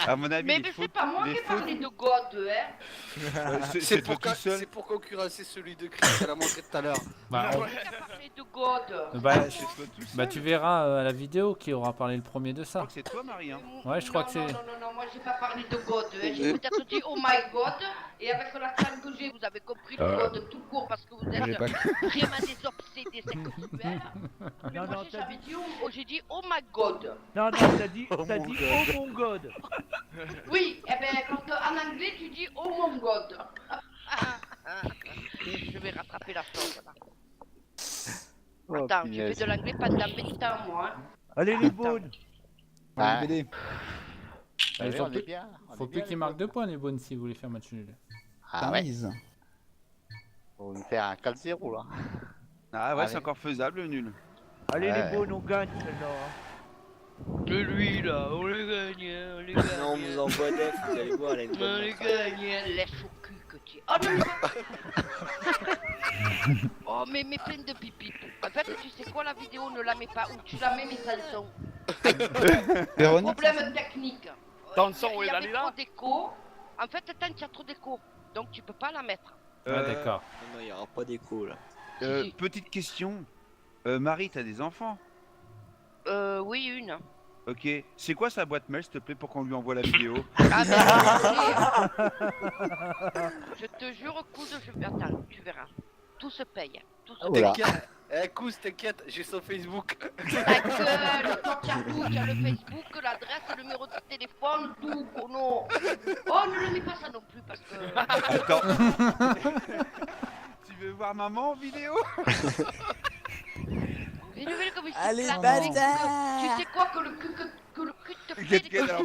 Speaker 3: À mon avis,
Speaker 9: Mais
Speaker 3: les
Speaker 9: c'est pas moi qui ai parlé de god, hein.
Speaker 3: c'est toi tout seul.
Speaker 2: C'est pour concurrencer celui de Chris qu'elle a montré tout à l'heure.
Speaker 6: Bah,
Speaker 9: C'est moi qui ai parlé de god.
Speaker 6: Bah, tu verras à la vidéo qui aura parlé le premier de ça.
Speaker 3: C'est toi, Marie, hein.
Speaker 6: Ouais, je crois que c'est.
Speaker 9: Non, moi j'ai pas parlé de god. Hein. J'ai peut-être dit oh my god. Et avec l'accent que j'ai, vous avez compris le god tout court parce que vous êtes
Speaker 7: J'ai pas-
Speaker 9: vraiment des obsédés sexuels. Mais
Speaker 5: Non,
Speaker 9: moi
Speaker 5: non,
Speaker 9: j'ai dit oh my god.
Speaker 5: Non, t'as dit oh mon God.
Speaker 9: Oui, et ben quand en anglais tu dis oh mon god. Je vais rattraper la chose là. Attends, j'ai fait de l'anglais pendant 20 ans moi. Hein.
Speaker 5: Allez les bonnes.
Speaker 10: Ah.
Speaker 7: LBD.
Speaker 6: Il faut
Speaker 10: on est
Speaker 6: plus,
Speaker 10: bien, on
Speaker 6: faut
Speaker 10: est
Speaker 6: plus
Speaker 10: bien,
Speaker 6: qu'il
Speaker 10: les
Speaker 6: marque
Speaker 10: bonnes.
Speaker 6: 2 points les bonnes si vous voulez faire match nul.
Speaker 10: Ah ouais.
Speaker 7: Tamise.
Speaker 10: Faut nous faire un 4-0 là.
Speaker 3: Ah ouais,
Speaker 10: Allez.
Speaker 3: c'est encore faisable, le nul.
Speaker 5: Allez
Speaker 10: Ouais.
Speaker 5: les bonnes, on gagne celle-là. Hein.
Speaker 9: De lui là, on les gagne, on les gagne.
Speaker 16: Non, on vous envoie d'œuf, vous allez voir, elle a une
Speaker 9: On
Speaker 16: bonne
Speaker 9: les
Speaker 16: montre.
Speaker 9: gagne, laisse au cul que tu es. Oh non, oh mais plein de pipi. En fait, tu sais quoi, la vidéo, ne la mets pas où tu la mets mais sans son.
Speaker 7: Véronique.
Speaker 9: Problème technique.
Speaker 14: Dans le son,
Speaker 9: Il
Speaker 14: oui,
Speaker 9: y avait
Speaker 14: Dalila.
Speaker 9: trop d'écho. En fait, attends, il y a trop d'écho. Donc tu peux pas la mettre.
Speaker 6: Ah, d'accord.
Speaker 16: Non, il n'y aura pas d'écho là.
Speaker 3: Petite question. Marie, t'as des enfants?
Speaker 9: Oui, une.
Speaker 3: Ok. C'est quoi sa boîte mail, s'il te plaît, pour qu'on lui envoie la vidéo?
Speaker 9: Ah, mais je te jure, coude, attends, tu verras. Tout se paye. Tout se paye.
Speaker 2: T'inquiète, Kouz, t'inquiète, j'ai son Facebook.
Speaker 9: Ta gueule, toi, tu as tout, tu as le Facebook, l'adresse, le numéro de téléphone, tout, oh non. Oh, ne le mets pas ça non plus parce que.
Speaker 3: Attends. Tu veux voir maman en vidéo?
Speaker 9: Mais le mec, comme il se
Speaker 8: Allez,
Speaker 9: plate,
Speaker 8: bâtard.
Speaker 9: mec, tu sais quoi que le cul te plaît.
Speaker 3: Qu'est-ce alors?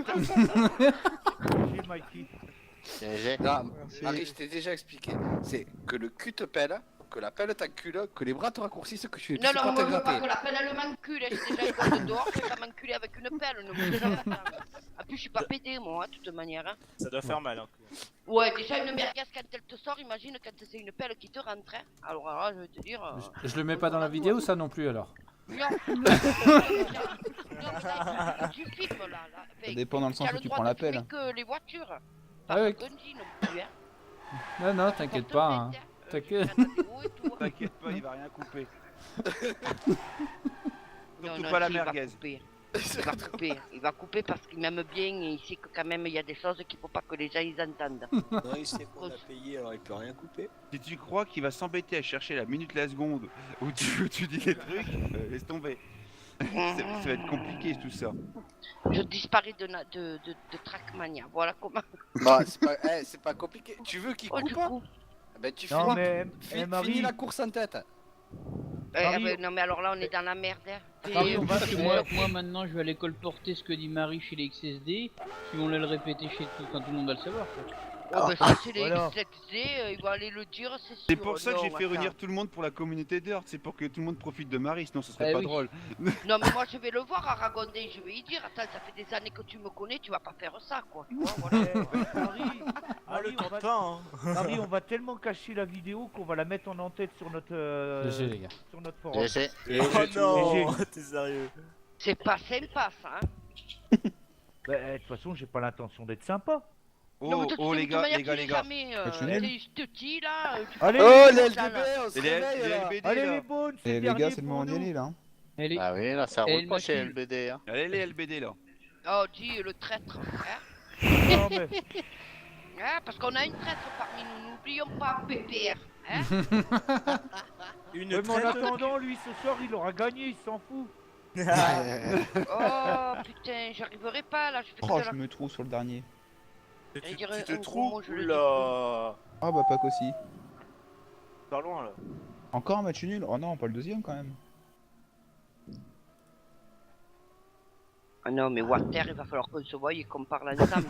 Speaker 5: J'ai Mikey.
Speaker 10: GG.
Speaker 2: Non, Marie, je t'ai déjà expliqué. C'est que le cul te pèle, que la pelle t'encule, que les bras te raccourcissent, que tu
Speaker 9: Non,
Speaker 2: sais
Speaker 9: non,
Speaker 2: pas
Speaker 9: moi
Speaker 2: te
Speaker 9: je veux pas
Speaker 2: gratter.
Speaker 9: que la pelle elle m'encule, j'ai déjà une gueule dehors, je vais pas m'enculer avec une pelle, ne me dites pas. En plus, je suis pas pédé, moi, hein, de toute manière. Hein.
Speaker 8: Ça doit faire mal. Hein.
Speaker 9: Ouais, déjà une merguez quand elle te sort, imagine quand c'est une pelle qui te rentre. Hein. Alors là, je vais te dire.
Speaker 6: Je le mets pas dans la vidéo, ça non plus alors.
Speaker 9: Non. Tu filmes là.
Speaker 7: Ça dépend dans le sens où tu prends l'appel.
Speaker 9: Que les voitures.
Speaker 6: Ah
Speaker 9: Pas
Speaker 6: ouais.
Speaker 9: Gunji non plus, hein.
Speaker 6: Non, non, t'inquiète pas. Hein. T'inquiète.
Speaker 3: T'inquiète pas, il va rien couper.
Speaker 9: Non,
Speaker 3: Surtout
Speaker 9: non,
Speaker 3: pas la
Speaker 9: si, il va
Speaker 3: merguez.
Speaker 9: couper. Il va couper parce qu'il m'aime bien et il sait que quand même il y a des choses qu'il faut pas que les gens ils entendent.
Speaker 16: Non, il sait qu'on a payé, alors il peut rien couper.
Speaker 3: Si tu crois qu'il va s'embêter à chercher la minute la seconde où tu dis des trucs, laisse tomber. Ça va être compliqué tout ça.
Speaker 9: Je disparais de Trackmania, voilà comment.
Speaker 2: Bah, c'est pas compliqué. Tu veux qu'il
Speaker 9: Oh,
Speaker 2: coupe
Speaker 9: du
Speaker 2: pas
Speaker 9: coup.
Speaker 2: Ben tu
Speaker 5: Non,
Speaker 2: finis,
Speaker 5: mais Marie.
Speaker 2: finis la course en tête.
Speaker 5: Marie,
Speaker 9: Non mais alors là on est dans la merde. Hein.
Speaker 5: Marie, on va
Speaker 4: moi maintenant je vais aller colporter ce que dit Marie chez les XSD, puis on va le répéter chez tout quand tout le monde va le savoir. Quoi.
Speaker 9: Oh bah ça c'est les
Speaker 5: Voilà.
Speaker 9: XXD, ils vont aller le dire, c'est sûr.
Speaker 3: C'est pour ça que
Speaker 9: Non,
Speaker 3: j'ai fait
Speaker 9: attends.
Speaker 3: réunir tout le monde pour la communauté d'Earth, c'est pour que tout le monde profite de Marie, sinon ce serait pas
Speaker 4: oui.
Speaker 3: drôle.
Speaker 9: Non mais moi je vais le voir à Ragondé, je vais y dire, attends ça fait des années que tu me connais, tu vas pas faire ça quoi. Tu vois, voilà.
Speaker 5: Marie,
Speaker 8: Ah, le
Speaker 5: Marie, on va...
Speaker 8: temps, hein.
Speaker 5: Marie, on va tellement cacher la vidéo qu'on va la mettre en en-tête sur notre
Speaker 6: GG, les gars.
Speaker 5: sur notre forum.
Speaker 10: GG.
Speaker 8: Oh non,
Speaker 5: GG.
Speaker 8: t'es sérieux.
Speaker 9: C'est pas sympa ça hein.
Speaker 5: Bah, de toute façon, j'ai pas l'intention d'être sympa.
Speaker 9: Non, mais
Speaker 3: Oh,
Speaker 9: de
Speaker 3: oh
Speaker 9: toute
Speaker 3: les gars,
Speaker 9: manière,
Speaker 3: les gars,
Speaker 9: tu
Speaker 3: les
Speaker 9: sais
Speaker 3: gars.
Speaker 9: jamais,
Speaker 7: Match nul.
Speaker 9: t'es petit là, tu
Speaker 5: Allez,
Speaker 9: fais
Speaker 2: Oh,
Speaker 9: pas
Speaker 2: les
Speaker 9: de ça,
Speaker 2: LBD,
Speaker 9: là.
Speaker 2: on se
Speaker 3: Et les
Speaker 2: réveille là.
Speaker 3: LBD
Speaker 5: Allez
Speaker 3: là.
Speaker 5: les bonnes, c'est
Speaker 7: Et
Speaker 5: le
Speaker 7: les gars,
Speaker 5: dernier
Speaker 7: c'est le
Speaker 5: pour
Speaker 7: moment d'y
Speaker 5: nous.
Speaker 7: aller là. Hein.
Speaker 4: Allez,
Speaker 10: Ah oui, là ça
Speaker 4: Elle
Speaker 10: roule pas
Speaker 4: m'a
Speaker 10: chez
Speaker 4: tué.
Speaker 10: LBD. Hein.
Speaker 3: Allez les LBD là.
Speaker 9: Oh dis le traître, hein.
Speaker 5: Non, mais...
Speaker 9: Hein, parce qu'on a une traître parmi nous, n'oublions pas PPR, hein.
Speaker 8: Une
Speaker 5: Ouais, mais en
Speaker 8: traite.
Speaker 5: attendant, lui ce soir il aura gagné, il s'en fout.
Speaker 9: Oh putain, j'arriverai pas là, je fais
Speaker 7: Oh,
Speaker 9: que de
Speaker 7: je
Speaker 9: la...
Speaker 7: me trouve sur le dernier.
Speaker 9: J'allais dire
Speaker 8: Tu te
Speaker 9: un gros
Speaker 8: trouves
Speaker 9: mot, je le dis.
Speaker 8: Oula.
Speaker 7: Ah bah Pac aussi.
Speaker 8: Pas loin là.
Speaker 7: Encore un match nul? Oh non, pas le deuxième quand même.
Speaker 9: Ah non, mais Water, il va falloir qu'on se voie et qu'on parle ensemble.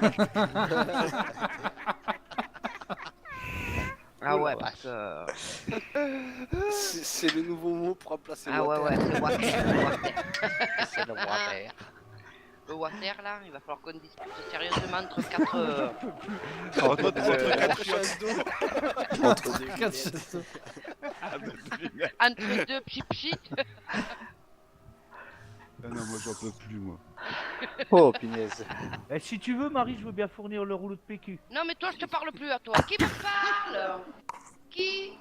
Speaker 9: Ah ouais, parce que...
Speaker 2: C'est le nouveau mot pour remplacer
Speaker 9: Ah ouais,
Speaker 2: water.
Speaker 9: ouais, c'est Water.
Speaker 10: C'est le water.
Speaker 9: Le Water, là, il va falloir qu'on discute sérieusement entre quatre...
Speaker 3: Entre
Speaker 2: Quatre chasses d'eau.
Speaker 8: Entre deux
Speaker 6: Quatre
Speaker 8: lunettes.
Speaker 6: chasses.
Speaker 9: Entre deux pchit.
Speaker 3: Ah non, moi j'en peux plus, moi.
Speaker 10: Oh, punaise.
Speaker 5: Eh, si tu veux, Marie, je veux bien fournir le rouleau de PQ.
Speaker 9: Non, mais toi, je te parle plus à toi. Qui me parle? Qui?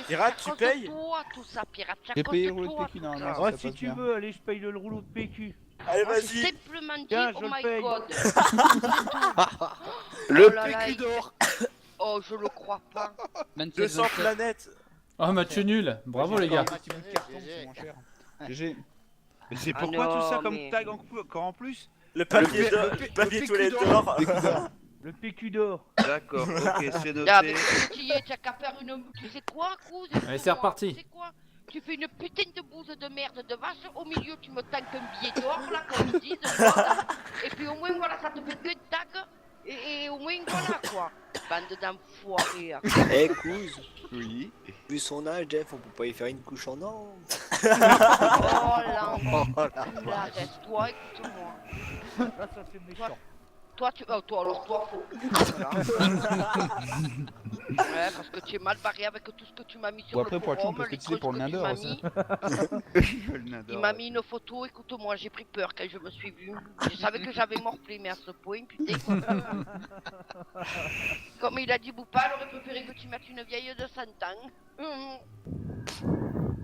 Speaker 8: Pirate,
Speaker 9: C'est à
Speaker 8: tu
Speaker 9: cause de
Speaker 8: payes?
Speaker 9: toi, tout ça, Pirate. C'est à
Speaker 7: J'ai
Speaker 9: cause
Speaker 7: payé
Speaker 9: de
Speaker 7: le rouleau de
Speaker 9: toi,
Speaker 7: PQ
Speaker 9: tout
Speaker 7: normalement.
Speaker 9: ça.
Speaker 5: Oh,
Speaker 7: ça
Speaker 5: si
Speaker 7: passe
Speaker 5: tu
Speaker 7: bien.
Speaker 5: veux, allez, je paye le rouleau de PQ.
Speaker 8: Allez,
Speaker 9: Moi, j'ai
Speaker 8: vas-y.
Speaker 9: simplement dit,
Speaker 5: Tiens,
Speaker 9: oh
Speaker 5: je le
Speaker 9: my
Speaker 5: paye.
Speaker 9: god.
Speaker 2: Le
Speaker 9: Oh là là,
Speaker 2: PQ d'or.
Speaker 9: Oh, je le crois pas.
Speaker 4: 27,
Speaker 8: 200
Speaker 4: 27.
Speaker 8: planètes.
Speaker 6: Oh, match nul. Bravo les gars.
Speaker 7: Un petit bout de carton, c'est moins cher. GG.
Speaker 3: Mais c'est
Speaker 9: Ah
Speaker 3: pourquoi tout ça
Speaker 9: non,
Speaker 3: comme
Speaker 9: mais-
Speaker 3: tag encore en plus?
Speaker 8: Le papier d'or.
Speaker 2: le
Speaker 8: Papier
Speaker 2: PQ
Speaker 8: toilette
Speaker 2: d'or.
Speaker 8: d'or.
Speaker 5: Le PQ d'or.
Speaker 3: D'accord, ok, c'est noté.
Speaker 9: Ah, mais tu y es, tu as qu'à faire une... Tu sais quoi, Cruz?
Speaker 6: Allez, c'est reparti.
Speaker 9: Tu sais quoi? Tu fais une putain de bouse de merde de vache, au milieu tu me tanques un billet d'or, là, comme ils disent, quoi. Et puis au moins, voilà, ça te fait que de tag, et au moins, voilà, quoi. Bande d'enfoirés. hein.
Speaker 16: Eh, Kouz,
Speaker 3: Oui.
Speaker 16: vu son âge, Jeff, on peut pas y faire une couche en or.
Speaker 9: Oh, là, reste-toi, écoute-moi.
Speaker 5: Là, ça c'est méchant.
Speaker 9: Toi, tu... Oh, toi, alors, toi, faut... Voilà. Ouais, parce que tu es mal barré avec tout ce que tu m'as mis sur
Speaker 7: Ou après,
Speaker 9: le
Speaker 7: pour le champ, on
Speaker 9: forum,
Speaker 7: peut
Speaker 9: les
Speaker 7: se pour le
Speaker 9: creuses que tu
Speaker 7: Nader
Speaker 9: m'as
Speaker 7: aussi.
Speaker 9: mis.
Speaker 3: Le nain
Speaker 9: Il
Speaker 3: d'or,
Speaker 9: m'a
Speaker 3: ouais.
Speaker 9: mis une photo, écoute-moi, j'ai pris peur quand je me suis vu. Je savais que j'avais morflé, mais à ce point, putain. Comme il a dit Boupa, il aurait préféré que tu mettes une vieille de 100 ans.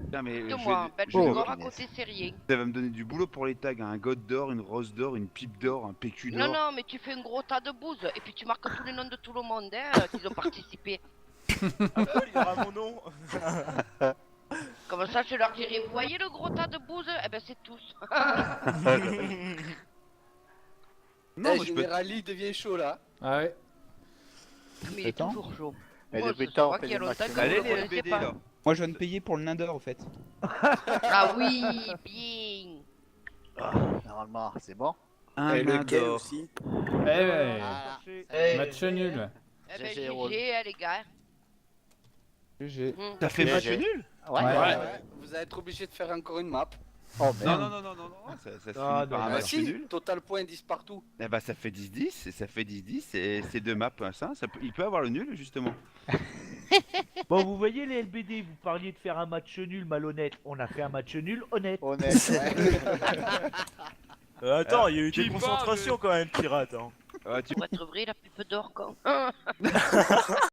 Speaker 3: Putain, mais
Speaker 9: Écoute-moi,
Speaker 3: je
Speaker 9: belle
Speaker 3: vais-
Speaker 9: figure à côté, c'est rien.
Speaker 3: Ça va me donner du boulot pour les tags, hein. Un god d'or, une rose d'or, une pipe d'or, un PQ d'or.
Speaker 9: Non, non, mais tu fais un gros tas de bouse, et puis tu marques tous les noms de tout le monde hein, qui ont participé.
Speaker 8: Après, il y aura mon nom.
Speaker 9: Comme ça, je leur dirai, vous voyez le gros tas de bouse? Eh ben, c'est tous.
Speaker 3: Non,
Speaker 2: Eh,
Speaker 3: moi, je peux-
Speaker 2: Generali devient chaud là.
Speaker 6: Ah ouais.
Speaker 9: Mais il est
Speaker 7: Attends.
Speaker 9: toujours chaud.
Speaker 10: Mais
Speaker 9: Moi,
Speaker 10: depuis
Speaker 9: je
Speaker 10: le temps,
Speaker 9: crois
Speaker 10: on fait
Speaker 9: qu'il y a
Speaker 10: des
Speaker 9: longtemps
Speaker 10: matchs
Speaker 9: que
Speaker 3: Allez,
Speaker 9: vous
Speaker 3: les
Speaker 9: le connaissez
Speaker 3: LBD
Speaker 9: pas.
Speaker 3: là.
Speaker 7: Moi, je viens de payer pour le Nader, au fait.
Speaker 9: Ah oui, bien.
Speaker 10: Ah, normalement, c'est bon.
Speaker 3: Un
Speaker 8: Et
Speaker 3: nain
Speaker 8: lequel
Speaker 3: d'or.
Speaker 8: aussi?
Speaker 6: Eh ouais.
Speaker 10: Voilà.
Speaker 11: Eh,
Speaker 6: Match nul.
Speaker 9: Eh ben,
Speaker 10: GG, Rôle.
Speaker 9: GG, les gars.
Speaker 7: GG.
Speaker 9: Hmm.
Speaker 3: T'as fait
Speaker 10: GG.
Speaker 3: match nul?
Speaker 10: Ouais.
Speaker 6: Ouais.
Speaker 2: Vous allez être obligé de faire encore une map.
Speaker 10: Oh
Speaker 3: Non,
Speaker 10: merde.
Speaker 3: non, non, non, non, non, ça se
Speaker 5: Ah,
Speaker 3: finit par
Speaker 5: non,
Speaker 3: un
Speaker 5: bah,
Speaker 3: match
Speaker 2: si,
Speaker 3: nul.
Speaker 2: total point 10 partout.
Speaker 3: Eh bah ça fait 10-10, et ça fait 10-10, et c'est deux maps, ça peut... il peut avoir le nul justement.
Speaker 5: Bon, vous voyez les LBD, vous parliez de faire un match nul malhonnête. On a fait un match nul honnête.
Speaker 10: Honnête, ouais.
Speaker 8: Attends, il y a eu
Speaker 14: Qui
Speaker 8: des concentrations quand même, pirate. Hein.
Speaker 3: Tu
Speaker 9: Pour être vrai, la pipe d'or, quand.